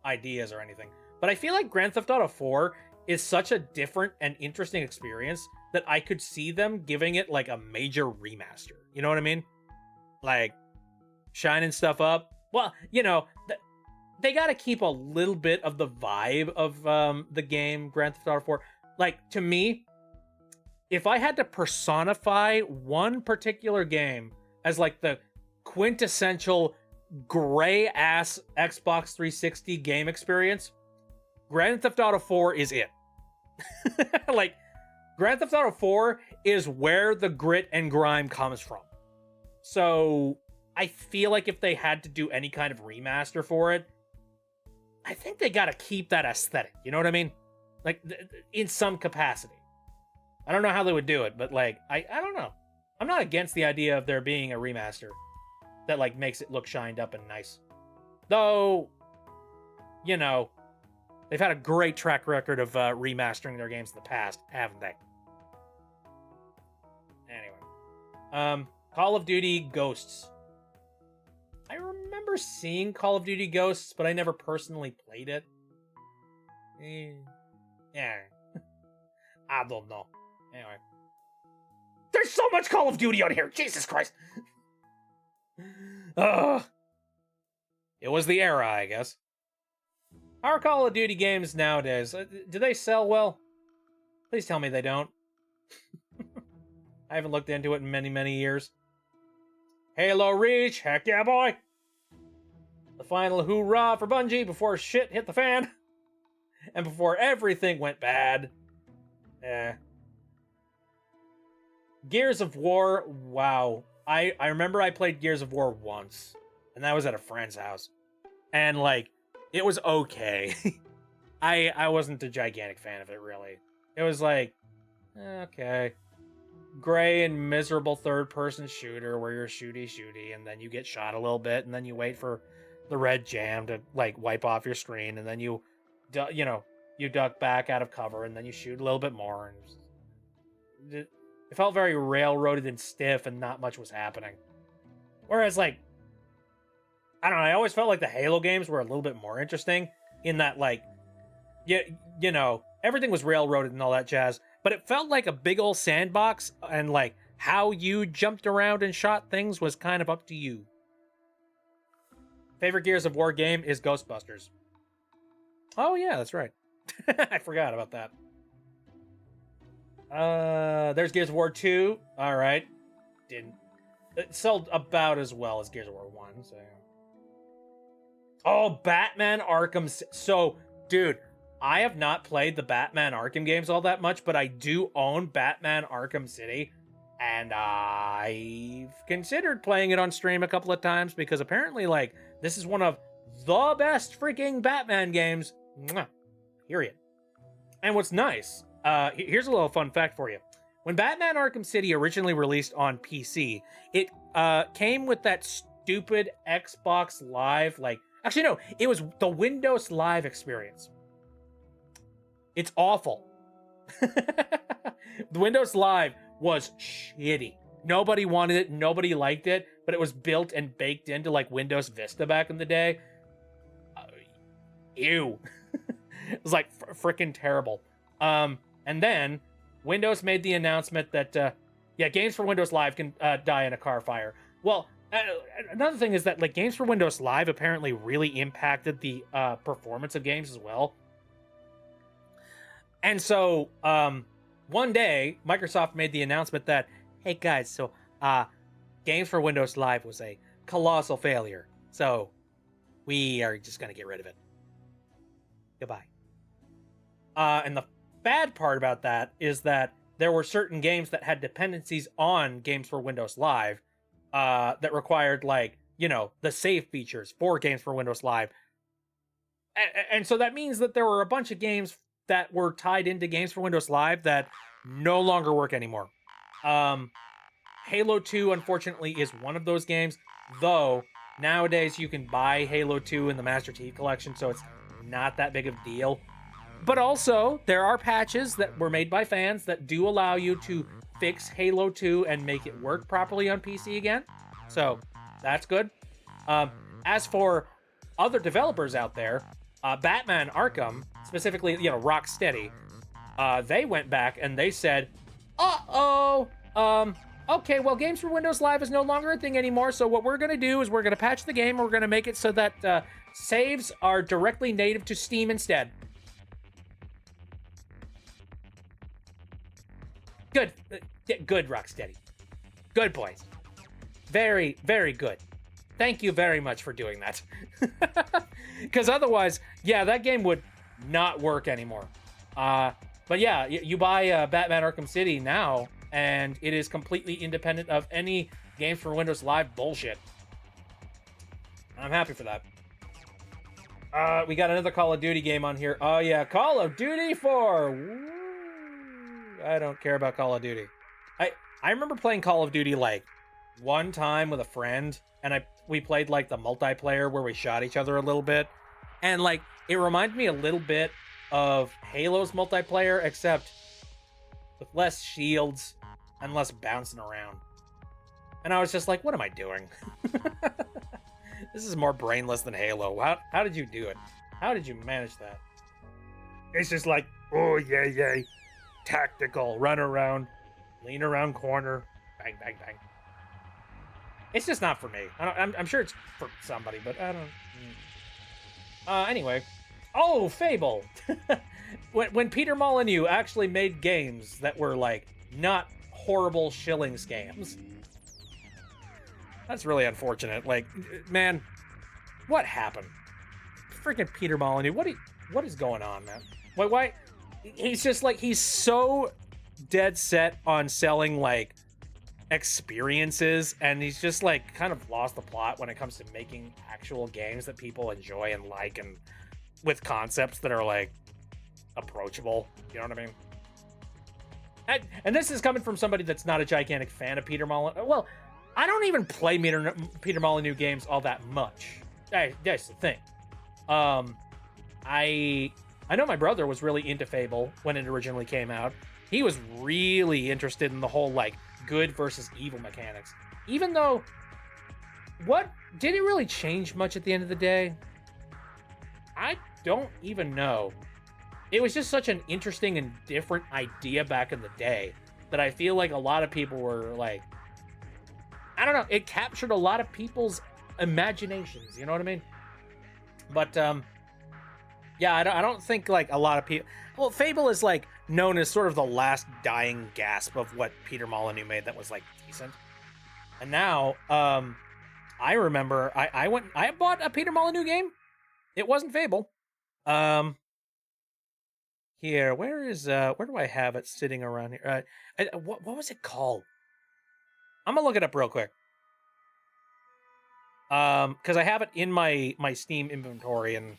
ideas or anything, but I feel like Grand Theft Auto 4 is such a different and interesting experience that I could see them giving it, like, a major remaster. You know what I mean? Like, shining stuff up. Well, they got to keep a little bit of the vibe of the game, Grand Theft Auto 4. Like, to me, if I had to personify one particular game as, like, the quintessential gray-ass Xbox 360 game experience, Grand Theft Auto 4 is it. Like, Grand Theft Auto 4 is where the grit and grime comes from. So, I feel like if they had to do any kind of remaster for it, I think they gotta keep that aesthetic. You know what I mean? Like, in some capacity. I don't know how they would do it, but, like, I don't know. I'm not against the idea of there being a remaster that, like, makes it look shined up and nice. Though, they've had a great track record of remastering their games in the past, haven't they? Anyway. Call of Duty Ghosts. I remember seeing Call of Duty Ghosts, but I never personally played it. Yeah. I don't know. Anyway. There's so much Call of Duty on here! Jesus Christ! Ugh. It was the era, I guess. How are Call of Duty games nowadays? Do they sell well? Please tell me they don't. I haven't looked into it in many, many years. Halo Reach, heck yeah, boy! The final hoorah for Bungie before shit hit the fan. And before everything went bad. Gears of War, wow. I remember I played Gears of War once. And that was at a friend's house. And, like, it was okay. I wasn't a gigantic fan of it, really. It was like, Okay. Gray and miserable third-person shooter where you're shooty, and then you get shot a little bit, and then you wait for the red jam to like wipe off your screen, and then you duck back out of cover, and then you shoot a little bit more. And it felt very railroaded and stiff, and not much was happening. Whereas, like, I don't know, I always felt like the Halo games were a little bit more interesting in that, like, you know, everything was railroaded and all that jazz, but it felt like a big old sandbox, and like how you jumped around and shot things was kind of up to you. Favorite Gears of War game is Ghostbusters. Oh yeah, that's right. I forgot about that. There's Gears of War 2. All right. It sold about as well as Gears of War 1, so. Oh, Batman Arkham. So, dude, I have not played the Batman Arkham games all that much, but I do own Batman Arkham City, and I've considered playing it on stream a couple of times because apparently, like, this is one of the best freaking Batman games. Mwah. Period. And what's nice, here's a little fun fact for you. When Batman Arkham City originally released on PC, it came with that stupid Xbox Live, like, actually no, it was the Windows Live experience. It's awful. The Windows Live was shitty. Nobody wanted it, nobody liked it, but it was built and baked into like Windows Vista back in the day. Ew. It was like freaking terrible. And then Windows made the announcement that games for Windows Live can die in a car fire. Well, another thing is that like games for Windows Live apparently really impacted the performance of games as well. And so one day Microsoft made the announcement that, hey guys, so games for Windows Live was a colossal failure, so we are just gonna get rid of it. Goodbye. And the bad part about that is that there were certain games that had dependencies on games for Windows Live that required, like, you know, the save features for games for Windows Live. And so that means that there were a bunch of games that were tied into games for Windows Live that no longer work anymore. Halo 2, unfortunately, is one of those games, though nowadays you can buy Halo 2 in the Master Chief Collection, so it's not that big of a deal. But also, there are patches that were made by fans that do allow you to fix Halo 2 and make it work properly on PC again. So, that's good. As for other developers out there, Batman Arkham, specifically, you know, Rocksteady, they went back and they said, okay, well, games for Windows Live is no longer a thing anymore, so what we're going to do is we're going to patch the game, and we're going to make it so that saves are directly native to Steam instead. Good. Good, Rocksteady. Good, boys. Very, very good. Thank you very much for doing that. Because otherwise, yeah, that game would not work anymore. But yeah, you buy Batman Arkham City now, and it is completely independent of any games for Windows Live bullshit. I'm happy for that. We got another Call of Duty game on here. Oh yeah, Call of Duty 4. Woo. I don't care about Call of Duty. I remember playing Call of Duty like one time with a friend, and we played like the multiplayer where we shot each other a little bit, and like it reminded me a little bit of Halo's multiplayer, except with less shields and less bouncing around. And I was just like, what am I doing? This is more brainless than Halo. How did you do it? How did you manage that? It's just like, oh yeah, tactical, run around, lean around corner, bang, bang, bang. It's just not for me. I'm sure it's for somebody, but I don't. Anyway. Oh, Fable. when Peter Molyneux actually made games that were like not horrible shilling scams. That's really unfortunate. Like, man, what happened? Freaking Peter Molyneux. What is going on, man? Why? He's just like, he's so dead set on selling like experiences, and he's just like kind of lost the plot when it comes to making actual games that people enjoy and like, and with concepts that are like approachable. You know what I mean? And this is coming from somebody that's not a gigantic fan of Peter Molyneux. Well, I don't even play Peter Molyneux games all that much. That's the thing. I know my brother was really into Fable when it originally came out. He was really interested in the whole like good versus evil mechanics. Even though, what did it really change much at the end of the day? I don't even know. It was just such an interesting and different idea back in the day that I feel like a lot of people were like, I don't know, it captured a lot of people's imaginations, you know what I mean? But yeah, I don't think like a lot of people. Well, Fable is like known as sort of the last dying gasp of what Peter Molyneux made that was like decent. And now, I remember I bought a Peter Molyneux game. It wasn't Fable. Here, where do I have it sitting around here? What was it called? I'm gonna look it up real quick. Because I have it in my Steam inventory and,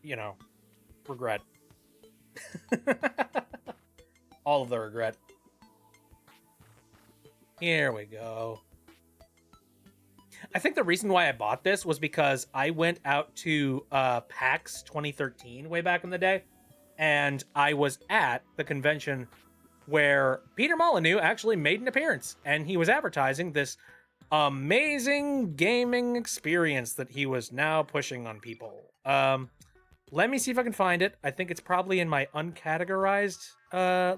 you know, regret. All of the regret. Here we go. I think the reason why I bought this was because I went out to PAX 2013 way back in the day, and I was at the convention where Peter Molyneux actually made an appearance, and he was advertising this amazing gaming experience that he was now pushing on people. Let me see if I can find it. I think it's probably in my uncategorized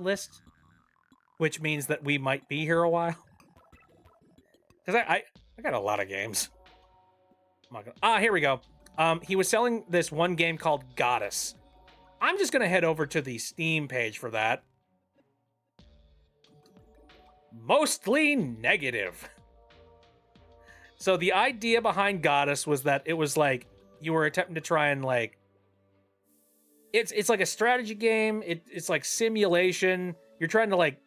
list, which means that we might be here a while. Because I got a lot of games. Here we go. He was selling this one game called Goddess. I'm just going to head over to the Steam page for that. Mostly negative. So the idea behind Goddess was that it was like you were attempting to try and like it's like a strategy game. It's like simulation. You're trying to like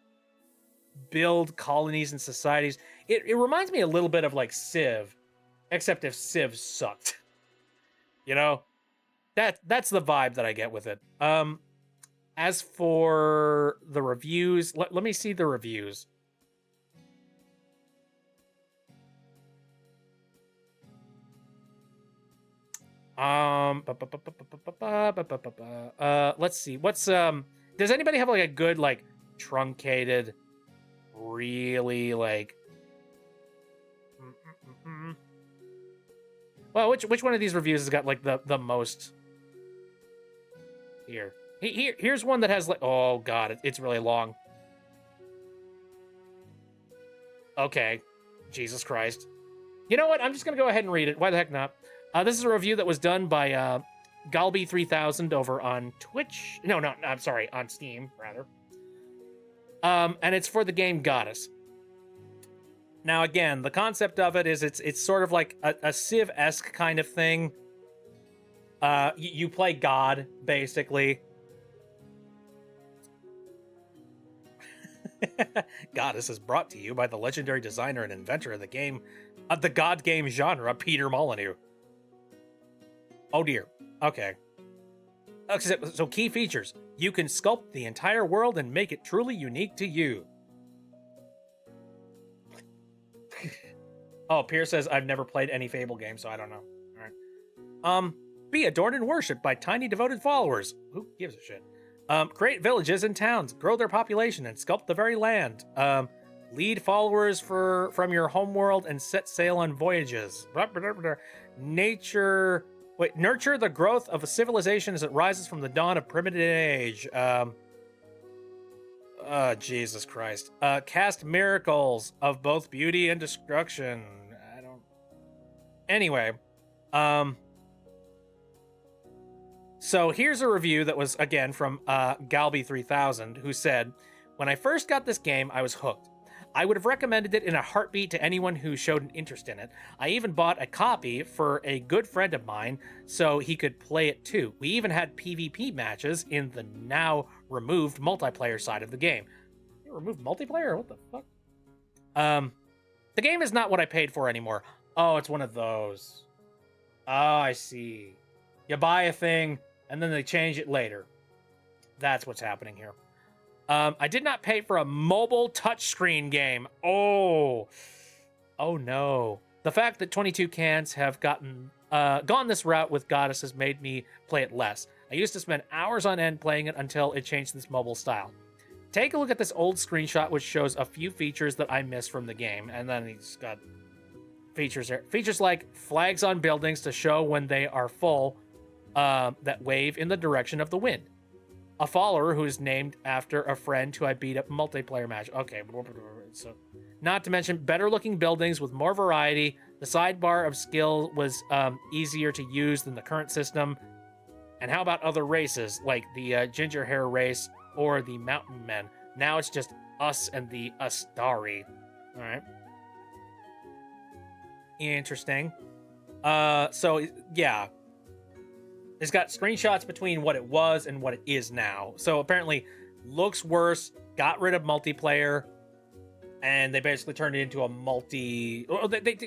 build colonies and societies. It reminds me a little bit of like Civ, except if Civ sucked. You know? That's the vibe that I get with it. As for the reviews, let me see the reviews. Let's see. What's does anybody have like a good like truncated, really like well, which one of these reviews has got like the most here? Here's one that has like, oh god, it's really long. Okay, Jesus Christ. You know what? I'm just gonna go ahead and read it. Why the heck not? This is a review that was done by Galby3000 over on Twitch. No, I'm sorry, on Steam, rather. And it's for the game Goddess. Now, again, the concept of it is it's sort of like a Civ-esque kind of thing. You play God, basically. Goddess is brought to you by the legendary designer and inventor of the game, the God game genre, Peter Molyneux. Oh dear. Okay. So key features. You can sculpt the entire world and make it truly unique to you. Oh, Pierce says, I've never played any Fable game, so I don't know. All right. Be adored and worshipped by tiny devoted followers. Who gives a shit? Create villages and towns, grow their population, and sculpt the very land. Lead followers from your homeworld and set sail on voyages. Nurture the growth of a civilization as it rises from the dawn of primitive age. Jesus Christ. Cast miracles of both beauty and destruction. Anyway, so here's a review that was, again, from Galby3000, who said, when I first got this game, I was hooked. I would have recommended it in a heartbeat to anyone who showed an interest in it. I even bought a copy for a good friend of mine so he could play it too. We even had PvP matches in the now removed multiplayer side of the game. You removed multiplayer? What the fuck? The game is not what I paid for anymore. Oh, it's one of those. Oh, I see. You buy a thing, and then they change it later. That's what's happening here. I did not pay for a mobile touchscreen game. Oh no. The fact that 22 Cans have gone this route with Goddess has made me play it less. I used to spend hours on end playing it until it changed this mobile style. Take a look at this old screenshot which shows a few features that I miss from the game, and then he's got features there. Features like flags on buildings to show when they are full that wave in the direction of the wind. A follower who is named after a friend who I beat up multiplayer match. Okay, so not to mention better looking buildings with more variety. The sidebar of skill was easier to use than the current system. And how about other races like the ginger hair race or the mountain men? Now it's just us and the Astari. All right. Interesting. So yeah. It's got screenshots between what it was and what it is now. So apparently looks worse, got rid of multiplayer, and they basically turned it into a they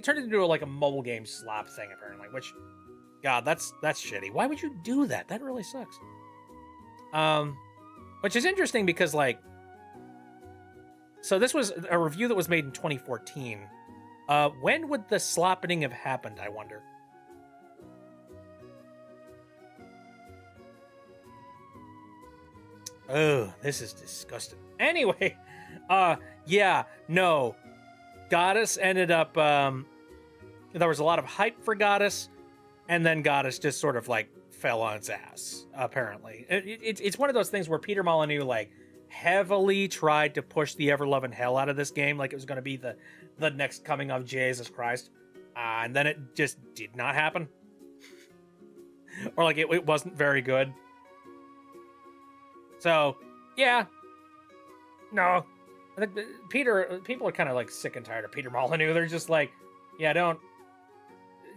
turned it into like a mobile game slap thing apparently, which, God, that's shitty. Why would you do that? That really sucks. Which is interesting because like, so this was a review that was made in 2014. When would the slappening have happened, I wonder? Oh, this is disgusting. Anyway, yeah, no. Goddess ended up, there was a lot of hype for Goddess, and then Goddess just sort of, like, fell on its ass, apparently. It's one of those things where Peter Molyneux, like, heavily tried to push the ever-loving hell out of this game, like it was going to be the next coming of Jesus Christ, and then it just did not happen. Or, like, it wasn't very good. So, yeah. No. I think people are kind of like sick and tired of Peter Molyneux. They're just like, yeah, don't.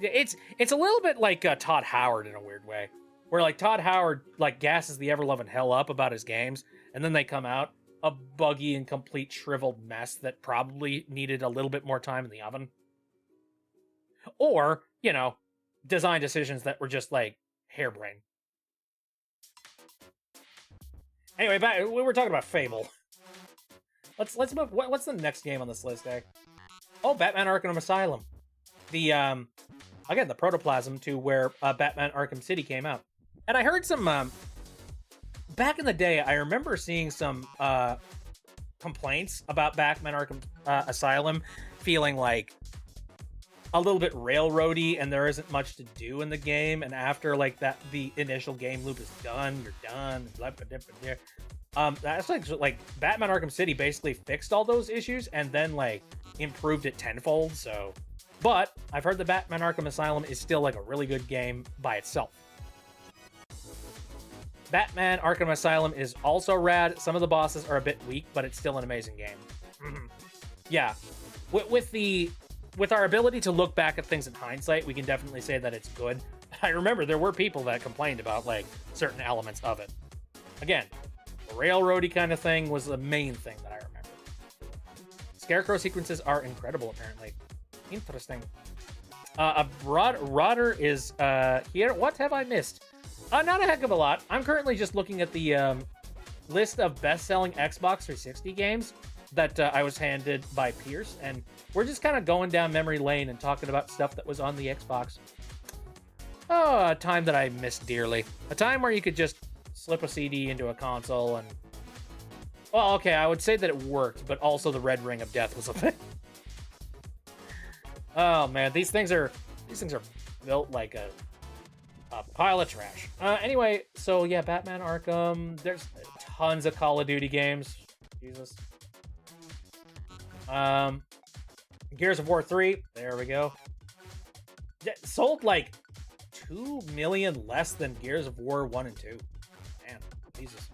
It's a little bit like Todd Howard in a weird way, where like Todd Howard like gasses the ever-loving hell up about his games, and then they come out a buggy and complete shriveled mess that probably needed a little bit more time in the oven. Or, you know, design decisions that were just like harebrained. Anyway, we were talking about Fable. Let's move. What's the next game on this list, eh? Oh, Batman Arkham Asylum. The again, the protoplasm to where Batman Arkham City came out. And I heard some back in the day, I remember seeing some complaints about Batman Arkham Asylum feeling like a little bit railroady and there isn't much to do in the game, and after like that the initial game loop is done, you're done, that's like Batman Arkham City basically fixed all those issues and then like improved it tenfold. So, but I've heard the Batman Arkham Asylum is still like a really good game by itself. Batman Arkham Asylum is also rad. Some of the bosses are a bit weak, but it's still an amazing game. Yeah, with our ability to look back at things in hindsight, we can definitely say that it's good. I remember there were people that complained about like certain elements of it. Again, the railroady kind of thing was the main thing that I remember. Scarecrow sequences are incredible, apparently. Interesting. Rodder is here. What have I missed? Not a heck of a lot. I'm currently just looking at the list of best-selling Xbox 360 games that I was handed by Pierce, and we're just kind of going down memory lane and talking about stuff that was on the Xbox. Oh, a time that I missed dearly. A time where you could just slip a CD into a console and... Well, okay, I would say that it worked, but also the Red Ring of Death was a thing. Oh, man, these things are built like a pile of trash. Anyway, so yeah, Batman Arkham. There's tons of Call of Duty games. Jesus. Gears of War 3. There we go. Sold like 2 million less than Gears of War 1 and 2. Man, Jesus.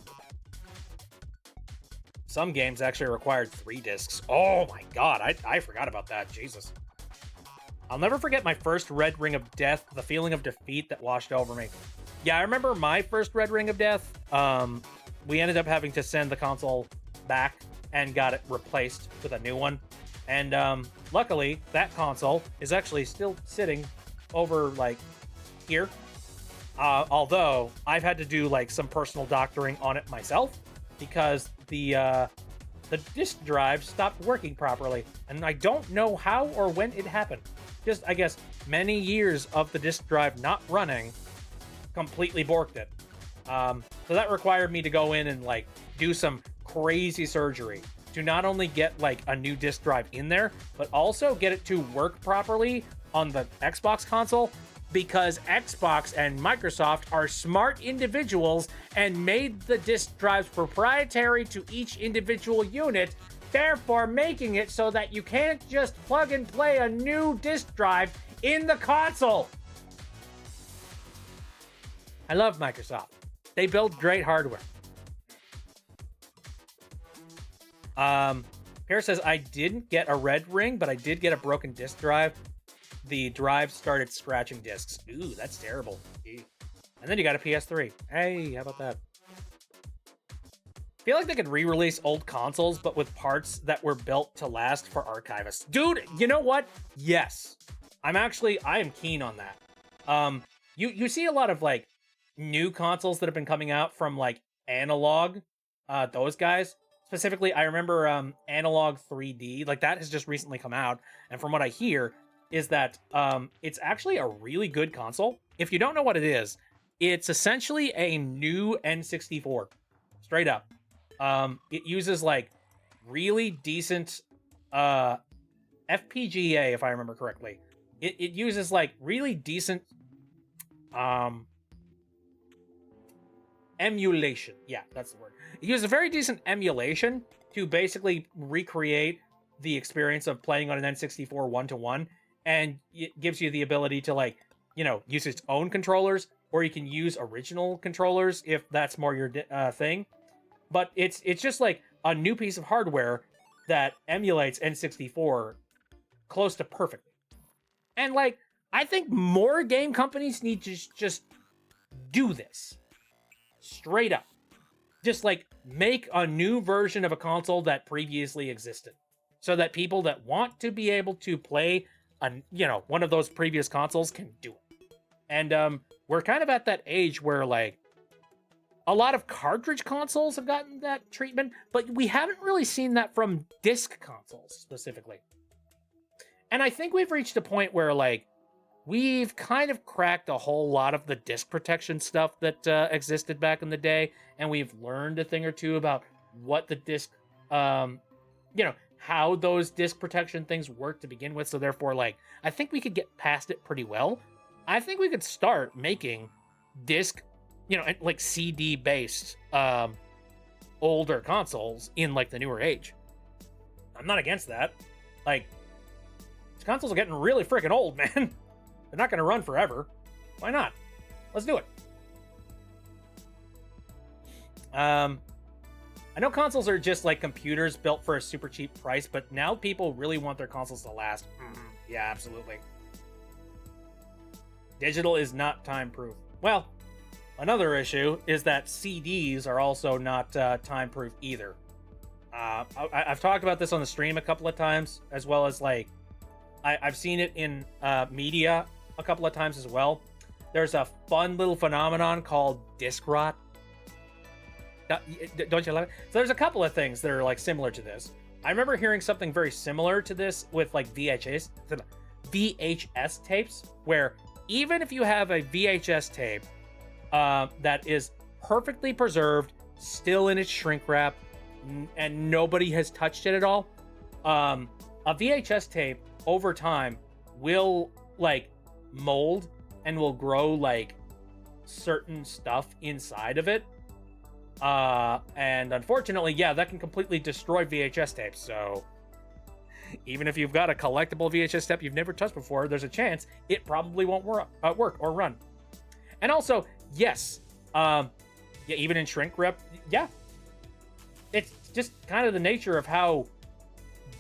Some games actually required 3 discs. Oh my god, I forgot about that. Jesus. I'll never forget my first Red Ring of Death, the feeling of defeat that washed over me. Yeah, I remember my first Red Ring of Death. We ended up having to send the console back and got it replaced with a new one. And luckily, that console is actually still sitting over, like, here. Although, I've had to do, like, some personal doctoring on it myself, because the disk drive stopped working properly, and I don't know how or when it happened. Just, I guess, many years of the disk drive not running completely borked it. So that required me to go in and like do some crazy surgery to not only get like a new disk drive in there, but also get it to work properly on the Xbox console, because Xbox and Microsoft are smart individuals and made the disk drives proprietary to each individual unit, therefore making it so that you can't just plug and play a new disk drive in the console. I love Microsoft. They build great hardware. Pierre says, I didn't get a red ring, but I did get a broken disk drive. The drive started scratching discs. Ooh, that's terrible. And then you got a PS3. Hey, how about that? I feel like they could re-release old consoles, but with parts that were built to last for archivists. Dude, you know what? Yes. I am keen on that. You see a lot of like new consoles that have been coming out from like Analog, those guys. Specifically, I remember Analog 3D, like that has just recently come out, and from what I hear is that it's actually a really good console. If you don't know what it is, it's essentially a new N64, straight up. It uses like really decent FPGA, if I remember correctly. It uses like really decent emulation. Yeah, that's the word. It uses a very decent emulation to basically recreate the experience of playing on an N64 1-to-1, and it gives you the ability to like, you know, use its own controllers, or you can use original controllers if that's more your thing. But it's just like a new piece of hardware that emulates N64 close to perfectly. And like, I think more game companies need to just do this. Straight up. Just like make a new version of a console that previously existed, so that people that want to be able to play one of those previous consoles can do it. And we're kind of at that age where like a lot of cartridge consoles have gotten that treatment, but we haven't really seen that from disc consoles specifically. And I think we've reached a point where like we've kind of cracked a whole lot of the disc protection stuff that existed back in the day, and we've learned a thing or two about what the disc, how those disc protection things work to begin with. So therefore, like, I think we could get past it pretty well. I think we could start making disc, like CD-based older consoles in like the newer age. I'm not against that. Like, these consoles are getting really freaking old, man. They're not going to run forever. Why not? Let's do it. I know consoles are just like computers built for a super cheap price, but now people really want their consoles to last. Yeah, absolutely. Digital is not time-proof. Well, another issue is that CDs are also not time-proof either. I've talked about this on the stream a couple of times, as well as like I've seen it in media a couple of times as well. There's a fun little phenomenon called disc rot. Don't you love it? So there's a couple of things that are like similar to this. I remember hearing something very similar to this with like VHS tapes, where even if you have a VHS tape that is perfectly preserved, still in its shrink wrap, and nobody has touched it at all, a VHS tape over time will like mold and will grow like certain stuff inside of it. And unfortunately, yeah, that can completely destroy VHS tapes. So even if you've got a collectible VHS tape you've never touched before, there's a chance it probably won't work or run. And also, yes, even in shrink wrap, yeah, it's just kind of the nature of how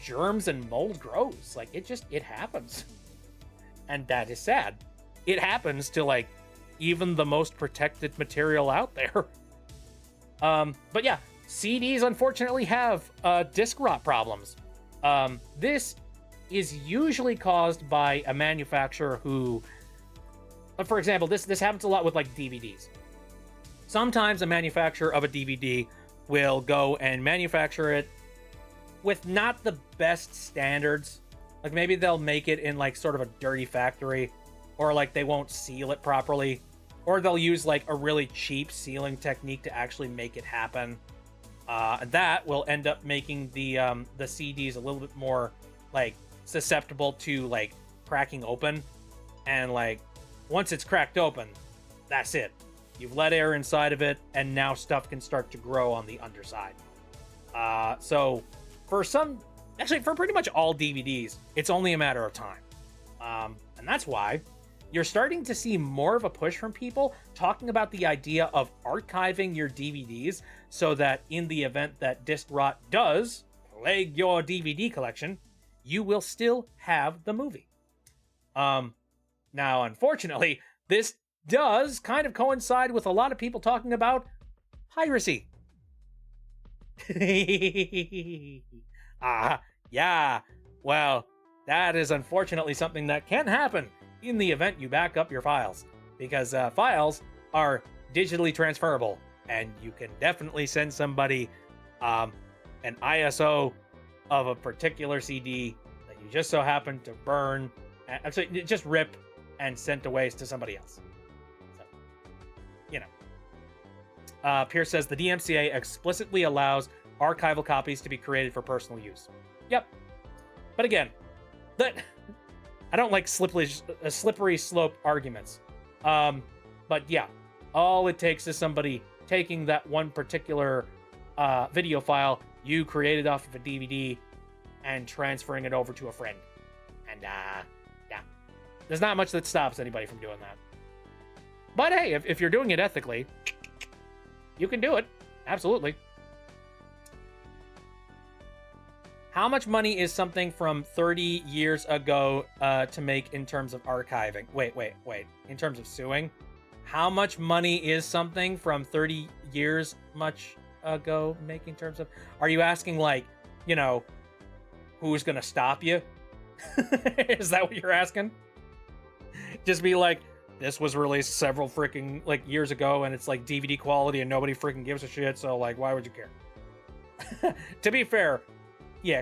germs and mold grows. Like it happens, and that is sad. It happens to like even the most protected material out there. But yeah, CDs unfortunately have disc rot problems. This is usually caused by a manufacturer who, for example, this happens a lot with like DVDs. Sometimes a manufacturer of a DVD will go and manufacture it with not the best standards. Like maybe they'll make it in like sort of a dirty factory, or like they won't seal it properly, or they'll use like a really cheap sealing technique to actually make it happen. And that will end up making the CDs a little bit more like susceptible to like cracking open. And like once it's cracked open, that's it. You've let air inside of it, and now stuff can start to grow on the underside. So for for pretty much all DVDs, it's only a matter of time. And that's why you're starting to see more of a push from people talking about the idea of archiving your DVDs so that in the event that disc rot does plague your DVD collection, you will still have the movie. Now, unfortunately, this does kind of coincide with a lot of people talking about piracy. Yeah. Well, that is unfortunately something that can happen in the event you back up your files, because files are digitally transferable, and you can definitely send somebody an ISO of a particular CD that you just so happen to burn, just rip and sent away to somebody else. So, you know. Pierce says the DMCA explicitly allows archival copies to be created for personal use. Yep. But again, I don't like slippery slope arguments. But yeah, all it takes is somebody taking that one particular video file you created off of a DVD and transferring it over to a friend. And yeah, there's not much that stops anybody from doing that. But hey, if you're doing it ethically, you can do it. Absolutely. How much money is something from 30 years ago to make in terms of archiving? Wait. In terms of suing? How much money is something from 30 years much ago make in terms of... Are you asking, like, you know, who's going to stop you? Is that what you're asking? Just be like, this was released several freaking, like, years ago, and it's, like, DVD quality, and nobody freaking gives a shit, so, like, why would you care? To be fair... Yeah.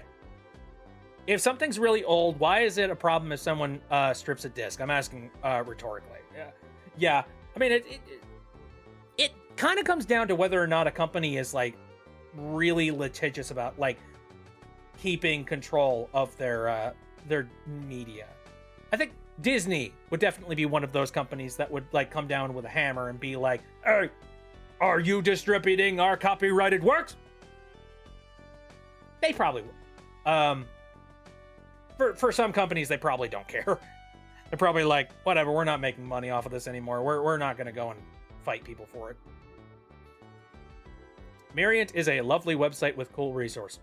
If something's really old, why is it a problem if someone strips a disc? I'm asking rhetorically. Yeah. I mean, it kind of comes down to whether or not a company is like really litigious about like keeping control of their media. I think Disney would definitely be one of those companies that would like come down with a hammer and be like, "Hey, are you distributing our copyrighted works?" They probably would. For some companies, they probably don't care. They're probably like, whatever, we're not making money off of this anymore. We're not going to go and fight people for it. Mariant is a lovely website with cool resource.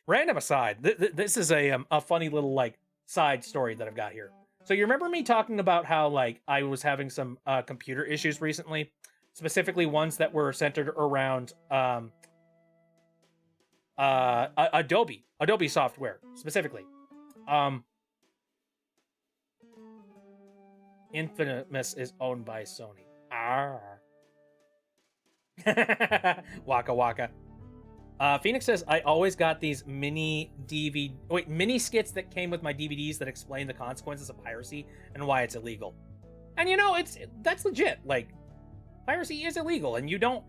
Random aside, this is a funny little like side story that I've got here. So you remember me talking about how like I was having some computer issues recently? Specifically ones that were centered around Adobe software, specifically. Infamous is owned by Sony. Waka waka. Phoenix says, I always got these mini skits that came with my DVDs that explain the consequences of piracy and why it's illegal. And you know, that's legit. Like, piracy is illegal, and you don't,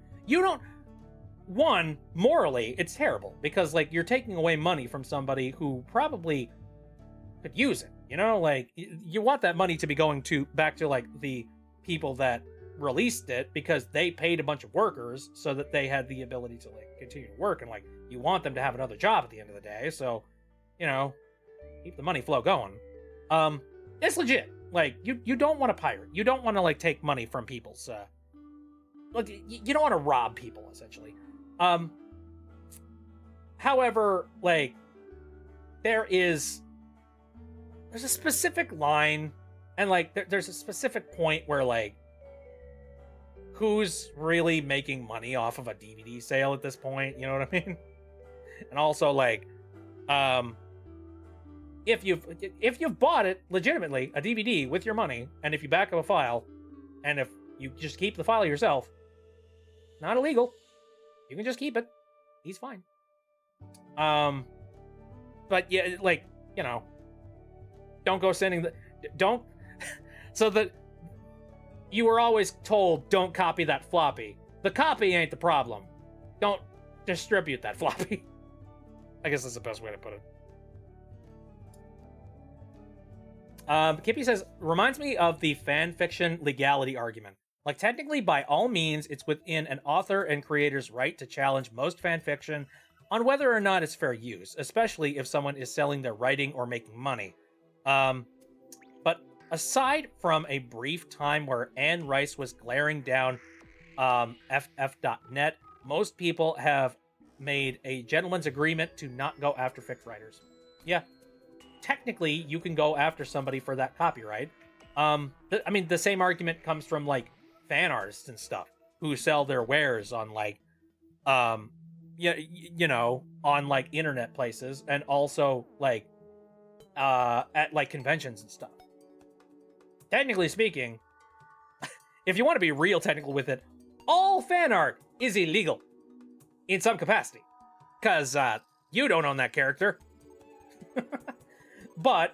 one, morally, it's terrible, because, like, you're taking away money from somebody who probably could use it, you know? Like, you want that money to be going back to, like, the people that released it, because they paid a bunch of workers so that they had the ability to, like, continue to work, and, like, you want them to have another job at the end of the day, so, you know, keep the money flow going. It's legit. Like, you don't want to pirate. You don't want to, like, take money from people's, look, you don't want to rob people, essentially. However, like, there's a specific line, and, like, there's a specific point where, like, who's really making money off of a DVD sale at this point? You know what I mean? And also, like, if you've bought it legitimately, a DVD with your money, and if you back up a file, and if you just keep the file yourself, Not illegal. You can just keep it. He's fine. But yeah, like, you know, don't go sending don't, so that you were always told, don't copy that floppy. The copy ain't the problem. Don't distribute that floppy. I guess that's the best way to put it. Kippy says, reminds me of the fan fiction legality argument. Like, technically, by all means, it's within an author and creator's right to challenge most fan fiction on whether or not it's fair use, especially if someone is selling their writing or making money. But aside from a brief time where Anne Rice was glaring down FF.net, most people have made a gentleman's agreement to not go after fic writers. Yeah. Technically, you can go after somebody for that copyright. I mean, the same argument comes from, like, fan artists and stuff who sell their wares on, like, you know, on, like, internet places, and also, like, at, like, conventions and stuff. Technically speaking, if you want to be real technical with it, all fan art is illegal in some capacity, because you don't own that character. But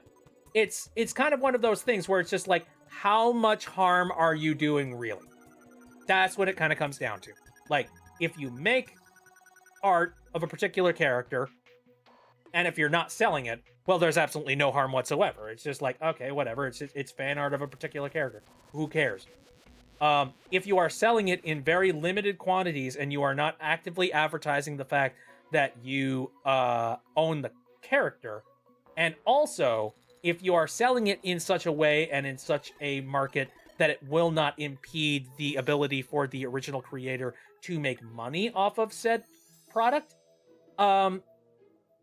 it's kind of one of those things where it's just like, how much harm are you doing really? That's what it kind of comes down to. Like, if you make art of a particular character, and if you're not selling it, well, there's absolutely no harm whatsoever. It's just like, okay, whatever. It's fan art of a particular character. Who cares? If you are selling it in very limited quantities and you are not actively advertising the fact that you own the character, and also if you are selling it in such a way and in such a market that it will not impede the ability for the original creator to make money off of said product,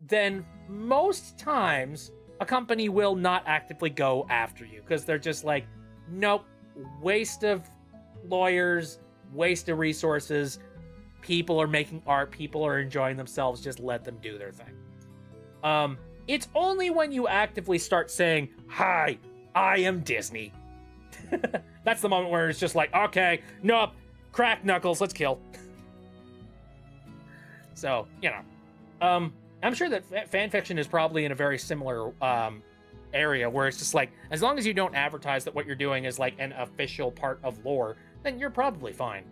then most times a company will not actively go after you because they're just like, nope, waste of lawyers, waste of resources. People are making art, people are enjoying themselves, just let them do their thing. It's only when you actively start saying, hi, I am Disney. That's the moment where it's just like, okay, nope, crack knuckles, let's kill. So, you know, I'm sure that fan fiction is probably in a very similar area where it's just like, as long as you don't advertise that what you're doing is like an official part of lore, then you're probably fine.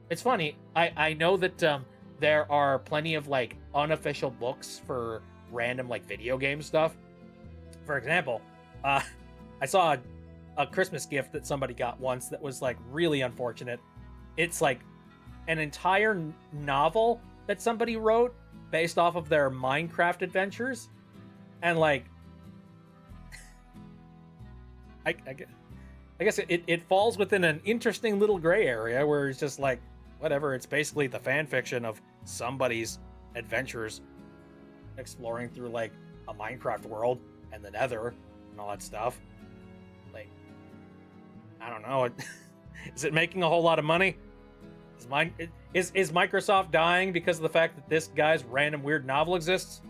It's funny, I know that there are plenty of like unofficial books for random like video game stuff. For example, I saw a Christmas gift that somebody got once that was like really unfortunate. It's like an entire novel that somebody wrote based off of their Minecraft adventures, and like I guess it falls within an interesting little gray area where it's just like, whatever, it's basically the fan fiction of somebody's adventures exploring through like a Minecraft world and the Nether and all that stuff. Like, I don't know. Is it making a whole lot of money? Is Microsoft dying because of the fact that this guy's random weird novel exists?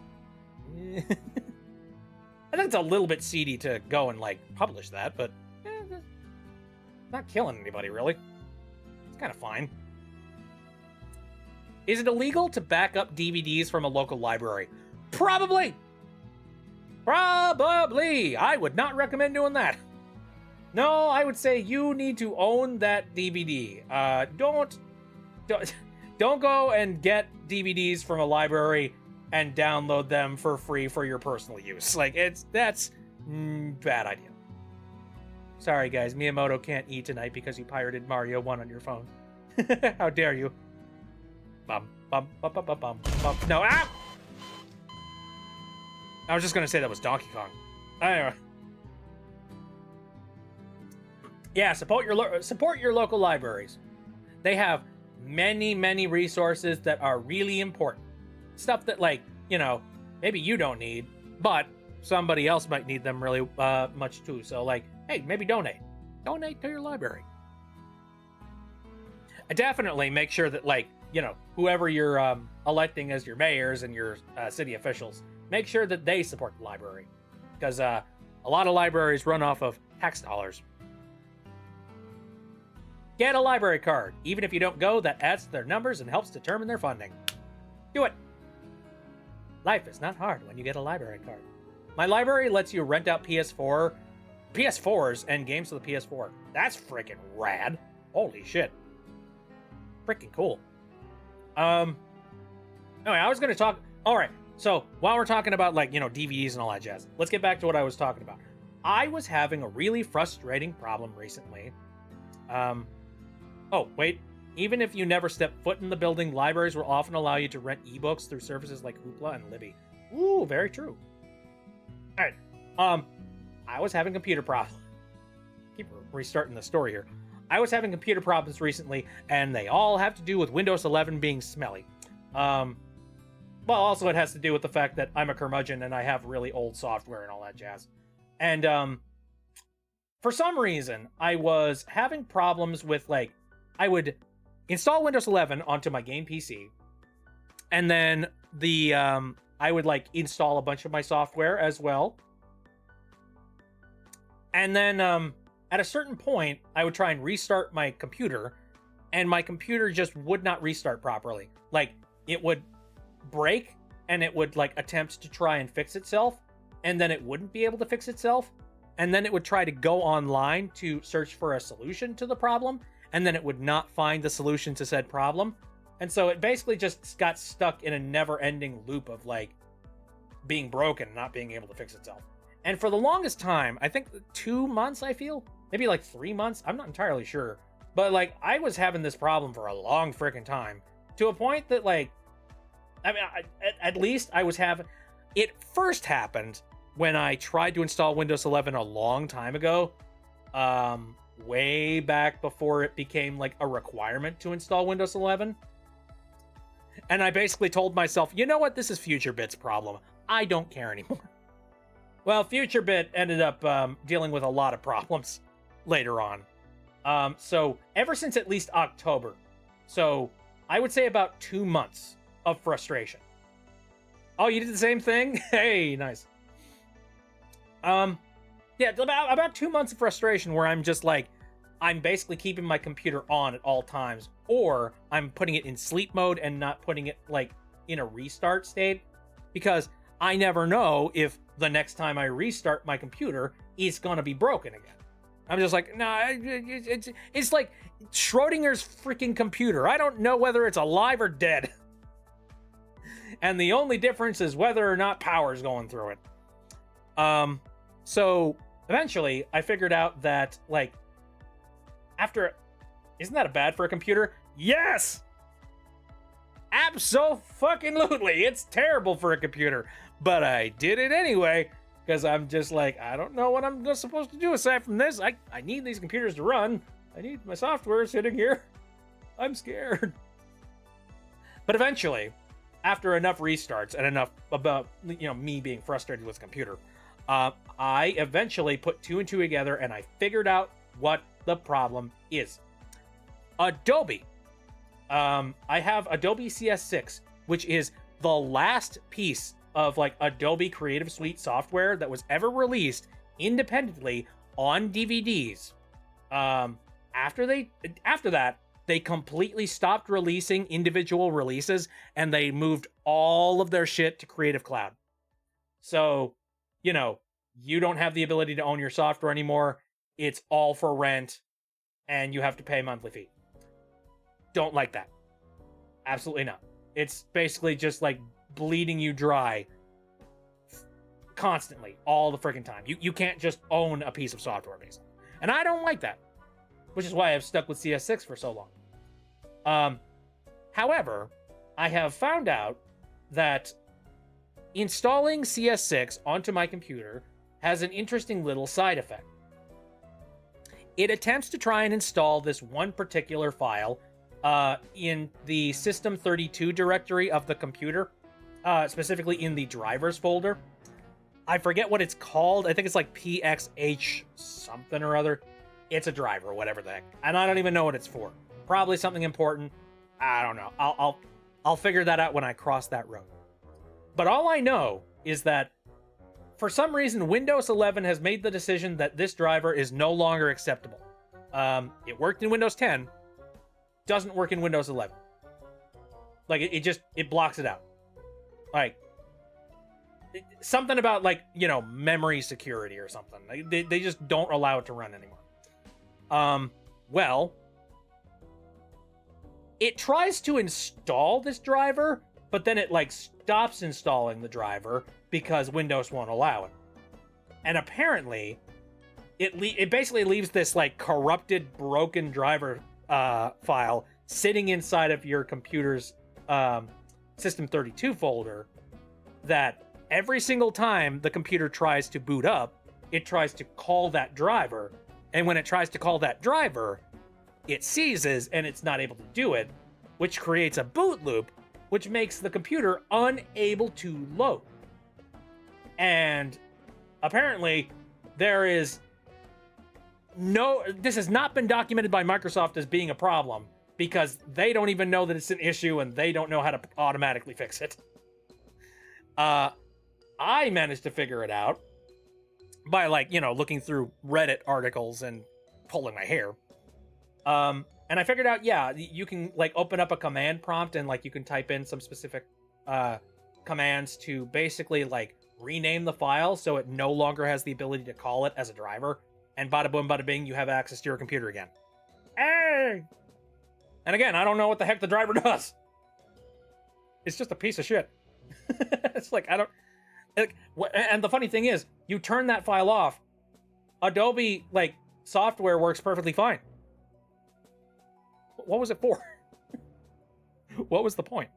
I think it's a little bit seedy to go and like publish that, but not killing anybody really. It's kind of fine. Is it illegal to back up DVDs from a local library? Probably. I would not recommend doing that. No, I would say you need to own that DVD. Don't go and get DVDs from a library and download them for free for your personal use. Like, that's bad idea. Sorry guys, Miyamoto can't eat tonight because you pirated Mario 1 on your phone. How dare you? Bum, bum, bum, bum, bum, bum, bum. No, ah! I was just gonna say that was Donkey Kong. Anyway. Yeah, support your local libraries. They have many resources that are really important. Stuff that, like, you know, maybe you don't need, but somebody else might need them really much too. So, like, hey, maybe donate. Donate to your library. Definitely make sure that, like, you know, whoever you're electing as your mayors and your city officials, make sure that they support the library. Because a lot of libraries run off of tax dollars. Get a library card. Even if you don't go, that adds to their numbers and helps determine their funding. Do it. Life is not hard when you get a library card. My library lets you rent out PS4s and games for the PS4. That's freaking rad. Holy shit. Freaking cool. Anyway, I was going to talk... Alright, so while we're talking about, like, you know, DVDs and all that jazz, let's get back to what I was talking about. I was having a really frustrating problem recently. Oh, wait. Even if you never step foot in the building, libraries will often allow you to rent ebooks through services like Hoopla and Libby. Ooh, very true. Alright, I was having computer problems. Keep restarting the story here. I was having computer problems recently, and they all have to do with Windows 11 being smelly. Well, also it has to do with the fact that I'm a curmudgeon and I have really old software and all that jazz. And, for some reason, I was having problems with, like, I would install Windows 11 onto my game PC, and then I would, like, install a bunch of my software as well. And then, at a certain point, I would try and restart my computer, and my computer just would not restart properly. Like, it would break, and it would, like, attempt to try and fix itself, and then it wouldn't be able to fix itself, and then it would try to go online to search for a solution to the problem, and then it would not find the solution to said problem. And so it basically just got stuck in a never-ending loop of, like, being broken and not being able to fix itself. And for the longest time, I think 2 months, I feel, maybe like 3 months, I'm not entirely sure, but, like, I was having this problem for a long freaking time, to a point that, like, I mean, at least I was having... It first happened when I tried to install Windows 11 a long time ago, way back before it became, like, a requirement to install Windows 11. And I basically told myself, you know what, this is FutureBit's problem. I don't care anymore. Well, FutureBit ended up dealing with a lot of problems later on. So ever since at least October, so I would say about 2 months of frustration. Oh, you did the same thing? Hey, nice. Yeah, about 2 months of frustration where I'm just like, I'm basically keeping my computer on at all times, or I'm putting it in sleep mode and not putting it, like, in a restart state, because I never know if the next time I restart my computer, it's gonna be broken again. I'm just like, nah, it's like Schrodinger's freaking computer. I don't know whether it's alive or dead. And the only difference is whether or not power's going through it. So eventually I figured out that, like, after... Isn't that bad for a computer? Yes! Abso-fucking-lutely! It's terrible for a computer. But I did it anyway, because I'm just like, I don't know what I'm supposed to do aside from this. I need these computers to run. I need my software sitting here. I'm scared. But eventually, after enough restarts and enough about, you know, me being frustrated with the computer, I eventually put 2 and 2 together, and I figured out what the problem is. Adobe. I have Adobe CS6, which is the last piece of, like, Adobe Creative Suite software that was ever released independently on DVDs. After that, they completely stopped releasing individual releases, and they moved all of their shit to Creative Cloud. So, you know, you don't have the ability to own your software anymore. It's all for rent, and you have to pay a monthly fee. Don't like that. Absolutely not. It's basically just, like, bleeding you dry constantly, all the freaking time. You can't just own a piece of software, basically. And I don't like that, which is why I've stuck with CS6 for so long. However, I have found out that installing CS6 onto my computer has an interesting little side effect. It attempts to try and install this one particular file in the System32 directory of the computer, specifically in the drivers folder. I forget what it's called. I think it's like PXH something or other. It's a driver, whatever the heck. And I don't even know what it's for. Probably something important. I don't know. I'll figure that out when I cross that road. But all I know is that for some reason, Windows 11 has made the decision that this driver is no longer acceptable. It worked in Windows 10, doesn't work in Windows 11. Like, it blocks it out. Like, something about, like, you know, memory security or something. Like, they just don't allow it to run anymore. Well, it tries to install this driver, but then it, like, stops installing the driver because Windows won't allow it. And apparently, it basically leaves this, like, corrupted, broken driver file sitting inside of your computer's System32 folder that every single time the computer tries to boot up, it tries to call that driver. And when it tries to call that driver, it seizes and it's not able to do it, which creates a boot loop, which makes the computer unable to load. And apparently, this has not been documented by Microsoft as being a problem because they don't even know that it's an issue and they don't know how to automatically fix it. I managed to figure it out by, like, you know, looking through Reddit articles and pulling my hair. And I figured out, yeah, you can, like, open up a command prompt and, like, you can type in some specific commands to basically, like, rename the file so it no longer has the ability to call it as a driver. And bada boom, bada bing, you have access to your computer again. Hey! And again, I don't know what the heck the driver does. It's just a piece of shit. It's like, I don't... Like, and the funny thing is, you turn that file off, Adobe, like, software works perfectly fine. What was it for? What was the point?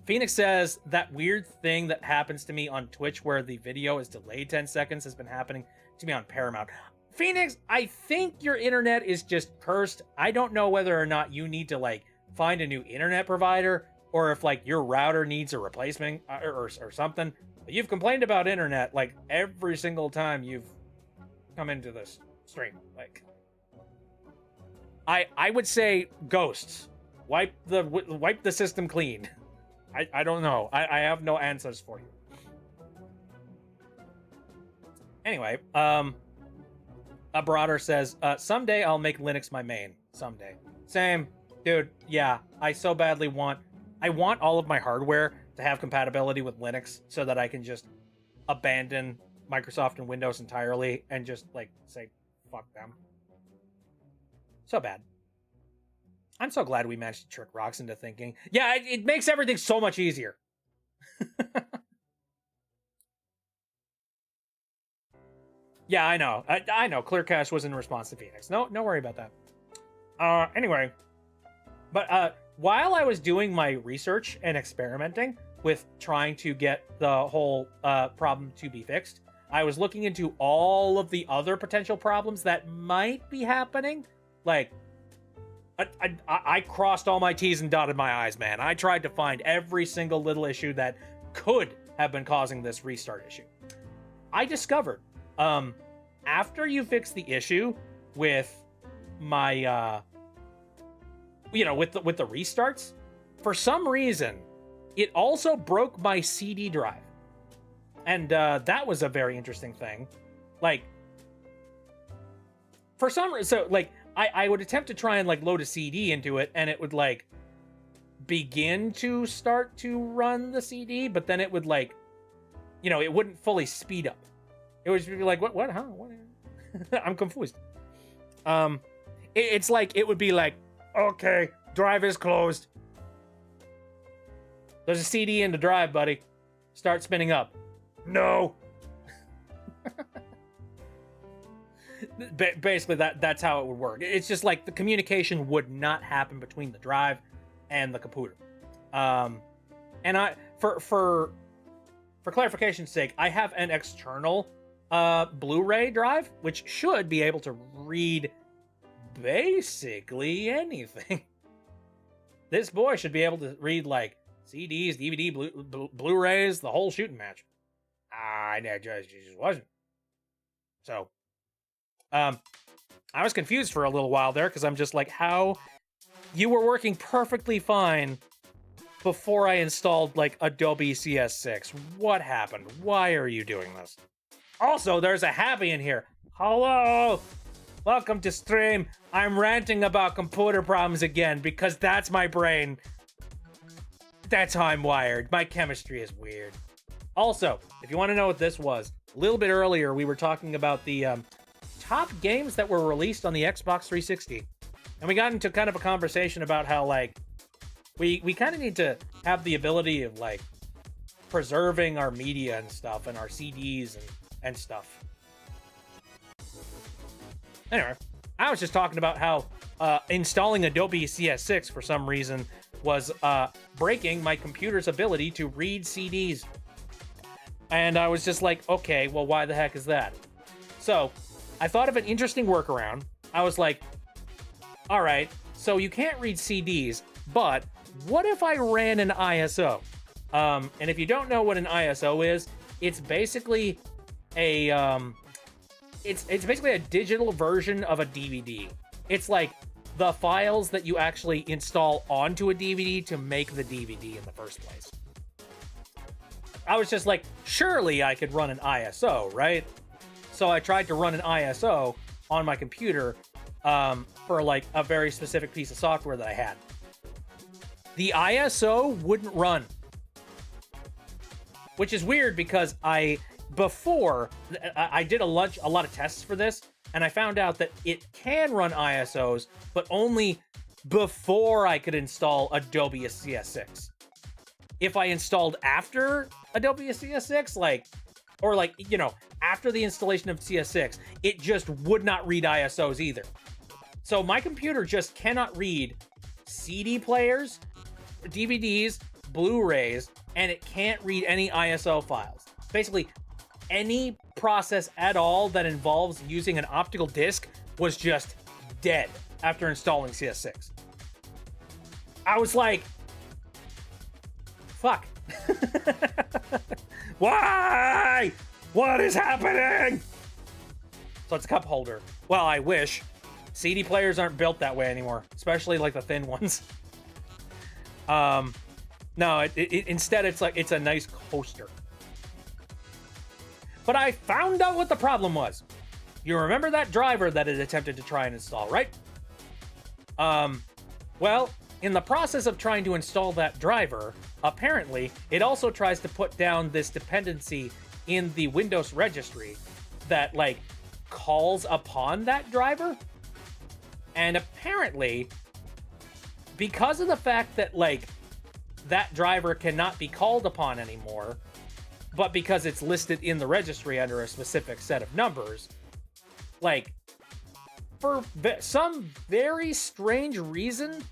Phoenix says, that weird thing that happens to me on Twitch where the video is delayed 10 seconds has been happening to me on Paramount. Phoenix, I think your internet is just cursed. I don't know whether or not you need to, like, find a new internet provider or if, like, your router needs a replacement or something. But you've complained about internet, like, every single time you've come into this stream. Like, I would say ghosts. Wipe the system clean. I don't know. I have no answers for you. Anyway, Abroader says, someday I'll make Linux my main. Someday. Same. Dude, yeah. I so badly want all of my hardware to have compatibility with Linux so that I can just abandon Microsoft and Windows entirely and just, like, say, fuck them. So bad. I'm so glad we managed to trick Rox into thinking. Yeah, it makes everything so much easier. Yeah, I know. I know. Clear Cache was in response to Phoenix. No worry about that. Anyway. But while I was doing my research and experimenting with trying to get the whole problem to be fixed, I was looking into all of the other potential problems that might be happening. Like, I crossed all my T's and dotted my I's, man. I tried to find every single little issue that could have been causing this restart issue. I discovered, after you fix the issue with my, with the restarts, for some reason, it also broke my CD drive. And that was a very interesting thing. Like, for some reason, so, like, I would attempt to try and, like, load a CD into it, and it would, like, begin to start to run the CD, but then it would, like, it wouldn't fully speed up. It would just be like, what, huh? What? I'm confused. It's like, it would be like, okay, drive is closed. There's a CD in the drive, buddy. Start spinning up. No. Basically, that's how it would work. It's just like the communication would not happen between the drive and the computer. And for clarification's sake, I have an external Blu-ray drive, which should be able to read basically anything. This boy should be able to read, like, CDs, DVD, Blu-rays, the whole shooting match. I just wasn't. So, I was confused for a little while there, because I'm just like, how? You were working perfectly fine before I installed, like, Adobe CS6. What happened? Why are you doing this? Also, there's a Happy in here. Hello! Welcome to stream. I'm ranting about computer problems again because that's my brain. That's how I'm wired. My chemistry is weird. Also, if you want to know what this was, a little bit earlier we were talking about the top games that were released on the Xbox 360. And we got into kind of a conversation about how, like, we kind of need to have the ability of, like, preserving our media and stuff and our CDs and stuff. Anyway, I was just talking about how installing Adobe CS6 for some reason was breaking my computer's ability to read CDs. And I was just like, okay, well, why the heck is that? So I thought of an interesting workaround. I was like, all right, so you can't read CDs, but what if I ran an ISO? And if you don't know what an ISO is, it's basically a it's basically a digital version of a DVD. It's like the files that you actually install onto a DVD to make the DVD in the first place. I was just like, surely I could run an ISO, right? So I tried to run an ISO on my computer for like a very specific piece of software that I had. The ISO wouldn't run. Which is weird because I did a lot of tests for this, and I found out that it can run ISOs, but only before I could install Adobe CS6. If I installed after Adobe CS6, after the installation of CS6, it just would not read ISOs either. So my computer just cannot read CD players, DVDs, Blu-rays, and it can't read any ISO files. Basically, any process at all that involves using an optical disc was just dead after installing CS6. I was like, fuck. Why? What is happening? So it's a cup holder. Well, I wish. CD players aren't built that way anymore, especially like the thin ones. No, instead it's a nice coaster. But I found out what the problem was. You remember that driver that it attempted to try and install, right? Well, in the process of trying to install that driver, apparently it also tries to put down this dependency in the Windows registry that like calls upon that driver. And apparently, because of the fact that like that driver cannot be called upon anymore, but because it's listed in the registry under a specific set of numbers, like, for some very strange reason,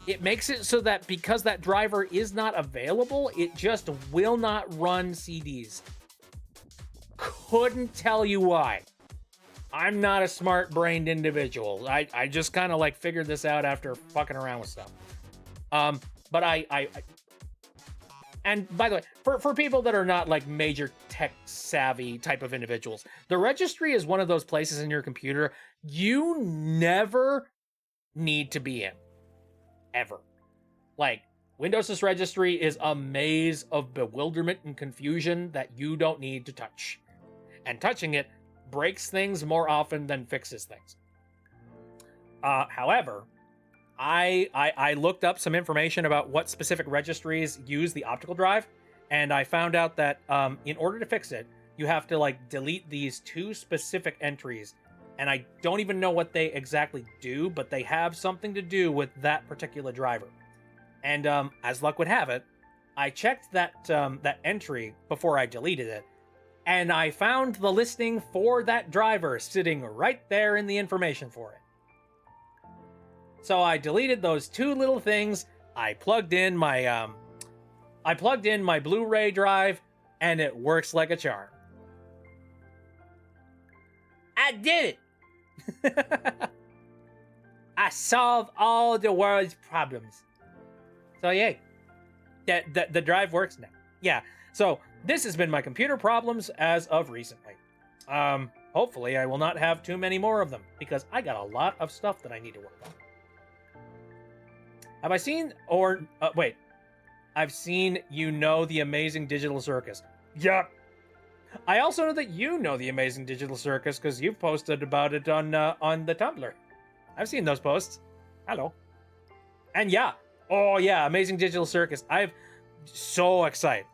it makes it so that because that driver is not available, it just will not run CDs. Couldn't tell you why. I'm not a smart-brained individual. I just kind of like figured this out after fucking around with stuff. But and by the way, for people that are not like major tech savvy type of individuals, the registry is one of those places in your computer you never need to be in. Ever. Like, Windows' registry is a maze of bewilderment and confusion that you don't need to touch. And touching it breaks things more often than fixes things. However, I looked up some information about what specific registries use the optical drive, and I found out that in order to fix it, you have to like delete these two specific entries, and I don't even know what they exactly do, but they have something to do with that particular driver. And as luck would have it, I checked that entry before I deleted it, and I found the listing for that driver sitting right there in the information for it. So I deleted those two little things. I plugged in my Blu-ray drive, and it works like a charm. I did it. I solved all the world's problems. So yay, the drive works now. Yeah. So this has been my computer problems as of recently. Hopefully I will not have too many more of them because I got a lot of stuff that I need to work on. Have I seen, I've seen The Amazing Digital Circus. Yup. I also know that you know the Amazing Digital Circus because you've posted about it on the Tumblr. I've seen those posts. Hello. And yeah, oh yeah, Amazing Digital Circus. I'm so excited.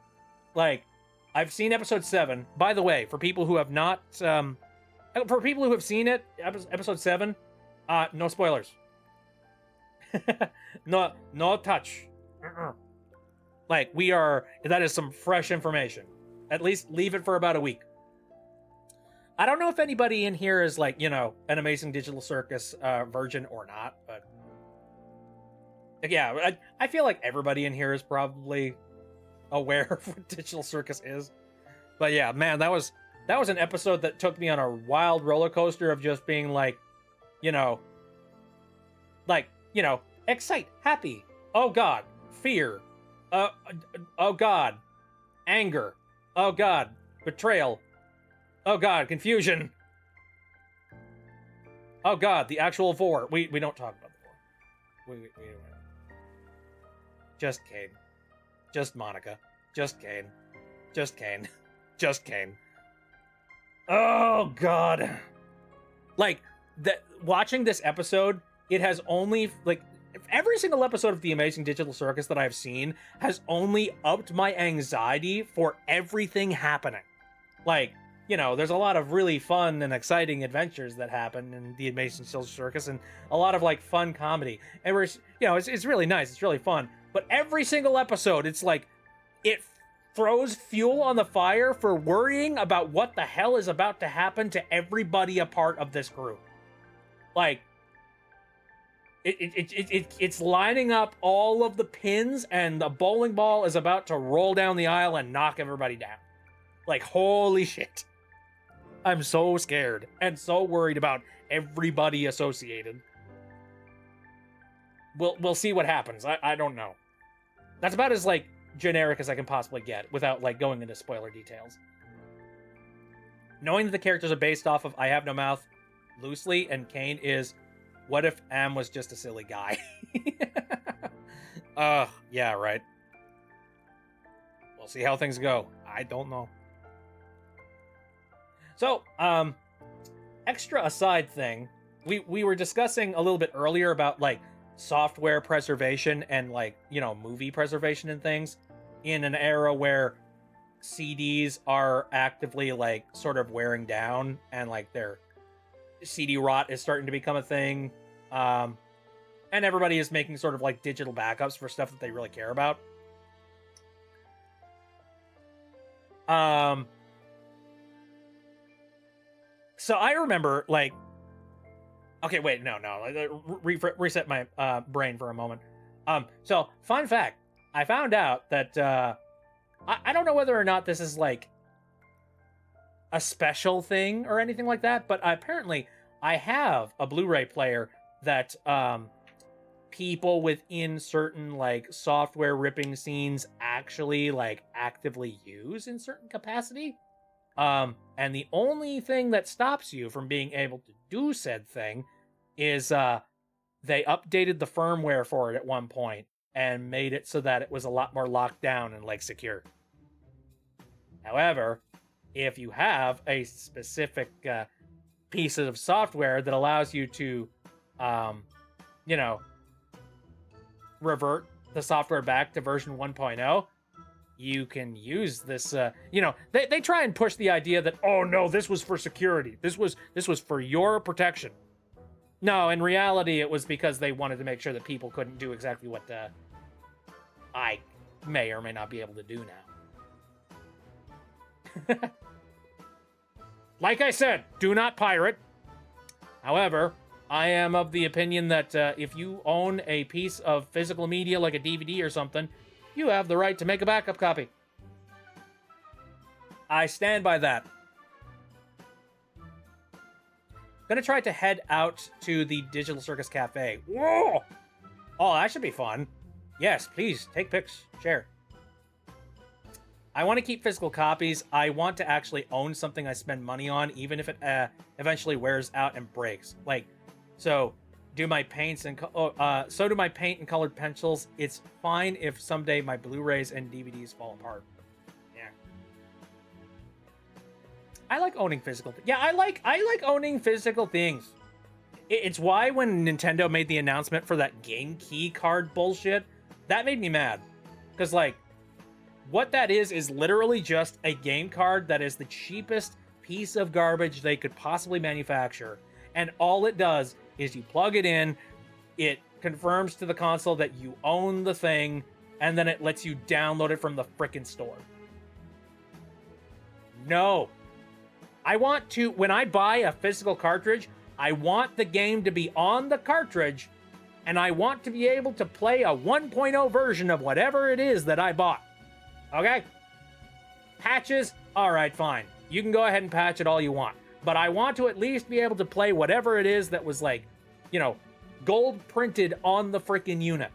Like, I've seen episode 7. By the way, for people who have not, for people who have seen it, episode 7, no spoilers. no touch. Like, that is some fresh information. At least leave it for about a week. I don't know if anybody in here is like, an Amazing Digital Circus virgin or not, but yeah, I feel like everybody in here is probably aware of what Digital Circus is. But yeah, man, that was an episode that took me on a wild roller coaster of just being like, excite, happy, oh god, fear, oh god, anger, oh god, betrayal, oh god, confusion, oh god, the actual 4. We don't talk about the 4. We just Kane, just Monica, just Kane, just Kane, just Kane. Oh god. Like, watching this episode, it has only, like, every single episode of The Amazing Digital Circus that I've seen has only upped my anxiety for everything happening. Like, there's a lot of really fun and exciting adventures that happen in The Amazing Digital Circus, and a lot of, like, fun comedy. And it's really nice, it's really fun. But every single episode, it's like, it throws fuel on the fire for worrying about what the hell is about to happen to everybody a part of this group. Like, it's lining up all of the pins, and the bowling ball is about to roll down the aisle and knock everybody down. Like, holy shit. I'm so scared and so worried about everybody associated. We'll see what happens. I don't know. That's about as, like, generic as I can possibly get without, like, going into spoiler details. Knowing that the characters are based off of I Have No Mouth loosely, and Kane is, what if Am was just a silly guy? Yeah, right. We'll see how things go. I don't know. So, extra aside thing, we were discussing a little bit earlier about, like, software preservation and, like, movie preservation and things in an era where CDs are actively, like, sort of wearing down, and, like, their CD rot is starting to become a thing, and everybody is making sort of, like, digital backups for stuff that they really care about. So I remember, like, okay, wait, no, reset my brain for a moment. So, fun fact, I found out that, I don't know whether or not this is, like, a special thing or anything like that, but apparently I have a Blu-ray player that, people within certain, like, software ripping scenes actually, like, actively use in certain capacity. And the only thing that stops you from being able to do said thing is, they updated the firmware for it at one point and made it so that it was a lot more locked down and, like, secure. However, if you have a specific, piece of software that allows you to, revert the software back to version 1.0, you can use this, they try and push the idea that, oh no, this was for security. This was for your protection. No, in reality, it was because they wanted to make sure that people couldn't do exactly what I may or may not be able to do now. Like I said, do not pirate. However, I am of the opinion that if you own a piece of physical media like a DVD or something, you have the right to make a backup copy. I stand by that. Gonna try to head out to the Digital Circus Cafe. Whoa! Oh, that should be fun. Yes, please, take pics, share. I want to keep physical copies. I want to actually own something I spend money on, even if it eventually wears out and breaks. Like, so do my paints and so do my paint and colored pencils. It's fine if someday my Blu-rays and DVDs fall apart. Yeah. I like owning physical. Yeah, I like owning physical things. It's why when Nintendo made the announcement for that game key card bullshit, that made me mad. Because like, what that is literally just a game card that is the cheapest piece of garbage they could possibly manufacture, and all it does is you plug it in, it confirms to the console that you own the thing, and then it lets you download it from the frickin' store. No. I want to, when I buy a physical cartridge, I want the game to be on the cartridge, and I want to be able to play a 1.0 version of whatever it is that I bought. Okay? Patches, alright, fine. You can go ahead and patch it all you want. But I want to at least be able to play whatever it is that was like, you know, gold printed on the freaking unit.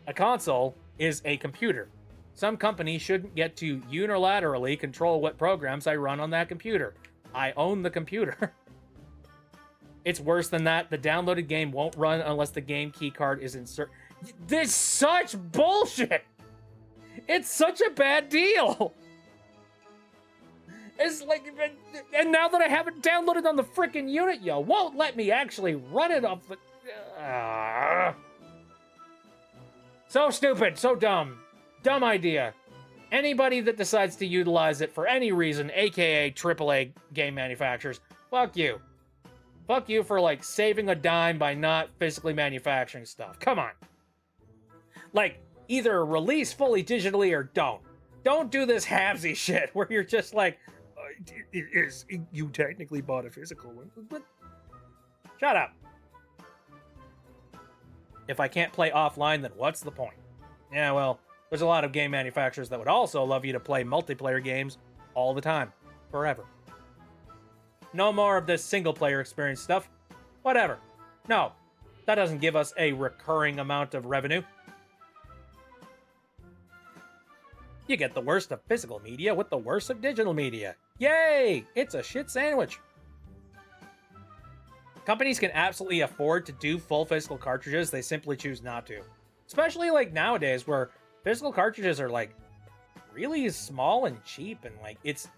A console is a computer. Some companies shouldn't get to unilaterally control what programs I run on that computer. I own the computer. It's worse than that. The downloaded game won't run unless the game key card is inserted. This is such bullshit. It's such a bad deal. It's like, and now that I have it downloaded on the freaking unit, you won't let me actually run it off the... So stupid, so dumb. Dumb idea. Anybody that decides to utilize it for any reason, aka AAA game manufacturers, fuck you. Fuck you for, like, saving a dime by not physically manufacturing stuff. Come on. Like, either release fully digitally or don't. Don't do this halvesy shit where you're just like, you technically bought a physical one. But shut up. If I can't play offline, then what's the point? Yeah, well, there's a lot of game manufacturers that would also love you to play multiplayer games all the time, forever. No more of this single-player experience stuff. Whatever. No, that doesn't give us a recurring amount of revenue. You get the worst of physical media with the worst of digital media. Yay! It's a shit sandwich. Companies can absolutely afford to do full physical cartridges, they simply choose not to. Especially like nowadays where physical cartridges are like really small and cheap, and like it's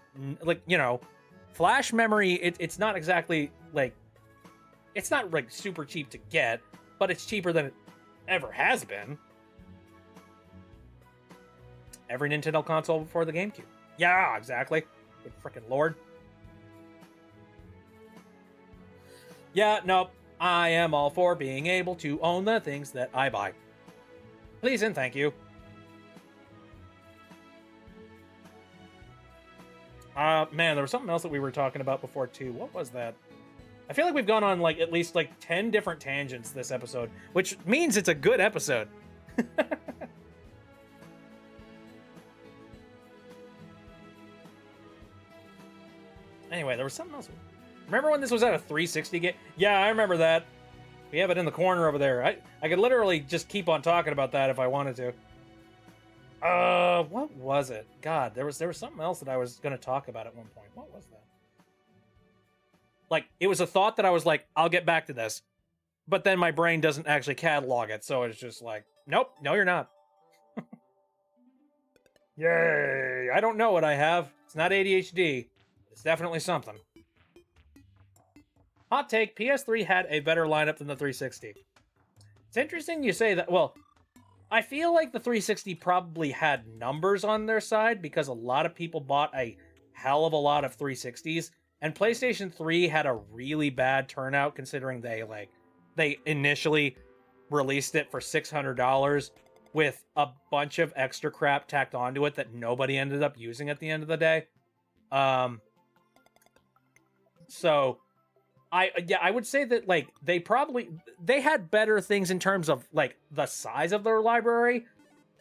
like, you know, flash memory, it's not exactly like, it's not like super cheap to get, but it's cheaper than it ever has been. Every Nintendo console before the GameCube. Yeah, exactly. Good frickin' lord. Yeah, nope. I am all for being able to own the things that I buy. Please and thank you. Man, there was something else that we were talking about before too. What was that? I feel like we've gone on like at least like 10 different tangents this episode, which means it's a good episode. Anyway, there was something else. Remember when this was at a 360 game? Yeah, I remember that. We have it in the corner over there. I could literally just keep on talking about that if I wanted to. What was it? God, there was something else that I was going to talk about at one point. What was that? Like, it was a thought that I was like, I'll get back to this. But then my brain doesn't actually catalog it, so it's just like, nope, no you're not. Yay! I don't know what I have. It's not ADHD. It's definitely something. Hot take, PS3 had a better lineup than the 360. It's interesting you say that. Well, I feel like the 360 probably had numbers on their side because a lot of people bought a hell of a lot of 360s, and PlayStation 3 had a really bad turnout considering they initially released it for $600 with a bunch of extra crap tacked onto it that nobody ended up using at the end of the day. So I would say that like they had better things in terms of like the size of their library.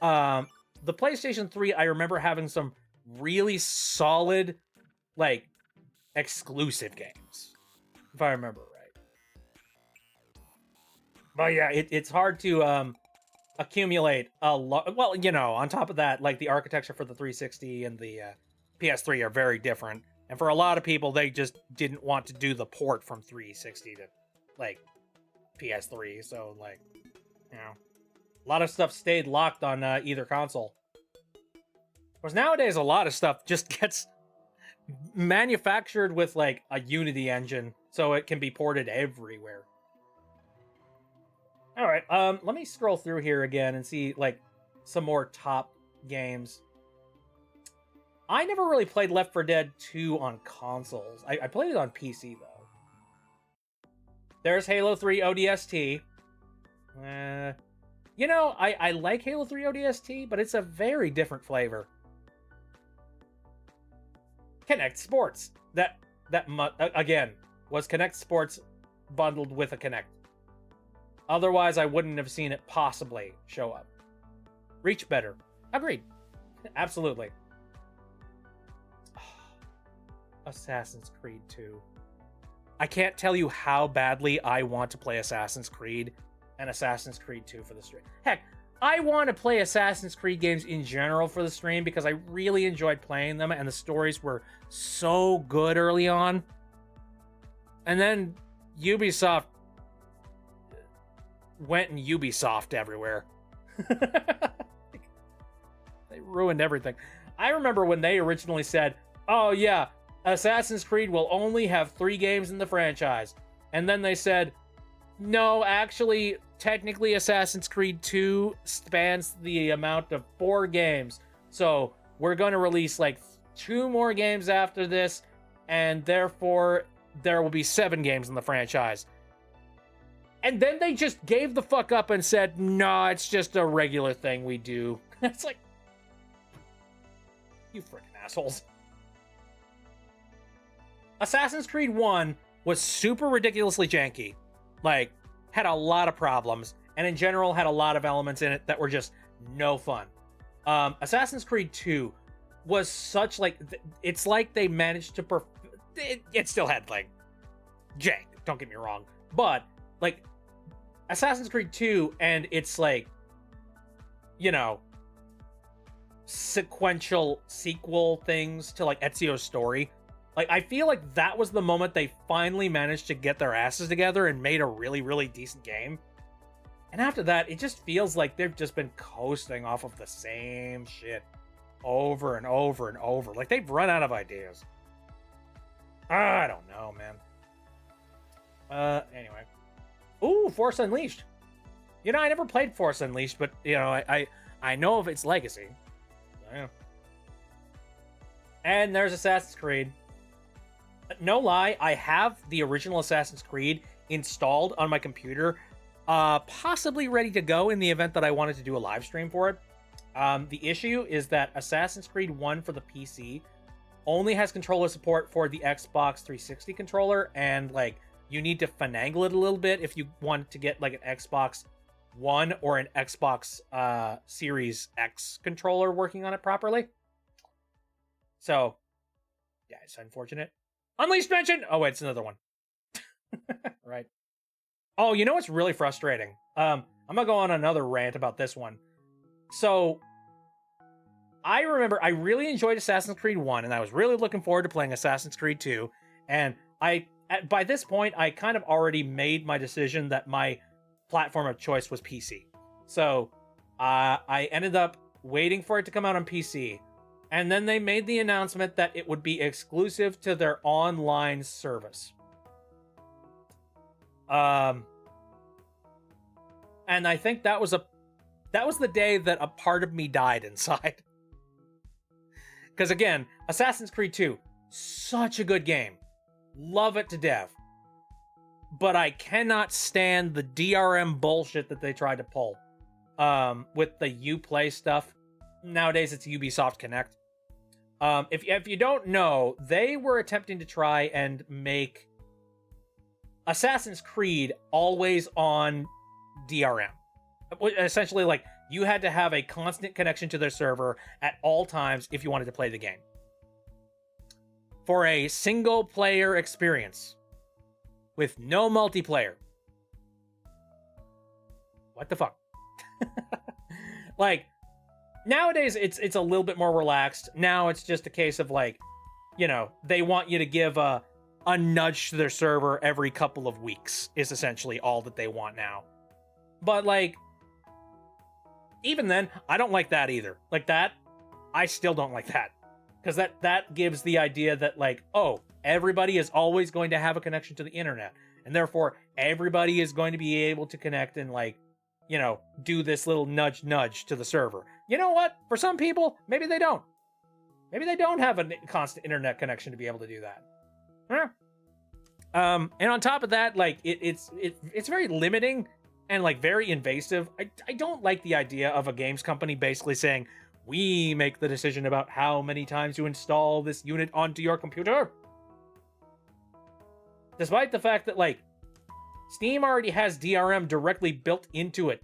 The PlayStation 3, I remember having some really solid like exclusive games, if I remember right. But yeah, it's hard to accumulate a lot. Well, you know, on top of that, like the architecture for the 360 and the PS3 are very different. And for a lot of people, they just didn't want to do the port from 360 to, like, PS3. So, like, you know, a lot of stuff stayed locked on either console. Whereas nowadays, a lot of stuff just gets manufactured with like a Unity engine, so it can be ported everywhere. All right, let me scroll through here again and see like some more top games. I never really played Left 4 Dead 2 on consoles. I played it on PC though. There's Halo 3 ODST. You know, I like Halo 3 ODST, but it's a very different flavor. Kinect Sports. Again, was Kinect Sports bundled with a Kinect. Otherwise, I wouldn't have seen it possibly show up. Reach better. Agreed. Absolutely. Assassin's Creed 2. I can't tell you how badly I want to play Assassin's Creed and Assassin's Creed 2 for the stream. Heck, I want to play Assassin's Creed games in general for the stream because I really enjoyed playing them and the stories were so good early on. And then Ubisoft went and Ubisoft everywhere. They ruined everything. I remember when they originally said, oh yeah, Assassin's Creed will only have 3 games in the franchise. And then they said, no, actually, technically Assassin's Creed 2 spans the amount of 4 games. So we're going to release like 2 more games after this, and therefore there will be 7 games in the franchise. And then they just gave the fuck up and said, no, it's just a regular thing we do. It's like, you freaking assholes. Assassin's Creed 1 was super ridiculously janky. Like, had a lot of problems, and in general had a lot of elements in it that were just no fun. Assassin's Creed 2 was such like, it's like they managed to it still had like jank, don't get me wrong, but like Assassin's Creed 2 and it's like, you know, sequential sequel things to like Ezio's story. Like, I feel like that was the moment they finally managed to get their asses together and made a really, really decent game. And after that, it just feels like they've just been coasting off of the same shit over and over and over. Like, they've run out of ideas. I don't know, man. Anyway. Ooh, Force Unleashed. You know, I never played Force Unleashed, but, you know, I know of its legacy. Yeah. And there's Assassin's Creed. No lie, I have the original Assassin's Creed installed on my computer, possibly ready to go in the event that I wanted to do a live stream for it. The issue is that Assassin's Creed 1 for the PC only has controller support for the Xbox 360 controller, and like you need to finagle it a little bit if you want to get like an Xbox One or an Xbox Series X controller working on it properly. So, yeah, it's unfortunate. Unleashed mention! Oh, wait, it's another one. Right. Oh, you know what's really frustrating? I'm gonna go on another rant about this one. So, I remember I really enjoyed Assassin's Creed 1, and I was really looking forward to playing Assassin's Creed 2, and by this point, I kind of already made my decision that my platform of choice was PC. So, I ended up waiting for it to come out on PC. And then they made the announcement that it would be exclusive to their online service. And I think that was the day that a part of me died inside. Because again, Assassin's Creed 2, such a good game. Love it to death. But I cannot stand the DRM bullshit that they tried to pull. With the Uplay stuff. Nowadays it's Ubisoft Connect. If you don't know, they were attempting to try and make Assassin's Creed always on DRM. Essentially, like, you had to have a constant connection to their server at all times if you wanted to play the game. For a single player experience. With no multiplayer. What the fuck? Like, nowadays, it's a little bit more relaxed. Now it's just a case of like, you know, they want you to give a nudge to their server every couple of weeks is essentially all that they want now. But like, even then, I don't like that either. Like that I still don't like that. Because that gives the idea that, like, oh, everybody is always going to have a connection to the internet. And therefore, everybody is going to be able to connect and, like, do this little nudge to the server. You know what? For some people, maybe they don't. Maybe they don't have a constant internet connection to be able to do that. And on top of that, like, it's very limiting and, like, very invasive. I don't like the idea of a games company basically saying, we make the decision about how many times you install this unit onto your computer. Despite the fact that, like, Steam already has DRM directly built into it.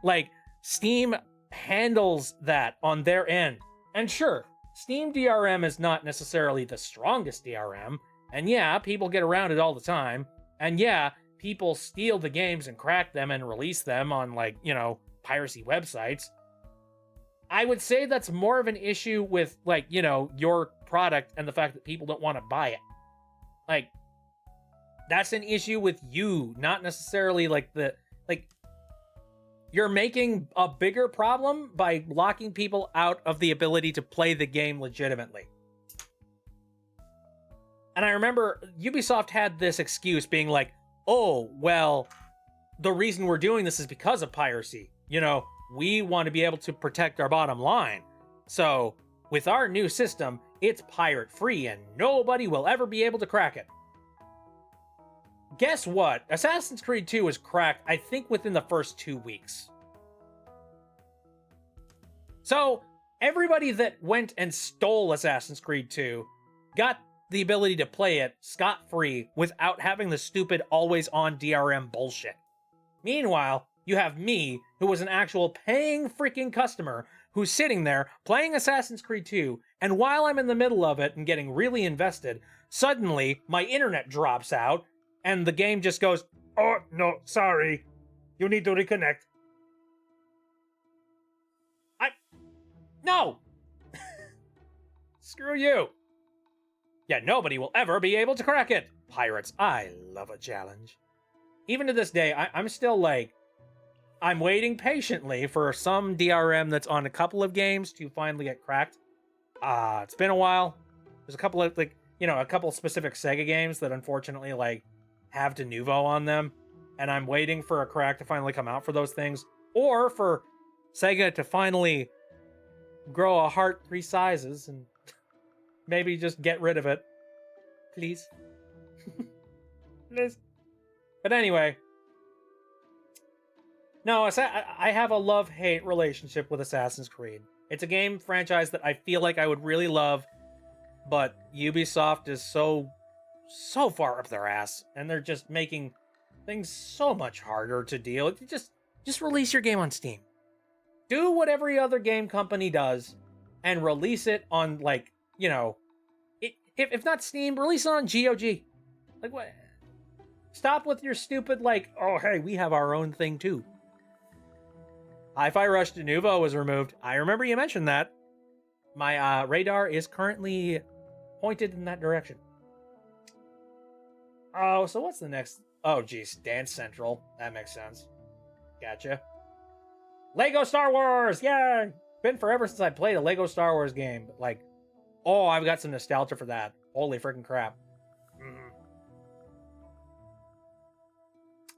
Like, Steam handles that on their end. And sure, Steam DRM is not necessarily the strongest DRM. And yeah, people get around it all the time. And yeah, people steal the games and crack them and release them on, like, piracy websites. I would say that's more of an issue with, like, your product and the fact that people don't want to buy it. Like, that's an issue with you, not necessarily, like, you're making a bigger problem by locking people out of the ability to play the game legitimately. And I remember Ubisoft had this excuse being like, oh, well, the reason we're doing this is because of piracy. We want to be able to protect our bottom line. So, with our new system, it's pirate-free and nobody will ever be able to crack it. Guess what? Assassin's Creed 2 was cracked, I think, within the first 2 weeks. So, everybody that went and stole Assassin's Creed 2 got the ability to play it scot-free without having the stupid always-on DRM bullshit. Meanwhile, you have me, who was an actual paying freaking customer, who's sitting there playing Assassin's Creed 2, and while I'm in the middle of it and getting really invested, suddenly my internet drops out, and the game just goes, oh, no, sorry. You need to reconnect. No! Screw you. Yeah, nobody will ever be able to crack it. Pirates, I love a challenge. Even to this day, I'm still like, I'm waiting patiently for some DRM that's on a couple of games to finally get cracked. It's been a while. There's a couple of, like, a couple specific Sega games that unfortunately, like, have Denuvo on them. And I'm waiting for a crack to finally come out for those things. Or for Sega to finally grow a heart 3 sizes and maybe just get rid of it. Please. Please. But anyway. No, I have a love-hate relationship with Assassin's Creed. It's a game franchise that I feel like I would really love, but Ubisoft is so far up their ass, and they're just making things so much harder to deal with. Just release your game on Steam. Do what every other game company does, and release it on, like, if not Steam, release it on GOG. Like, what? Stop with your stupid, like, oh, hey, we have our own thing, too. Hi-Fi Rush Denuvo was removed. I remember you mentioned that. My radar is currently pointed in that direction. Oh, so what's the next? Oh, geez, Dance Central. That makes sense. Gotcha. Lego Star Wars! Yeah! Been forever since I played a Lego Star Wars game. But, like, oh, I've got some nostalgia for that. Holy freaking crap.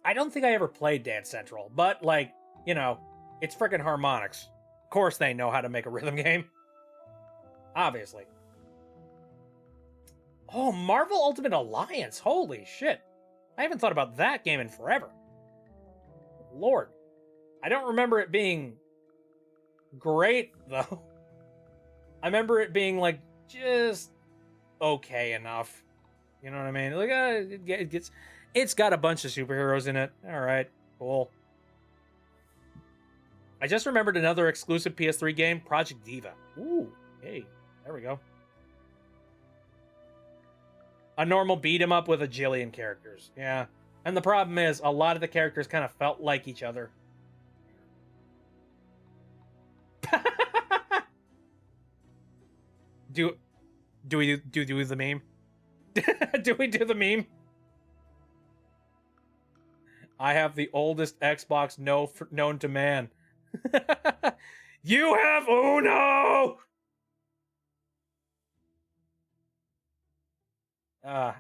I don't think I ever played Dance Central, but, like, it's freaking Harmonix. Of course they know how to make a rhythm game. Obviously. Oh, Marvel Ultimate Alliance. Holy shit. I haven't thought about that game in forever. Lord. I don't remember it being great, though. I remember it being, like, just okay enough. You know what I mean? Like, it's got a bunch of superheroes in it. All right, cool. I just remembered another exclusive PS3 game, Project Diva. Ooh, hey, there we go. A normal beat 'em up with a jillion characters. Yeah. And the problem is, a lot of the characters kind of felt like each other. Do we do the meme? Do we do the meme? I have the oldest Xbox known to man. You have Uno!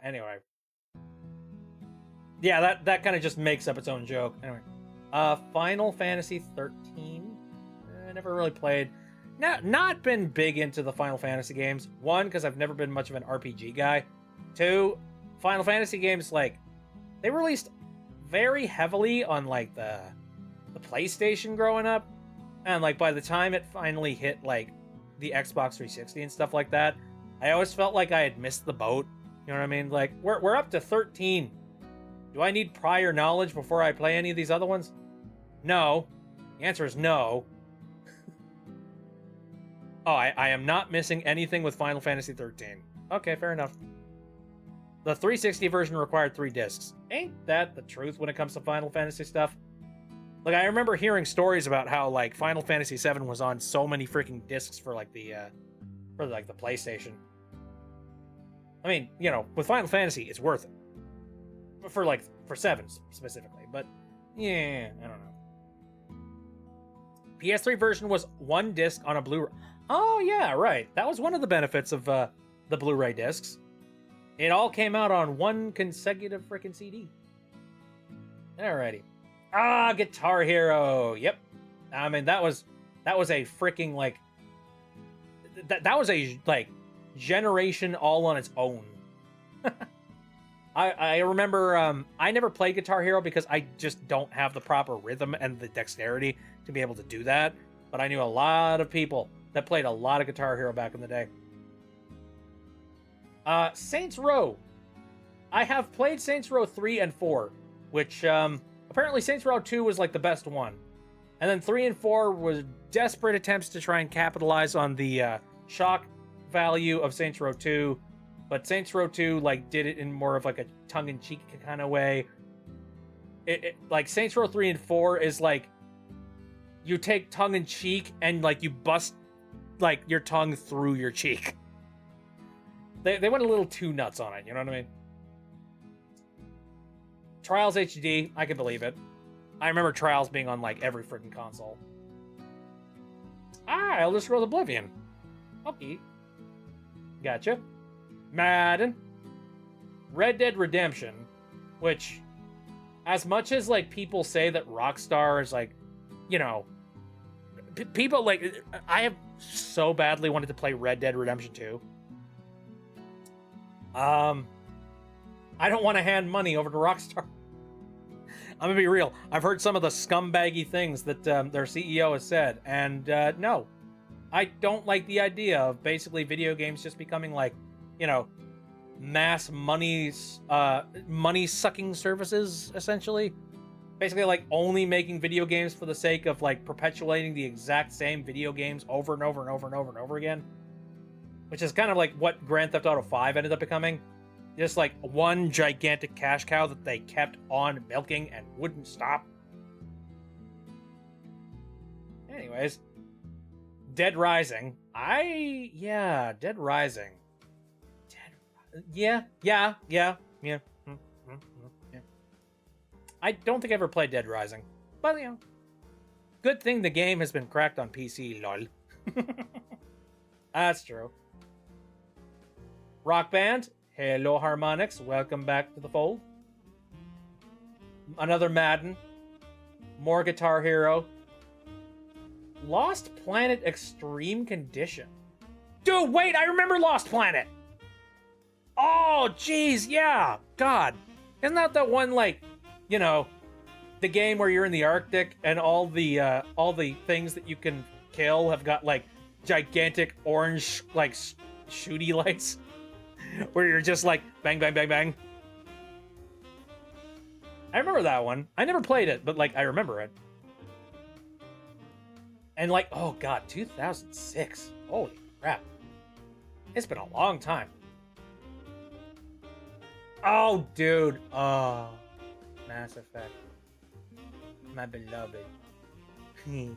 Anyway. Yeah, that kind of just makes up its own joke. Anyway. Final Fantasy 13. I never really played. Not been big into the Final Fantasy games. One, because I've never been much of an RPG guy. Two, Final Fantasy games, like, they released very heavily on, like, the PlayStation growing up. And, like, by the time it finally hit, like, the Xbox 360 and stuff like that, I always felt like I had missed the boat. You know what I mean? Like, we're up to 13. Do I need prior knowledge before I play any of these other ones? No. The answer is no. Oh, I am not missing anything with Final Fantasy 13. Okay, fair enough. The 360 version required 3 discs. Ain't that the truth when it comes to Final Fantasy stuff? Like, I remember hearing stories about how, like, Final Fantasy 7 was on so many freaking discs for, like, the PlayStation. I mean, you know, with Final Fantasy, it's worth it. For 7 specifically. But, yeah, I don't know. PS3 version was 1 disc on a Blu-ray. Oh, yeah, right. That was one of the benefits of the Blu-ray discs. It all came out on 1 consecutive freaking CD. Alrighty. Guitar Hero. Yep. I mean, that was a freaking, like... That was a, like, generation all on its own. I remember, I never played Guitar Hero because I just don't have the proper rhythm and the dexterity to be able to do that. But I knew a lot of people that played a lot of Guitar Hero back in the day. Saints Row. I have played Saints Row 3 and 4, which, apparently Saints Row 2 was, like, the best one. And then 3 and 4 was desperate attempts to try and capitalize on the, shock value of Saints Row 2. But Saints Row 2, like, did it in more of, like, a tongue-in-cheek kind of way. Like, Saints Row 3 and 4 is, like, you take tongue-in-cheek and, like, you bust, like, your tongue through your cheek. They went a little too nuts on it, you know what I mean? Trials HD, I can believe it. I remember Trials being on, like, every freaking console. Elder Scrolls Oblivion. Okay. Gotcha. Madden. Red Dead Redemption, which, as much as, like, people say that Rockstar is, like, you know, people, like, I have so badly wanted to play Red Dead Redemption 2. I don't want to hand money over to Rockstar. I'm gonna be real. I've heard some of the scumbaggy things that their CEO has said, and no. I don't like the idea of basically video games just becoming, like, you know, mass money-sucking services, essentially. Basically, like, only making video games for the sake of, like, perpetuating the exact same video games over and over and over and over and over again. Which is kind of like what Grand Theft Auto 5 ended up becoming. Just, like, one gigantic cash cow that they kept on milking and wouldn't stop. Anyways. Dead Rising. Dead Rising. Yeah. I don't think I ever played Dead Rising. But, you know. Good thing the game has been cracked on PC, lol. That's true. Rock Band. Hello, Harmonix. Welcome back to the fold. Another Madden. More Guitar Hero. Lost Planet Extreme Condition. Dude, wait, I remember Lost Planet. Oh, jeez, yeah. God. Isn't that the one, like, you know, the game where you're in the Arctic and all the things that you can kill have got, like, gigantic orange, like, shooty lights? Where you're just like, bang, bang, bang, bang. I remember that one. I never played it, but, like, I remember it. And, like, oh god, 2006. Holy crap. It's been a long time. Oh, dude. Oh. Mass Effect. My beloved. If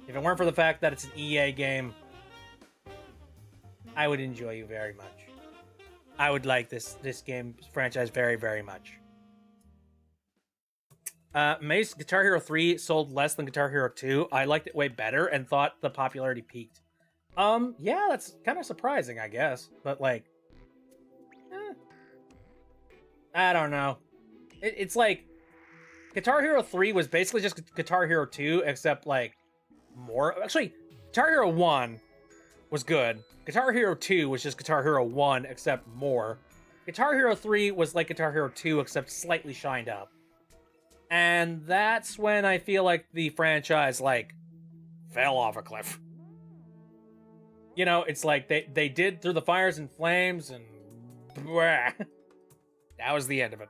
it weren't for the fact that it's an EA game, I would enjoy you very much. I would like this game franchise very, very much. Mace Guitar Hero 3 sold less than Guitar Hero 2. I liked it way better and thought the popularity peaked. Yeah, that's kind of surprising, I guess. But, like, I don't know. It's like, Guitar Hero 3 was basically just Guitar Hero 2, except, like, more. Actually, Guitar Hero 1 was good. Guitar Hero 2 was just Guitar Hero 1, except more. Guitar Hero 3 was like Guitar Hero 2, except slightly shined up. And that's when I feel like the franchise, like, fell off a cliff. You know, it's like they did Through the Fires and Flames, and bleh. That was the end of it.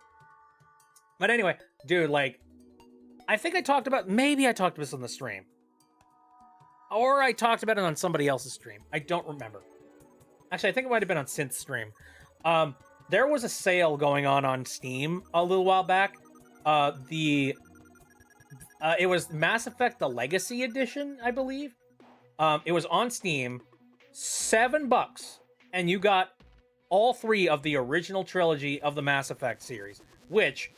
But anyway, dude, like, I think maybe I talked about this on the stream. Or I talked about it on somebody else's stream. I don't remember. Actually, I think it might have been on Synth's stream. There was a sale going on Steam a little while back. It was Mass Effect the Legacy Edition, I believe. It was on Steam, $7, and you got all 3 of the original trilogy of the Mass Effect series, which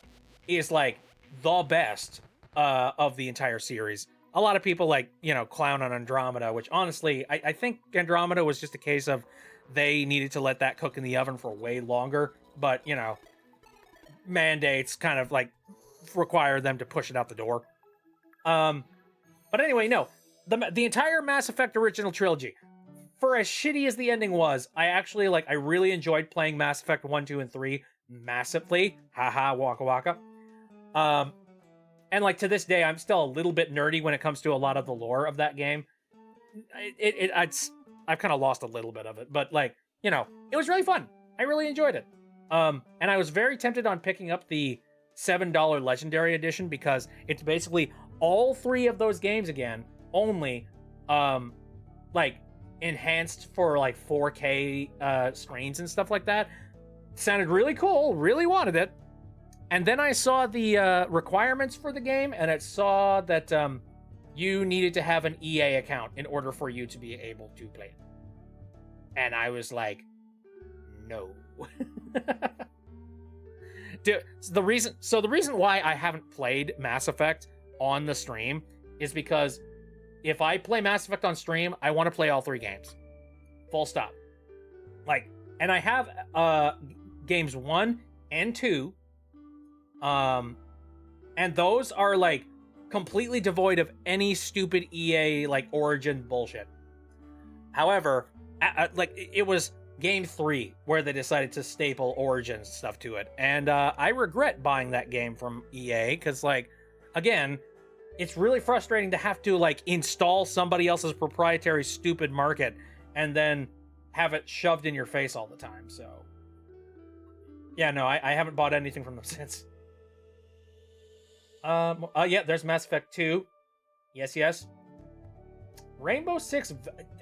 is like the best of the entire series. A lot of people, like, you know, clown on Andromeda, which honestly, I think Andromeda was just a case of they needed to let that cook in the oven for way longer, but, you know, mandates kind of like require them to push it out the door. But anyway, no, the entire Mass Effect original trilogy, for as shitty as the ending was, I really enjoyed playing Mass Effect 1, 2, and 3 massively. Haha, waka waka. And, like, to this day, I'm still a little bit nerdy when it comes to a lot of the lore of that game. I've kind of lost a little bit of it, but, like, you know, it was really fun. I really enjoyed it. And I was very tempted on picking up the $7 Legendary Edition because it's basically all 3 of those games again, only, like, enhanced for, like, 4K screens and stuff like that. Sounded really cool, really wanted it. And then I saw the requirements for the game, and it saw that you needed to have an EA account in order for you to be able to play it. And I was like, no. Dude, the reason why I haven't played Mass Effect on the stream is because if I play Mass Effect on stream, I want to play all 3 games. Full stop. Like, and I have games 1 and 2. And those are, like, completely devoid of any stupid EA, like, Origin bullshit. However, like, it was game 3 where they decided to staple Origin stuff to it. And I regret buying that game from EA because, like, again, it's really frustrating to have to, like, install somebody else's proprietary stupid market and then have it shoved in your face all the time. So, yeah, no, I haven't bought anything from them since. Yeah, there's Mass Effect 2. Yes. Rainbow Six,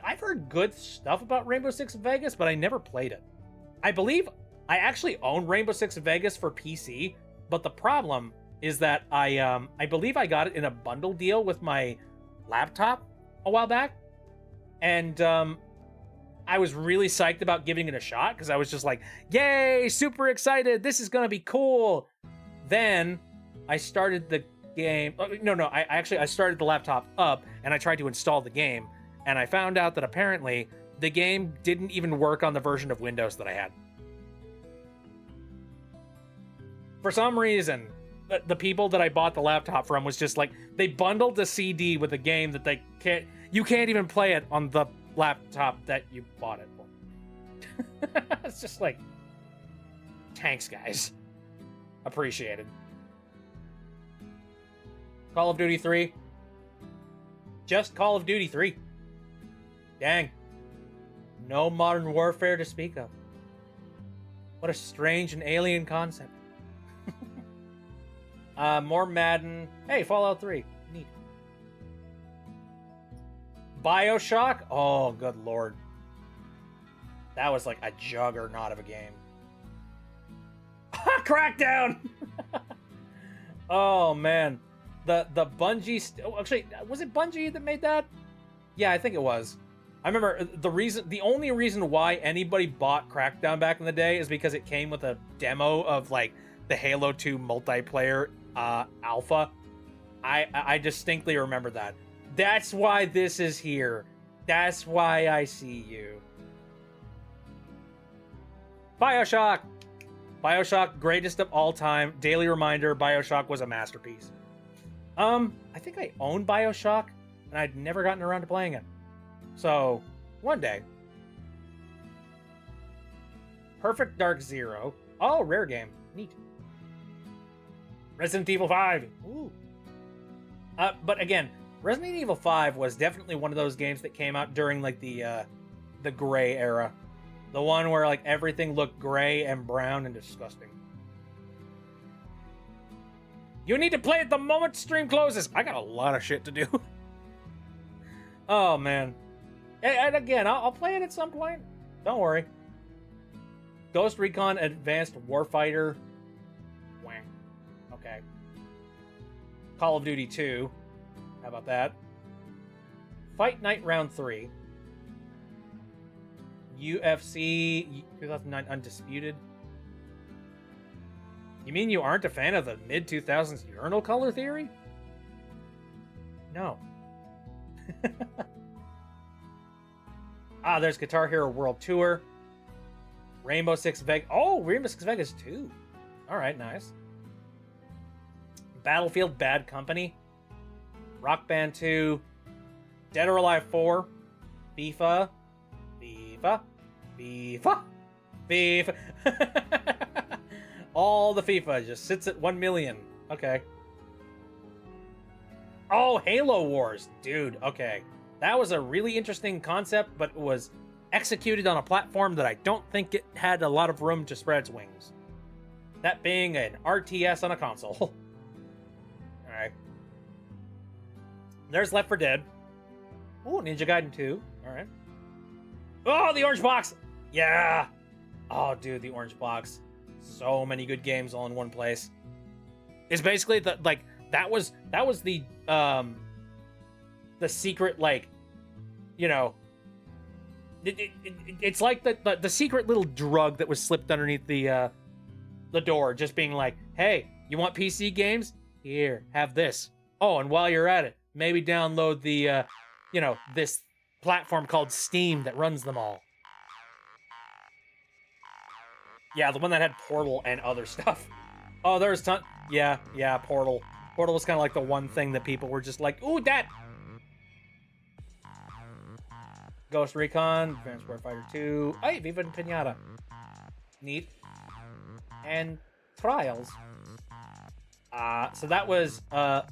I've heard good stuff about Rainbow Six Vegas, but I never played it. I believe I actually own Rainbow Six Vegas for PC, but the problem is that I believe I got it in a bundle deal with my laptop a while back, and I was really psyched about giving it a shot because I was just like, yay, super excited, this is gonna be cool. Then I started the game. I started the laptop up and I tried to install the game, and I found out that apparently the game didn't even work on the version of Windows that I had. For some reason, the people that I bought the laptop from was just like, they bundled the CD with a game that you can't even play it on the laptop that you bought it for. It's just like, thanks, guys. Appreciated. Call of Duty 3. Just Call of Duty 3. Dang. No Modern Warfare to speak of. What a strange and alien concept. More Madden. Hey, Fallout 3. Neat. BioShock? Oh, good lord. That was like a juggernaut of a game. Crackdown! Oh, man. The Bungie... actually, was it Bungie that made that? Yeah, I think it was. I remember the only reason why anybody bought Crackdown back in the day is because it came with a demo of, like, the Halo 2 multiplayer Alpha. I distinctly remember that. That's why this is here. That's why I see you. BioShock! BioShock, greatest of all time. Daily reminder, BioShock was a masterpiece. I think I own BioShock, and I'd never gotten around to playing it. So, one day. Perfect Dark Zero. Oh, rare game. Neat. Resident Evil 5. Ooh. But again, Resident Evil 5 was definitely one of those games that came out during like the gray era. The one where like everything looked gray and brown and disgusting. You need to play it the moment stream closes. I got a lot of shit to do. Oh man. And again, I'll play it at some point. Don't worry. Ghost Recon Advanced Warfighter. Wang. Okay. Call of Duty 2. How about that? Fight Night Round 3. UFC 2009 Undisputed. You mean you aren't a fan of the mid-2000s urinal color theory? No. There's Guitar Hero World Tour. Rainbow Six Vegas. Oh, Rainbow Six Vegas 2. Alright, nice. Battlefield Bad Company. Rock Band 2. Dead or Alive 4. FIFA. All the FIFA just sits at 1 million. Okay. Oh, Halo Wars. Dude, okay. That was a really interesting concept, but it was executed on a platform that I don't think it had a lot of room to spread its wings. That being an RTS on a console. Alright. There's Left 4 Dead. Oh, Ninja Gaiden 2. Alright. Oh, the orange box! Yeah! Oh, dude, the orange box. So many good games all in one place. It's basically the like that was the secret, like, you know, it's like the secret little drug that was slipped underneath the door, just being like, hey, you want PC games? Here, have this. Oh, and while you're at it, maybe download the you know, this platform called Steam that runs them all. Yeah, the one that had Portal and other stuff. Oh, there's ton. Yeah, Portal. Portal was kind of like the one thing that people were just like, ooh, that. Ghost Recon, Advanced Warfighter 2. Hey, Viva Pinata. Neat. And Trials. So that was a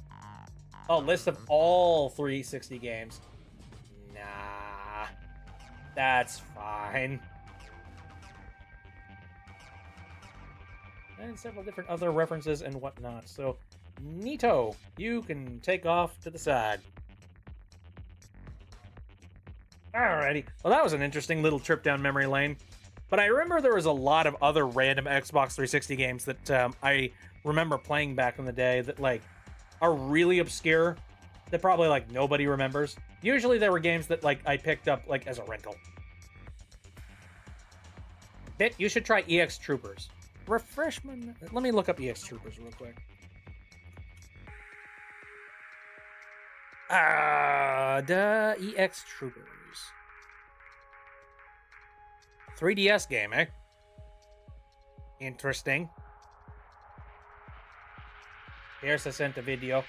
list of all 360 games. Nah, that's fine. And several different other references and whatnot. So, neato, you can take off to the side. Alrighty. Well, that was an interesting little trip down memory lane. But I remember there was a lot of other random Xbox 360 games that I remember playing back in the day that, like, are really obscure, that probably, like, nobody remembers. Usually there were games that, like, I picked up, like, as a rental. Bit, you should try EX Troopers. Refreshment. Let me look up EX Troopers real quick. The EX Troopers. 3DS game, eh? Interesting. Here's I sent a video.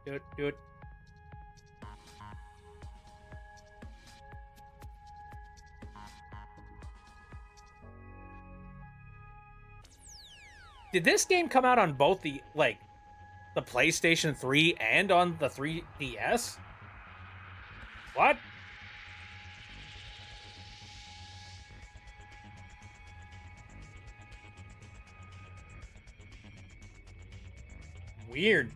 Do it. Did this game come out on both the PlayStation 3 and on the 3DS? What? Weird.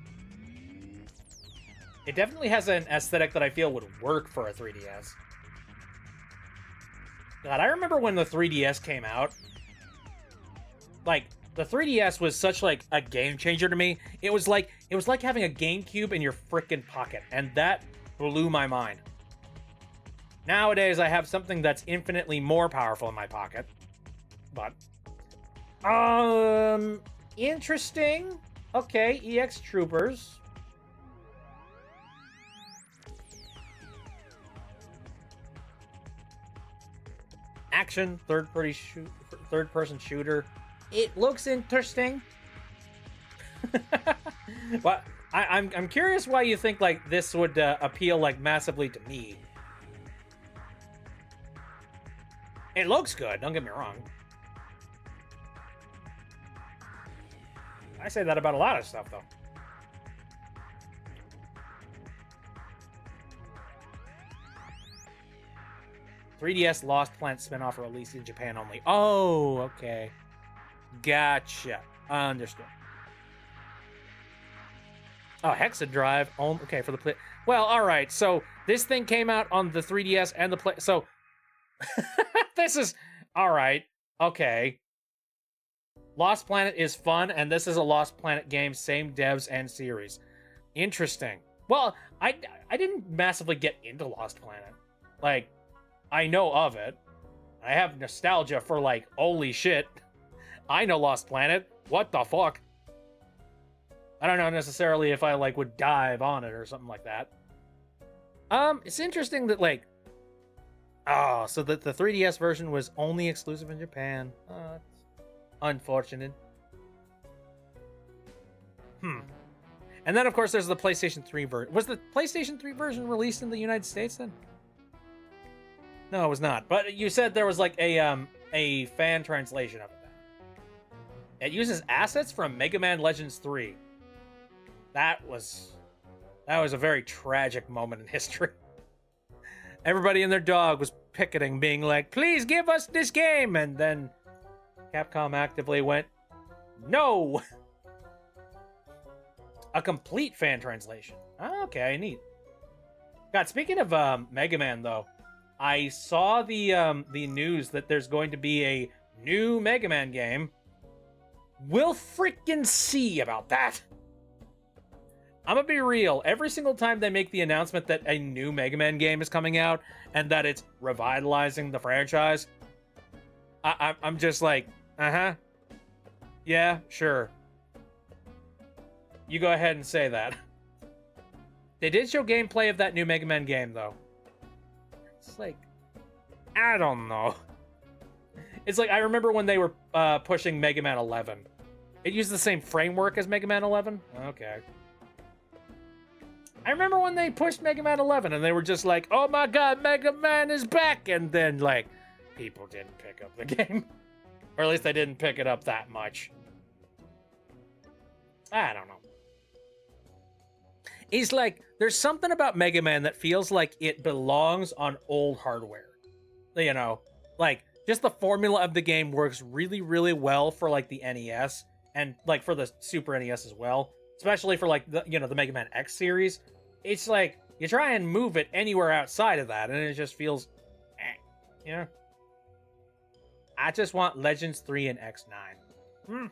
It definitely has an aesthetic that I feel would work for a 3DS. God, I remember when the 3DS came out. Like, the 3DS was such, like, a game changer to me. It was like having a GameCube in your frickin' pocket, and that blew my mind. Nowadays, I have something that's infinitely more powerful in my pocket. But, interesting. Okay, EX Troopers. Action, third-person shooter. It looks interesting. But I'm curious why you think like this would appeal like massively to me. It looks good, don't get me wrong. I say that about a lot of stuff, though. "3DS Lost Planet spinoff released in Japan only." Oh, okay. Gotcha. Understood. Oh, Hexadrive. Oh, okay, for the play. Well, all right. So this thing came out on the 3DS and the play. So this is all right. Okay. Lost Planet is fun, and this is a Lost Planet game, same devs and series. Interesting. Well, I didn't massively get into Lost Planet. Like, I know of it. I have nostalgia for like, holy shit. I know Lost Planet. What the fuck? I don't know necessarily if I like would dive on it or something like that. It's interesting that like, oh, so the 3DS version was only exclusive in Japan. It's unfortunate. And then of course there's the PlayStation 3 version. Was the PlayStation 3 version released in the United States then? No, it was not. But you said there was like a fan translation of it. It uses assets from Mega Man Legends 3. That was a very tragic moment in history. Everybody and their dog was picketing, being like, "Please give us this game!" And then Capcom actively went, "No!" A complete fan translation. Okay, neat. God, speaking of Mega Man, though, I saw the news that there's going to be a new Mega Man game. We'll freaking see about that. I'm gonna be real. Every single time they make the announcement that a new Mega Man game is coming out and that it's revitalizing the franchise, I'm just like, yeah, sure. You go ahead and say that. They did show gameplay of that new Mega Man game, though. It's like, I don't know. It's like, I remember when they were pushing Mega Man 11. It used the same framework as Mega Man 11? Okay. I remember when they pushed Mega Man 11 and they were just like, "Oh my god, Mega Man is back!" And then, like, people didn't pick up the game. Or at least they didn't pick it up that much. I don't know. It's like, there's something about Mega Man that feels like it belongs on old hardware. You know, like, just the formula of the game works really, really well for, like, the NES and, like, for the Super NES as well. Especially for, like, the, you know, the Mega Man X series. It's like, you try and move it anywhere outside of that, and it just feels, you know? I just want Legends 3 and X9.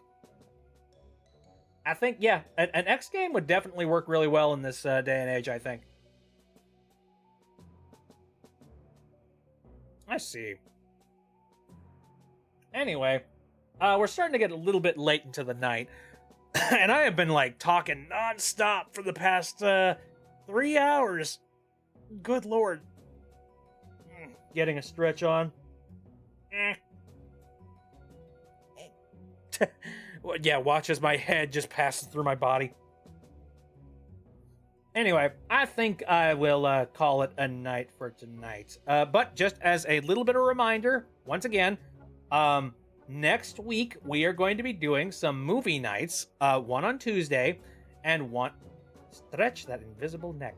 I think, yeah, an X game would definitely work really well in this day and age, I think. I see. Anyway, we're starting to get a little bit late into the night. And I have been, like, talking nonstop for the past 3 hours. Good lord. Getting a stretch on. Yeah, watch as my head just passes through my body. Anyway, I think I will call it a night for tonight. But just as a little bit of a reminder, once again, next week we are going to be doing some movie nights. One on Tuesday, and one... Stretch that invisible neck.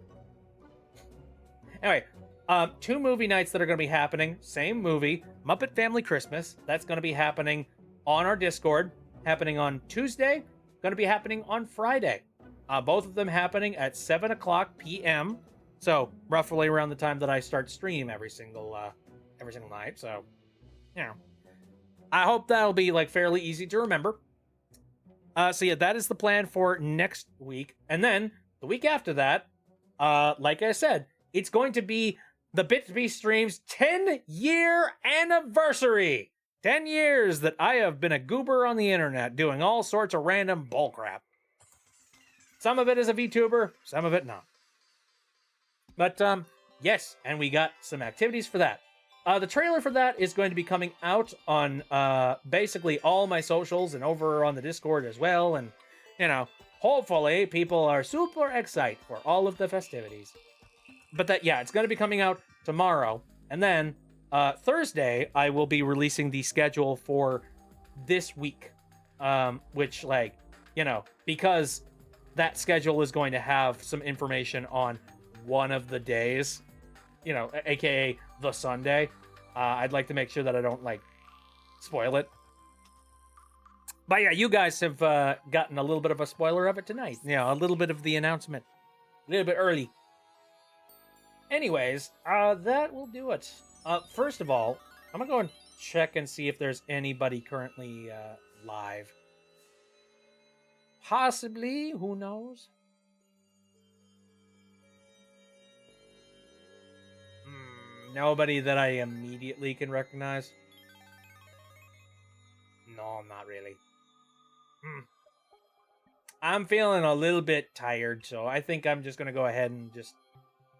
Anyway, 2 movie nights that are going to be happening. Same movie, Muppet Family Christmas. That's going to be happening on our Discord. Happening on Tuesday. Going to be happening on Friday. Both of them happening at 7 o'clock p.m. So roughly around the time that I start stream every single night. So, you know, I hope that'll be like fairly easy to remember. So yeah, that is the plan for next week, and then the week after that, like I said, it's going to be the Bitsby Streams 10-year anniversary. 10 years that I have been a goober on the internet doing all sorts of random bullcrap. Some of it is a VTuber, some of it not. But, yes, and we got some activities for that. The trailer for that is going to be coming out on basically all my socials and over on the Discord as well. And, you know, hopefully people are super excited for all of the festivities. But that, yeah, it's going to be coming out tomorrow. And then Thursday, I will be releasing the schedule for this week. Which, like, you know, because that schedule is going to have some information on one of the days, you know, aka the Sunday. I'd like to make sure that I don't, like, spoil it. But yeah, you guys have gotten a little bit of a spoiler of it tonight. You know, a little bit of the announcement. A little bit early. Anyways, that will do it. First of all, I'm gonna go and check and see if there's anybody currently live. Possibly, who knows? Nobody that I immediately can recognize. No, not really. I'm feeling a little bit tired, so I think I'm just gonna go ahead and just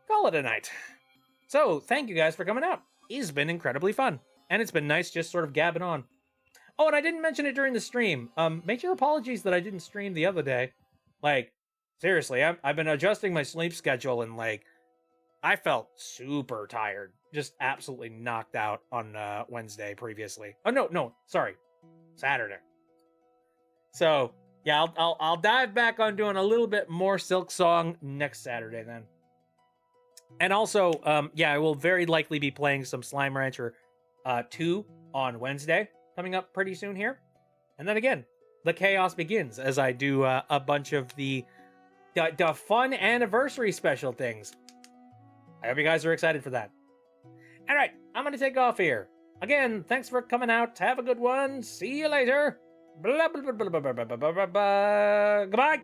call it a night. So, thank you guys for coming out. It's been incredibly fun. And it's been nice just sort of gabbing on. Oh, and I didn't mention it during the stream. Major apologies that I didn't stream the other day. Like, seriously, I've been adjusting my sleep schedule and, like, I felt super tired. Just absolutely knocked out on Wednesday previously. Oh, no, sorry. Saturday. So, yeah, I'll dive back on doing a little bit more Silk Song next Saturday then. And also, yeah, I will very likely be playing some Slime Rancher 2 on Wednesday, coming up pretty soon here. And then again, the chaos begins as I do a bunch of the fun anniversary special things. I hope you guys are excited for that. All right, I'm going to take off here. Again, thanks for coming out. Have a good one. See you later. Blah, blah, blah, blah, blah, blah, blah, blah, blah, blah. Goodbye.